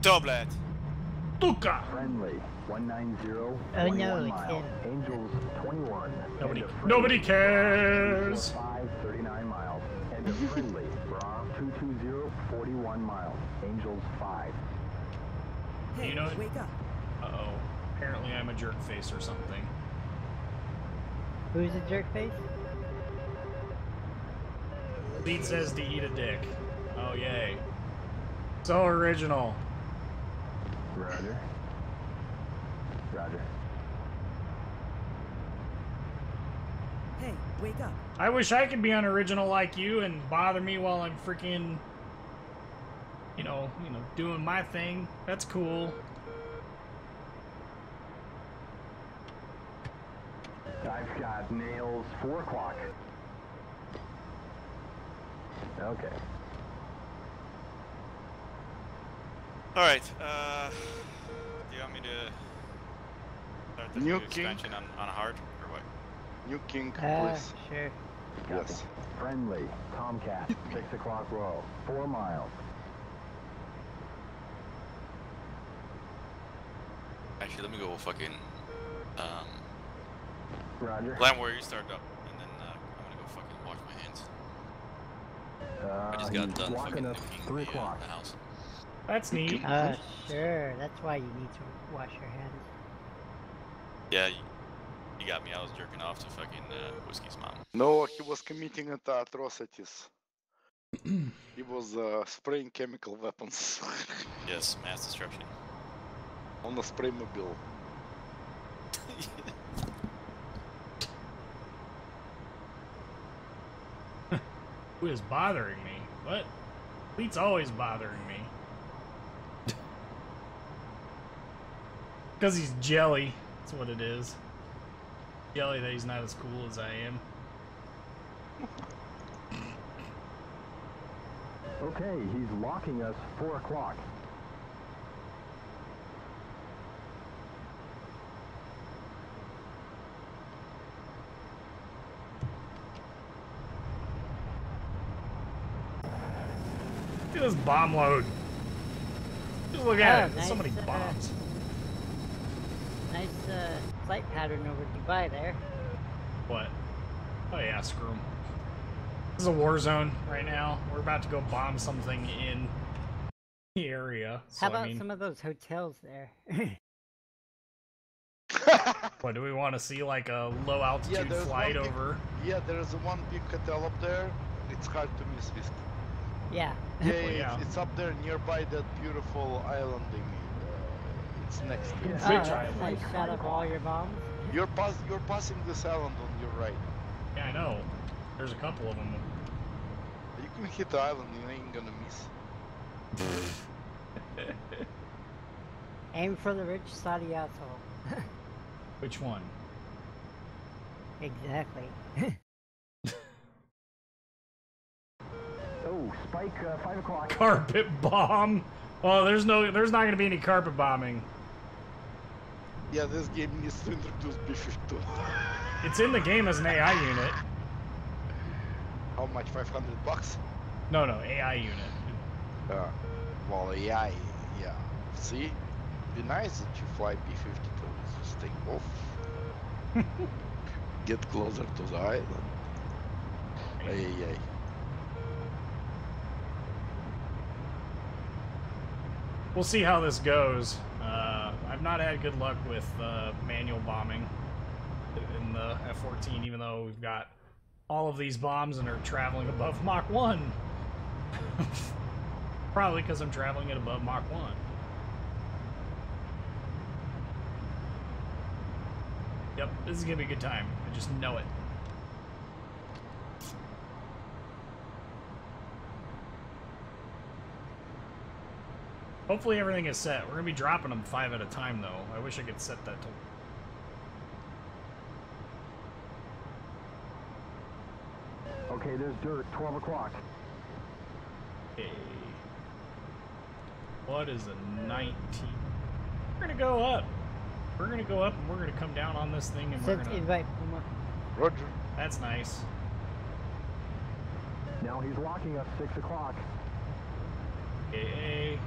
Doblet. Tuka. Friendly 190. Oh 21 no, it's miles. him. Angels 21. Nobody- And a friendly nobody Bra cares. 245, 39 miles. And a friendly Bra 220, 41 miles. Angels 5. Hey, You know- wake up. Uh-oh. Apparently I'm a jerk face or something. Who's a jerk face? Lead says to eat a dick. Oh, yay. So original. Roger. Roger. Hey, wake up. I wish I could be unoriginal like you and bother me while I'm freaking, you know, doing my thing. That's cool. I've got nails 4 o'clock. Okay. Alright, do you want me to start the New new expansion on hard, or what? New king, Ah, please. sure. Yes. Friendly Tomcat 6 o'clock row. 4 miles. Actually, let me go fucking, Roger. Land Warrior, you start up, and then, I'm gonna go fucking wash my hands. I just got He's done blocking fucking us nuking 3 the o'clock. house. That's neat. Sure. That's why you need to wash your hands. Yeah, you got me. I was jerking off to fucking Whiskey's mom. No, he was committing atrocities. He was spraying chemical weapons Yes, mass destruction. on a spray mobile. Who is bothering me? What? Fleet's always bothering me. Because he's jelly. That's what it is. Jelly that he's not as cool as I am. Okay, he's locking us 4 o'clock. Look at this bomb load. Just look at it. nice, So many bombs. Nice flight pattern over Dubai there. What? Oh yeah, screw 'em. This is a war zone right now. We're about to go bomb something in the area. So, How about I mean, some of those hotels there? what do we want to see? Like a low altitude there's flight one big- over? Yeah, there's one big hotel up there. It's hard to miss, Whiskey. Yeah. Yeah, Well, yeah. It's up there nearby that beautiful island they made. It's next to it. Oh, Big that's island. nice shot of all your bombs. You're passing this island on your right. Yeah, I know. There's a couple of them. You can hit the island, you ain't gonna miss. Aim for the rich Saudi asshole. Which one? Exactly. Oh, Spike 5 o'clock. Carpet bomb. Oh, there's not going to be any carpet bombing. Yeah, this game needs to introduce B-52. It's in the game as an AI unit. How much? 500 bucks? No, AI unit. Well, AI, yeah. See? Be nice that you fly B-52s. Just take off. Get closer to the island. Ay. We'll see how this goes. I've not had good luck with manual bombing in the F-14, even though we've got all of these bombs and are traveling above Mach 1. Probably because I'm traveling at above Mach 1. Yep, this is going to be a good time. I just know it. Hopefully everything is set. We're going to be dropping them 5 at a time, though. I wish I could set that to... Okay, there's dirt 12 o'clock. Okay. What is a 19? We're going to go up. We're going to go up and we're going to come down on this thing and we're Said going to... invite Puma. Roger. That's nice. Now he's locking us 6 o'clock. Okay.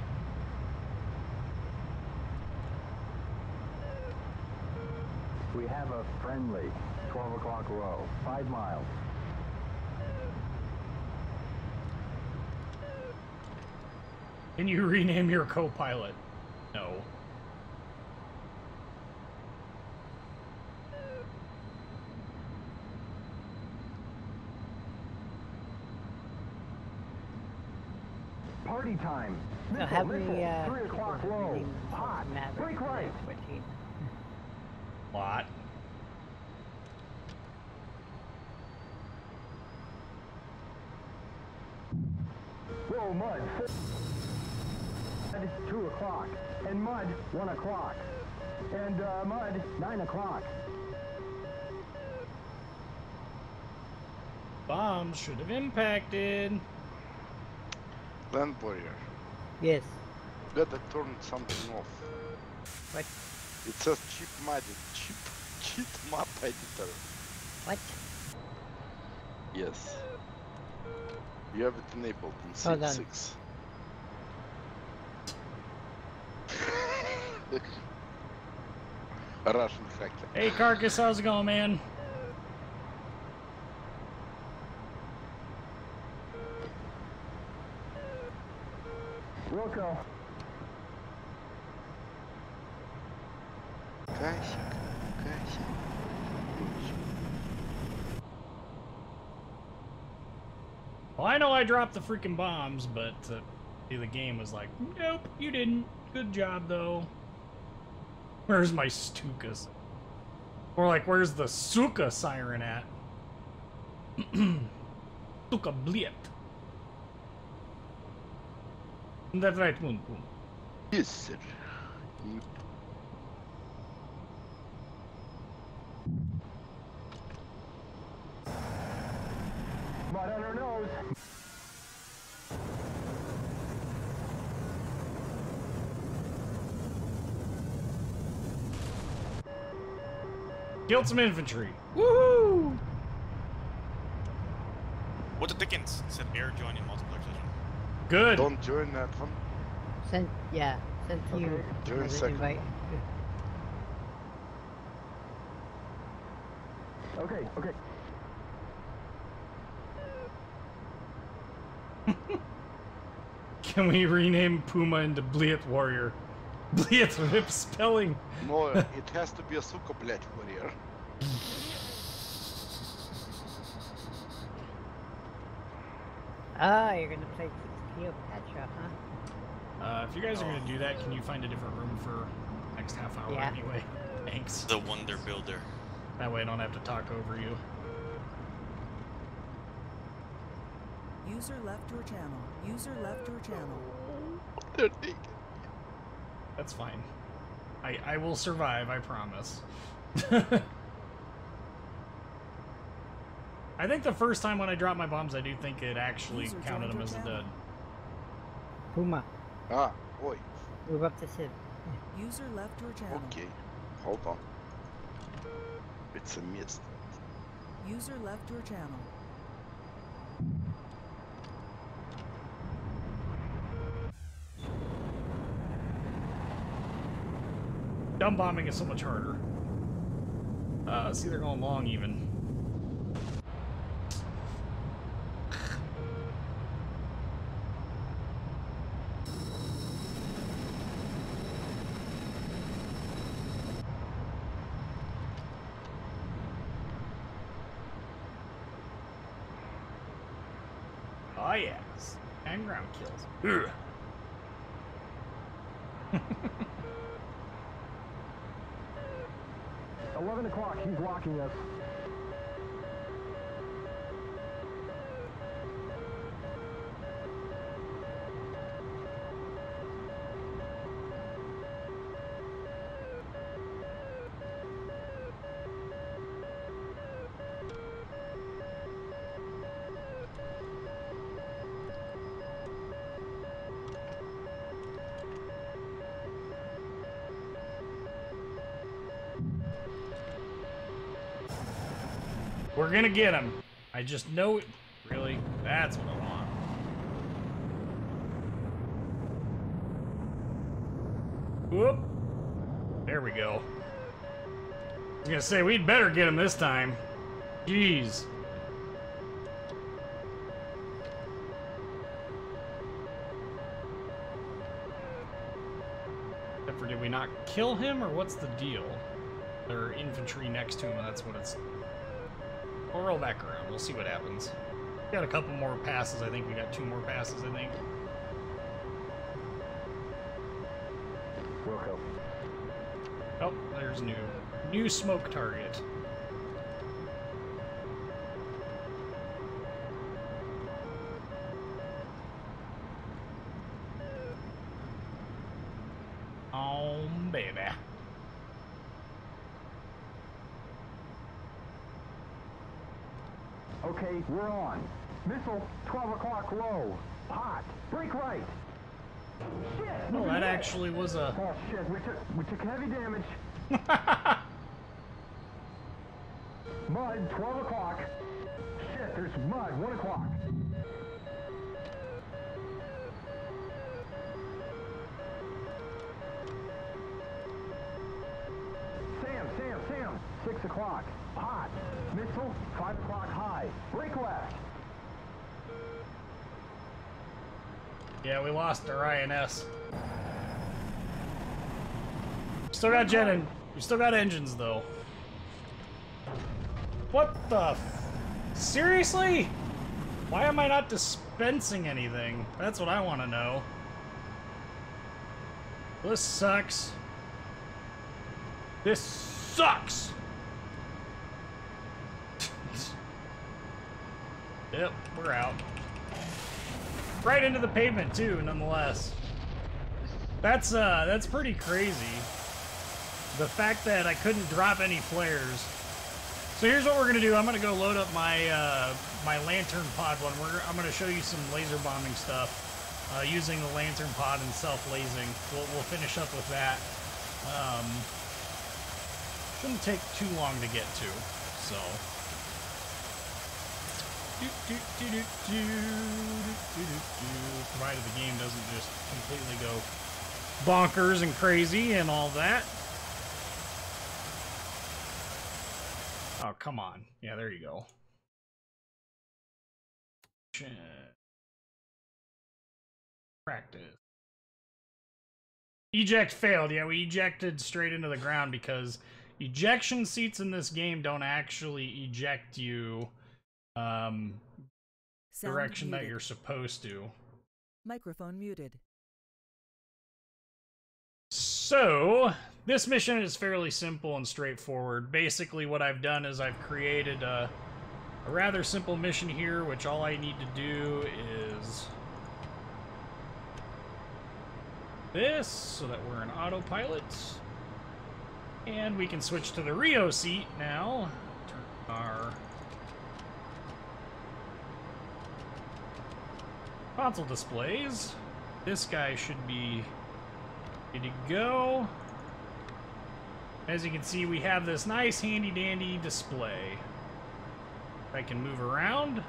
We have a friendly. 12 o'clock low. 5 miles. Can you rename your co-pilot? No. Party time. So have me, 3 o'clock low. name Hot. Maverick Break right. 14. Lot. Whoa, mud. 2 o'clock. And mud, 1 o'clock. And mud, 9 o'clock. Bombs should have impacted. Land warrior. Yes. Gotta turn something off. What? It says cheap cheat map editor. What? Yes. You have it enabled in Hold on. 6.6. A Russian hacker. Hey, Carcass, how's it going, man? Wilco. Касик, Касик. Well, I know I dropped the freaking bombs, but the game was like, nope, you didn't. Good job, though. Where's my Stukas? Or like, where's the Suka siren at? Suka Bliet. That's right, boom, boom. Yes, sir. Mud on her nose. Killed some infantry. Woohoo! What the dickens? It said air join in multiplayer session. Good. Don't join that one. Sent to you. Join as an second. invite. Okay, okay. Can we rename Puma into Bliet Warrior? Bliet Rip spelling. No, it has to be a Suka Blech warrior. Ah, you're gonna play Cleopatra, huh? If you guys are gonna do that, can you find a different room for next half hour Yeah. anyway? Thanks. The Wonder Builder. That way I don't have to talk over you. User left your channel. User left your channel. They're naked. That's fine. I will survive, I promise. I think the first time when I dropped my bombs, I do think it actually User counted joined them your as a channel. dud. Puma, Ah, oi. move up to Sid. User left your channel. Okay. Hold on. It's a mist. User left your channel. Dumb bombing is so much harder. See, they're going long even. Oh yes, and ground kills. Ugh. 11 o'clock, he's locking us. We're gonna get him. I just know it. Really? That's what I want. Whoop. There we go. was gonna say, we'd better get him this time. Jeez. Except for, did we not kill him, or what's the deal? There are infantry next to him, and that's what it's... We'll roll back around. We'll see what happens. We got a couple more passes, I think. We got 2 more passes, I think. Wilco. Oh, there's new smoke target. Oh, baby. Okay, we're on. Missile, 12 o'clock low. Hot. Break right. Shit! Well, that actually was a... Oh shit, we took heavy damage. Mud, 12 o'clock. Shit, there's mud, 1 o'clock. Sam, 6 o'clock. Hot. Missile, 5 o'clock high. Break left. Yeah, we lost our INS. Still got we still got engines, though. What the seriously? Why am I not dispensing anything? That's what I want to know. This sucks. This sucks! Yep, we're out. Right into the pavement too, nonetheless. That's pretty crazy. The fact that I couldn't drop any flares. So here's what we're gonna do. I'm gonna go load up my my lantern pod one. I'm gonna show you some laser bombing stuff using the lantern pod and self-lasing. We'll finish up with that. Shouldn't take too long to get to. So. Provided the game doesn't just completely go bonkers and crazy and all that. Oh, come on. Yeah, there you go. Practice. Eject failed. Yeah, we ejected straight into the ground because ejection seats in this game don't actually eject you direction that you're supposed to. Microphone muted. So, this mission is fairly simple and straightforward. Basically, what I've done is I've created a rather simple mission here, which all I need to do is this, so that we're in autopilot. And we can switch to the Rio seat now. Turn our console displays. This guy should be ready to go. As you can see, we have this nice handy dandy display. I can move around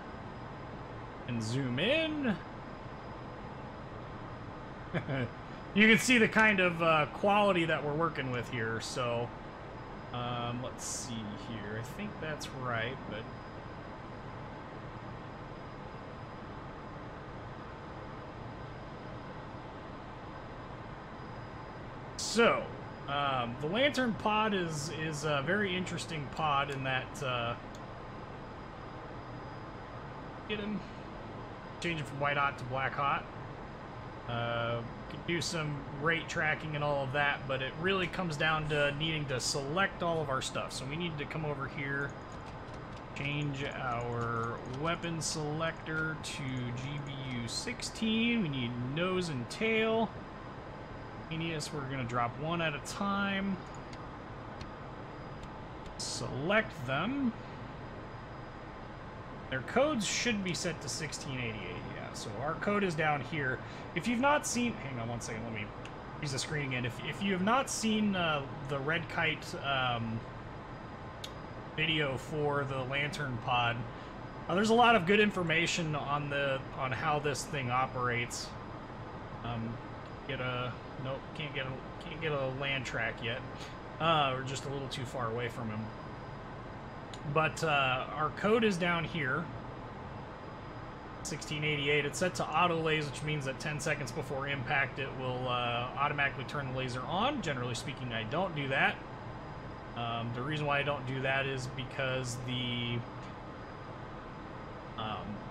and zoom in. You can see the kind of quality that we're working with here. So let's see here. I think that's right, but so, the Lantern pod is a very interesting pod in that, get him, change it from white hot to black hot. Can do some rate tracking and all of that, but it really comes down to needing to select all of our stuff. So we need to come over here, change our weapon selector to GBU 16. We need nose and tail. We're going to drop one at a time. Select them. Their codes should be set to 1688, yeah. So our code is down here. If you've not seen... Hang on one second, let me use the screen again. If you have not seen the Red Kite video for the Lantern pod, there's a lot of good information on how this thing operates. Nope, can't get a land track yet. We're just a little too far away from him. But our code is down here. 1688. It's set to auto laze, which means that 10 seconds before impact it will automatically turn the laser on. Generally speaking, I don't do that. The reason why I don't do that is because the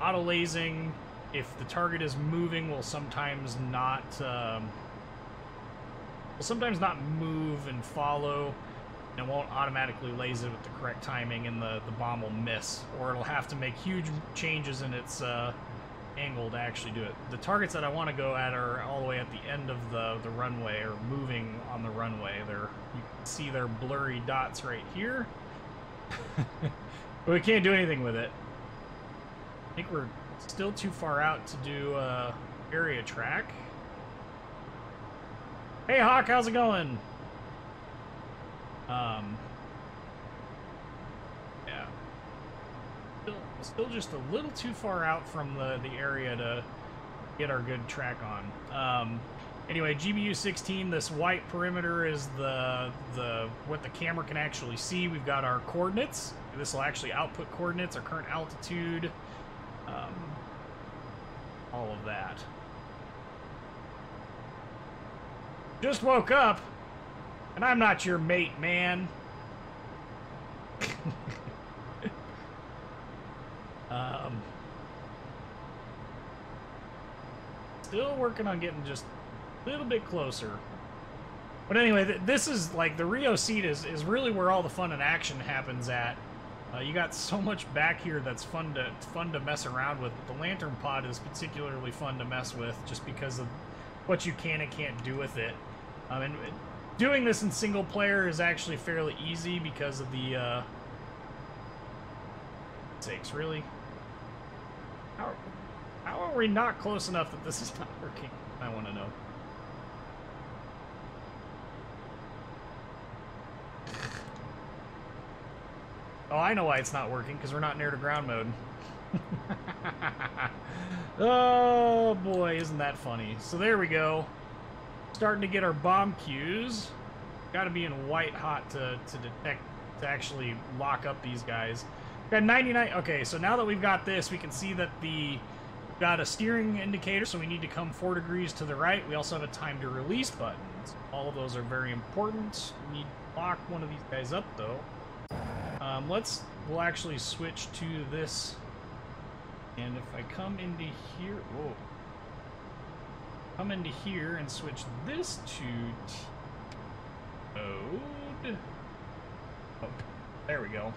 auto lasing, if the target is moving, will sometimes not move and follow, and it won't automatically laze it with the correct timing, and the bomb will miss, or it'll have to make huge changes in its angle to actually do it. The targets that I want to go at are all the way at the end of the runway, or moving on the runway. You can see their blurry dots right here. But we can't do anything with it. I think we're still too far out to do area track. Hey Hawk, how's it going? Yeah. Still just a little too far out from the area to get our good track on. Anyway, GBU 16, this white perimeter is what the camera can actually see. We've got our coordinates. This will actually output coordinates, our current altitude, all of that. Just woke up, and I'm not your mate, man. Still working on getting just a little bit closer. But anyway, this is like the Rio seat is really where all the fun and action happens at. You got so much back here that's fun to mess around with. But the lantern pod is particularly fun to mess with, just because of what you can and can't do with it. And doing this in single player is actually fairly easy because of the sakes, really. How are we not close enough that this is not working? I want to know. Oh, I know why it's not working, because we're not in air to ground mode. Oh boy, isn't that funny. So there we go. Starting to get our bomb cues. Got to be in white hot to detect, to actually lock up these guys. Got 99. Okay, so now that we've got this, we can see that we've got a steering indicator, so we need to come 4 degrees to the right. We also have a time to release buttons. All of those are very important. We need to lock one of these guys up, though. We'll actually switch to this, and if I come into here, come into here and switch this to mode. Oh, there we go.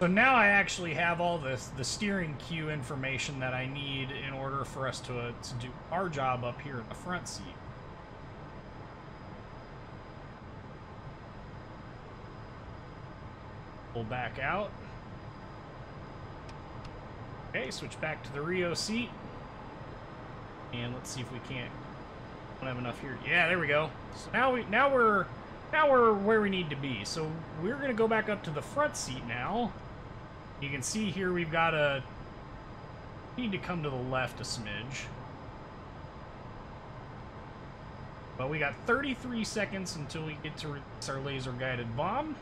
So now I actually have all the steering cue information that I need in order for us to do our job up here in the front seat. Pull back out. Okay, switch back to the Rio seat. And let's see if we can't. Don't have enough here. Yeah, there we go. So now we're where we need to be. So we're gonna go back up to the front seat now. You can see here we've got need to come to the left a smidge. But we got 33 seconds until we get to release our laser guided bomb.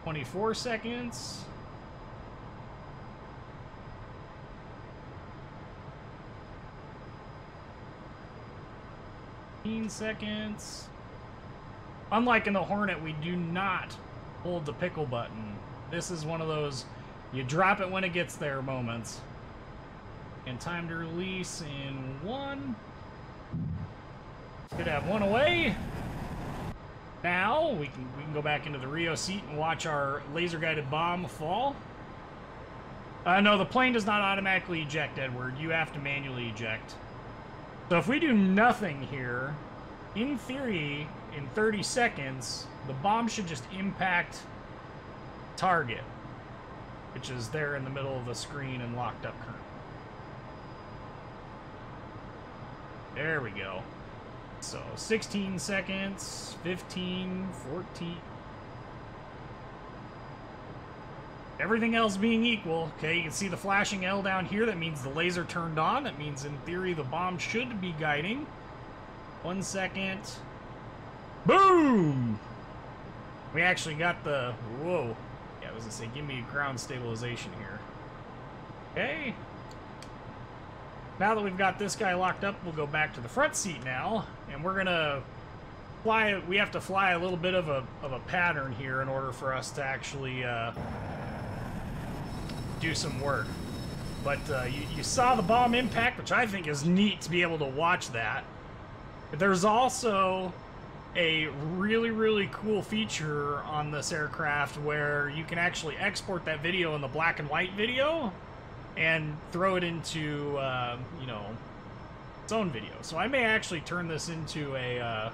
24 seconds. 15 seconds. Unlike in the Hornet, we do not hold the pickle button. This is one of those you drop it when it gets there moments. And time to release in 1. Could have 1 away. Now we can go back into the Rio seat and watch our laser guided bomb fall. No, the plane does not automatically eject, Edward. You have to manually eject. So if we do nothing here, in theory, in 30 seconds, the bomb should just impact target, which is there in the middle of the screen and locked up currently. There we go. So 16 seconds, 15, 14. everything else being equal, okay, you can see the flashing L down here. That means the laser turned on. That means, in theory, the bomb should be guiding. 1 second. Boom! We actually got the... Whoa. Yeah, I was gonna say, give me ground stabilization here. Okay. Now that we've got this guy locked up, we'll go back to the front seat now, and we're gonna fly. We have to fly a little bit of a pattern here in order for us to actually do some work. But you saw the bomb impact, which I think is neat to be able to watch that. There's also a really, really cool feature on this aircraft where you can actually export that video in the black and white video and throw it into, you know, its own video. So I may actually turn this into a,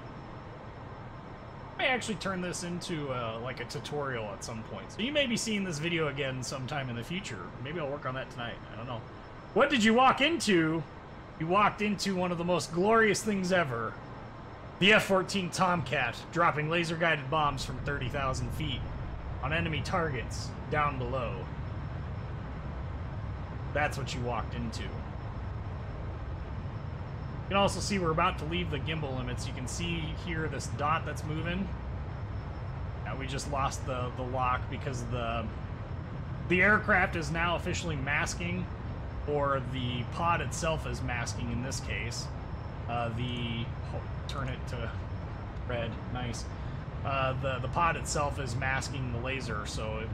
like a tutorial at some point. So you may be seeing this video again sometime in the future. Maybe I'll work on that tonight. I don't know. What did you walk into? You walked into one of the most glorious things ever. The F-14 Tomcat dropping laser-guided bombs from 30,000 feet on enemy targets down below. That's what you walked into. You can also see we're about to leave the gimbal limits. You can see here this dot that's moving. Yeah, we just lost the lock because the aircraft is now officially masking, or the pod itself is masking in this case. Turn it to red. Nice. The pod itself is masking the laser, so it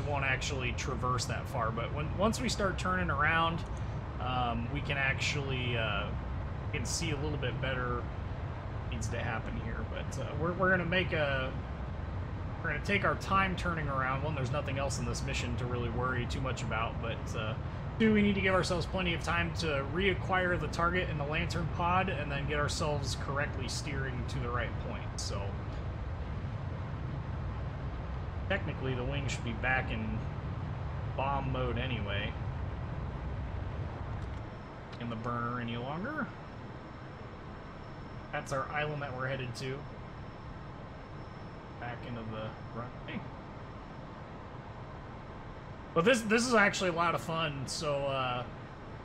won't actually traverse that far. But once we start turning around, we can actually can see a little bit better what needs to happen here. But we're gonna take our time turning around. One, there's nothing else in this mission to really worry too much about, but two, we need to give ourselves plenty of time to reacquire the target in the lantern pod and then get ourselves correctly steering to the right point. So technically the wing should be back in bomb mode anyway. In the burner any longer. That's our island that we're headed to. Back into the runway. But this is actually a lot of fun. So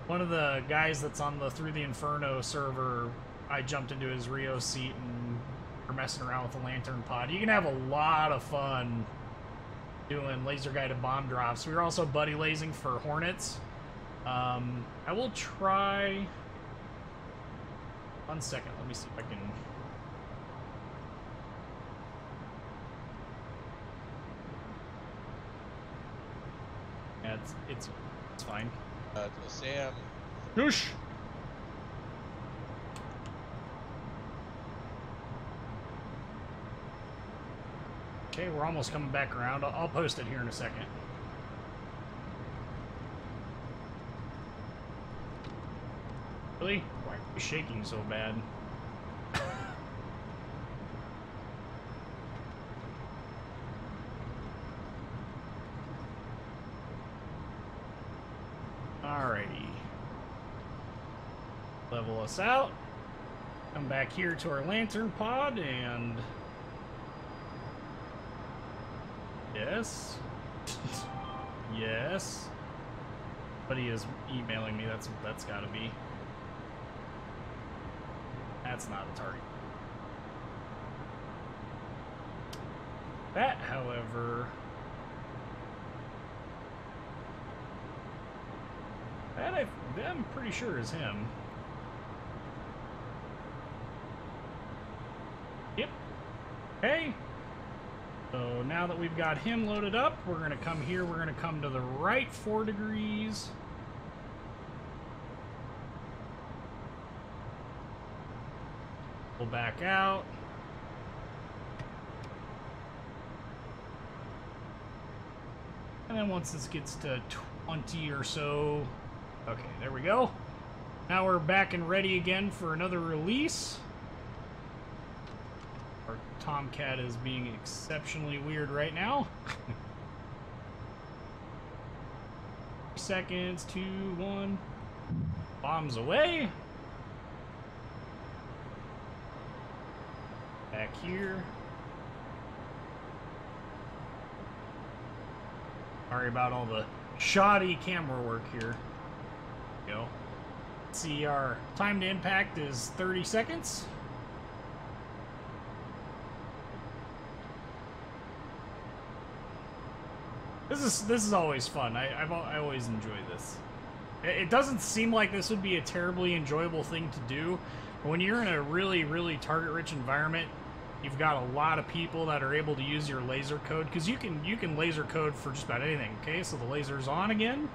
one of the guys that's on the Through the Inferno server, I jumped into his Rio seat and we're messing around with the lantern pod. You can have a lot of fun doing laser guided bomb drops. We were also buddy lasing for Hornets. I will try. 1 second, let me see if I can. Yeah, it's fine. Sam. Noosh. Okay, we're almost coming back around. I'll post it here in a second. Really? Why are you shaking so bad? Alrighty. Level us out. Come back here to our lantern pod and... Yes. Yes. But he is emailing me. That's gotta be. That's not a target. That, however... That I'm pretty sure is him. Yep. Hey. So now that we've got him loaded up, we're going to come here. We're going to come to the right 4 degrees. Pull back out. And then once this gets to 20 or so, okay, there we go. Now we're back and ready again for another release. Our Tomcat is being exceptionally weird right now. 3 seconds, 2, 1. Bombs away. Back here. Sorry about all the shoddy camera work here. There we go. Let's see, our time to impact is 30 seconds. This is always fun. I always enjoy this. It doesn't seem like this would be a terribly enjoyable thing to do. But when you're in a really, really target-rich environment, you've got a lot of people that are able to use your laser code, because you can laser code for just about anything. Okay, so the laser's on again.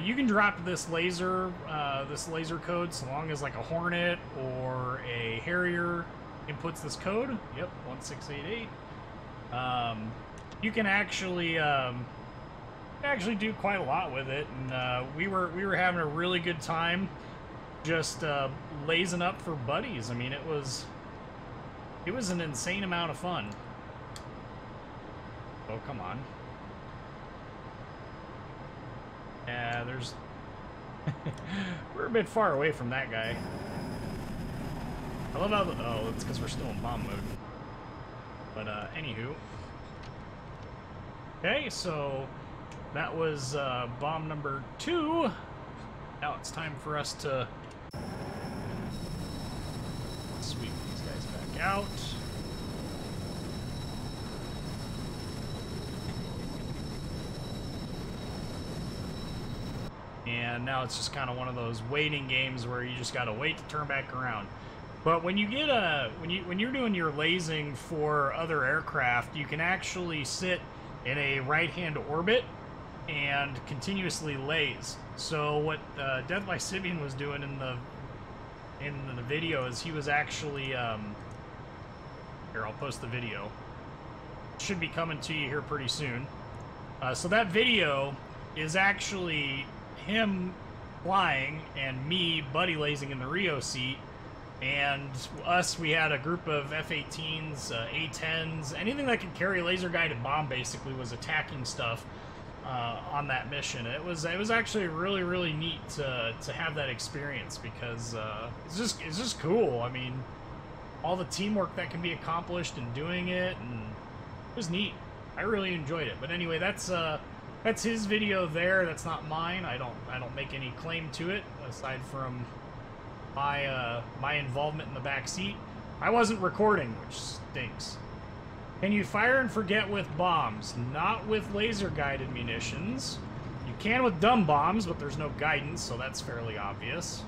You can drop this laser code so long as like a Hornet or a Harrier inputs this code. Yep, 1688. You can actually do quite a lot with it, and we were having a really good time just lasing up for buddies. I mean, it was an insane amount of fun. Oh, come on. Yeah, there's... we're a bit far away from that guy. I love how... Oh, it's because we're still in bomb mode. But, anywho. Okay, so that was bomb number 2. Now it's time for us to sweep these guys back out. And now it's just kind of one of those waiting games where you just gotta wait to turn back around. But when you get when you're doing your lasing for other aircraft, you can actually sit in a right-hand orbit and continuously laze. So what Death by Sibian was doing in the video is he was actually here, I'll post the video. It should be coming to you here pretty soon. So that video is actually him flying and me buddy lasing in the Rio seat, and we had a group of F-18s, A-10s, anything that could carry laser-guided bomb basically was attacking stuff on that mission. It was actually really, really neat to have that experience, because it's just cool. I mean, all the teamwork that can be accomplished in doing it, and it was neat. I really enjoyed it. But anyway, that's his video there. That's not mine. I don't make any claim to it aside from my involvement in the back seat. I wasn't recording, which stinks. Can you fire and forget with bombs? Not with laser-guided munitions. You can with dumb bombs, but there's no guidance, so that's fairly obvious.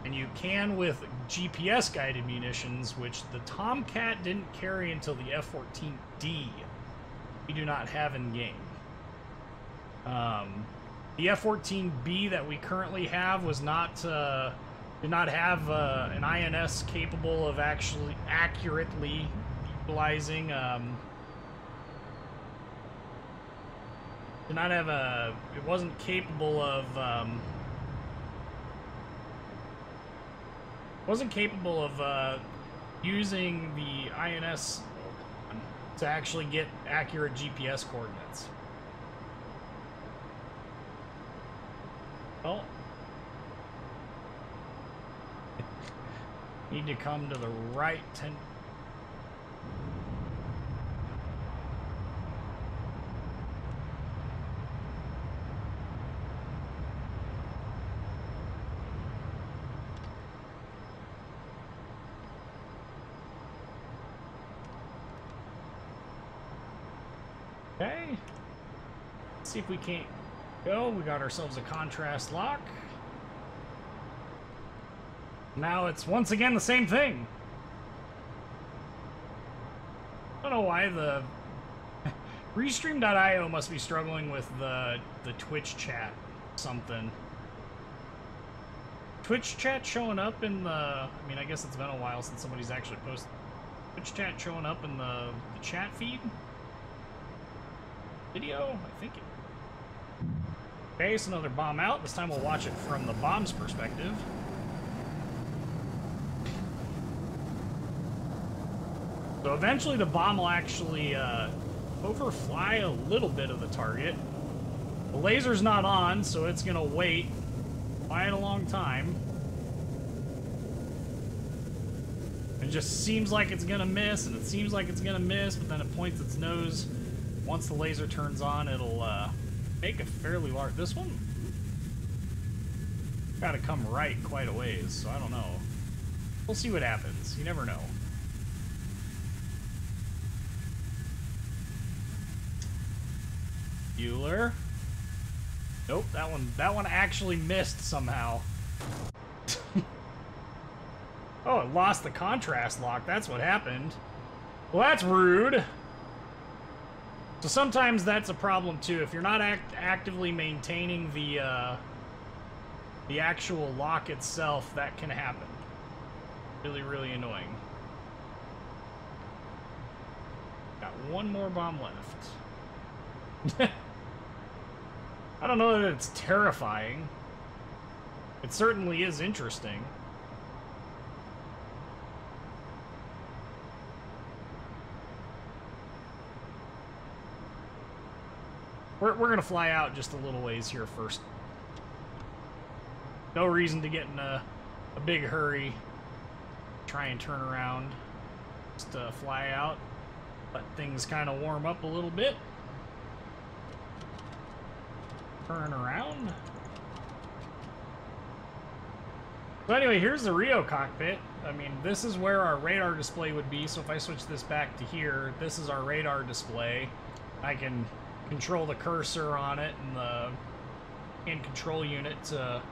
And you can with GPS-guided munitions, which the Tomcat didn't carry until the F-14D. We do not have in-game. The F-14B that we currently have was not... did not have an INS capable of actually accurately utilizing, did not have it wasn't capable of, using the INS to actually get accurate GPS coordinates. Well, need to come to the right 10. Okay. Let's see if we can't go. We got ourselves a contrast lock. Now it's once again the same thing. I don't know why the Restream.io must be struggling with the Twitch chat something. Twitch chat showing up in the... I mean, I guess it's been a while since somebody's actually posted. Twitch chat showing up in the chat feed? Video? I think it... Okay, so another bomb out. This time we'll watch it from the bomb's perspective. So eventually the bomb will actually overfly a little bit of the target. The laser's not on, so it's going to wait quite a long time. It just seems like it's going to miss, and it seems like it's going to miss, but then it points its nose once the laser turns on, it'll make a fairly large... This one? Gotta come right quite a ways, so I don't know. We'll see what happens. You never know. Bueller. Nope, that one actually missed somehow. Oh, it lost the contrast lock. That's what happened. Well, that's rude. So sometimes that's a problem too. If you're not actively maintaining the actual lock itself, that can happen. Really, really annoying. Got one more bomb left. I don't know that it's terrifying. It certainly is interesting. We're gonna fly out just a little ways here first. No reason to get in a big hurry. Try and turn around. Just fly out. Let things kind of warm up a little bit. Turn around. So anyway, here's the Rio cockpit. I mean, this is where our radar display would be. So if I switch this back to here, this is our radar display. I can control the cursor on it and the hand control unit to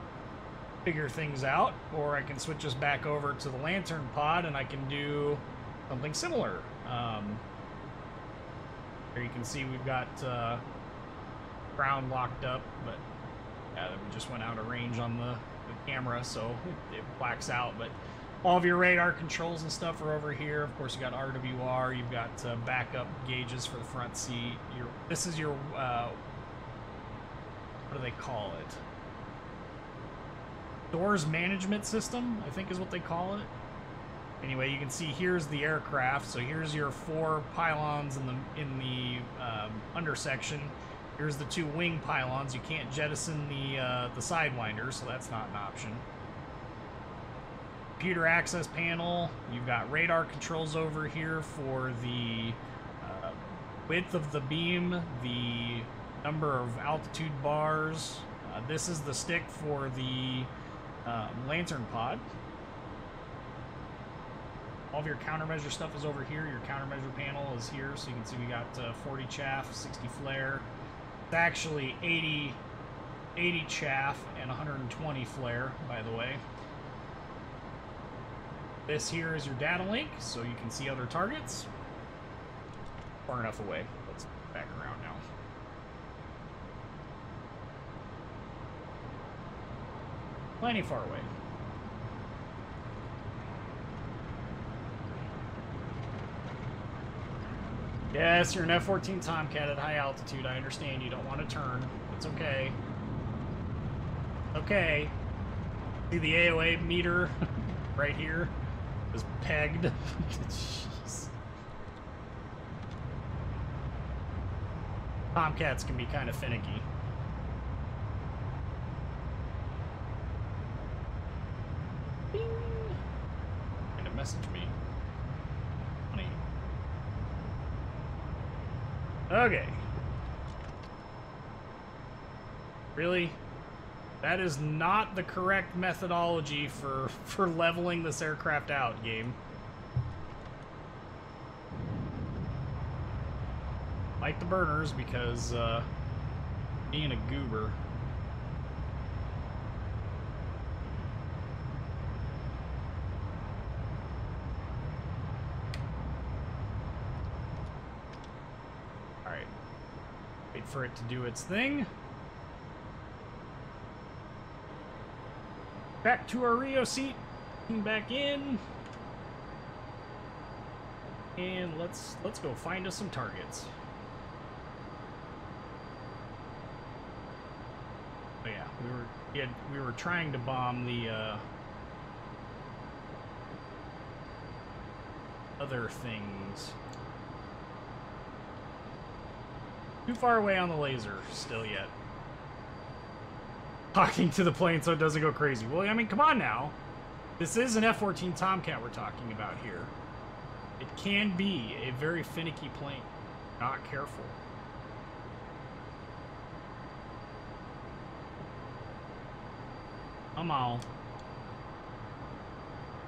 figure things out, or I can switch us back over to the lantern pod and I can do something similar. Here you can see we've got ground locked up, but yeah, we just went out of range on the camera, so it blacks out. But all of your radar controls and stuff are over here. Of course, you got RWR, you've got backup gauges for the front seat. This is your, what do they call it? Doors management system, I think is what they call it. Anyway, you can see here's the aircraft. So here's your 4 pylons in the undersection. Here's the 2 wing pylons. You can't jettison the Sidewinder, so that's not an option. Computer access panel. You've got radar controls over here for the width of the beam, the number of altitude bars. This is the stick for the lantern pod. All of your countermeasure stuff is over here. Your countermeasure panel is here, so you can see we got 40 chaff, 60 flare. It's actually 80 chaff and 120 flare, by the way. This here is your data link, so you can see other targets. Far enough away. Let's back around now. Plenty far away. Yes, you're an F-14 Tomcat at high altitude. I understand you don't want to turn. It's okay. Okay. See the AOA meter right here is pegged. Jeez. Tomcats can be kind of finicky. Bing. And a message me. Funny. Okay. Really? That is not the correct methodology for leveling this aircraft out, game. Like the burners because being a goober. Alright. Wait for it to do its thing. Back to our Rio seat. Back in. And let's go find us some targets. Oh yeah, we were trying to bomb the other things. Too far away on the laser still yet. Talking to the plane so it doesn't go crazy. Well, I mean, come on now. This is an F-14 Tomcat we're talking about here. It can be a very finicky plane. Not careful. Come on.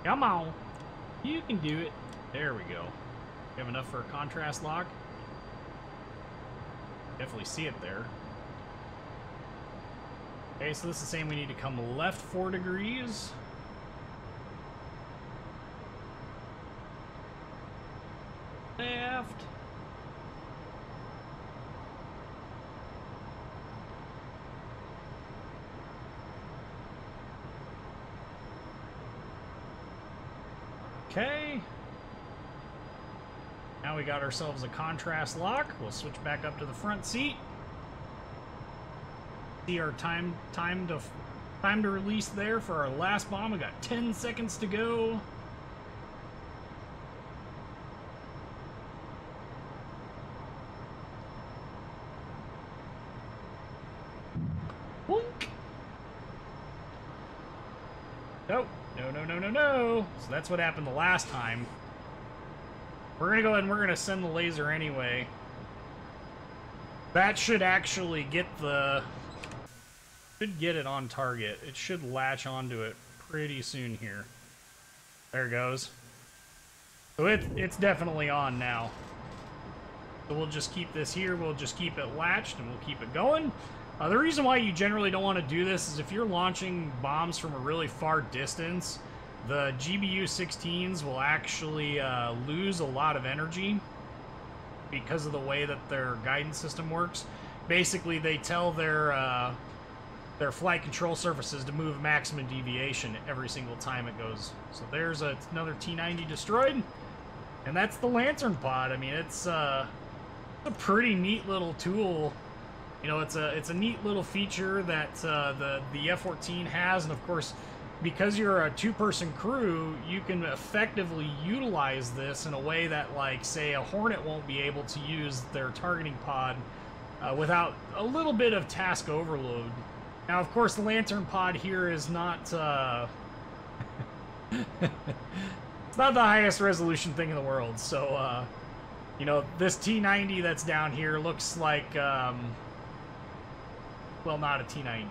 Come on. You can do it. There we go. You have enough for a contrast lock? Definitely see it there. Okay, so this is saying we need to come left 4 degrees. Left. Okay. Now we got ourselves a contrast lock. We'll switch back up to the front seat. See our time to release there for our last bomb. We got 10 seconds to go. Boink. Nope. No. So that's what happened the last time. We're gonna go ahead and we're gonna send the laser anyway. That should actually get it on target. It should latch onto it pretty soon here. There it goes. So it's definitely on now. So we'll just keep this here. We'll just keep it latched and we'll keep it going. The reason why you generally don't want to do this is if you're launching bombs from a really far distance, the GBU-16s will actually lose a lot of energy because of the way that their guidance system works. Basically, they tell their flight control surfaces to move maximum deviation every single time it goes. So there's another T-90 destroyed, and that's the lantern pod. I mean, it's a pretty neat little tool. You know, it's a neat little feature that the F-14 has, and of course, because you're a 2-person crew, you can effectively utilize this in a way that, like, say, a Hornet won't be able to use their targeting pod without a little bit of task overload. Now, of course, the lantern pod here is not it's not the highest resolution thing in the world. So, you know, this T-90 that's down here looks like, well, not a T-90.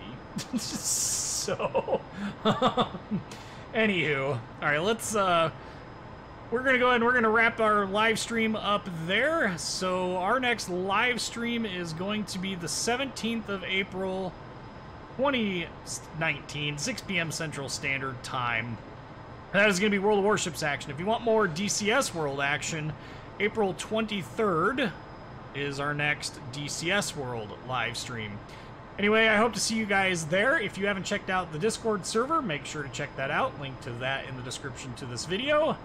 So, anywho, all right, let's, we're going to go ahead and we're going to wrap our live stream up there. So our next live stream is going to be the 17th of April, 2019, 6 p.m. Central Standard Time. That is going to be World of Warships action. If you want more DCS World action, April 23rd is our next DCS World live stream. Anyway, I hope to see you guys there. If you haven't checked out the Discord server, make sure to check that out. Link to that in the description to this video.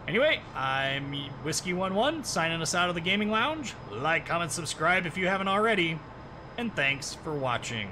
Anyway, I'm Whiskey11, signing us out of the Gaming Lounge. Like, comment, subscribe if you haven't already. And thanks for watching.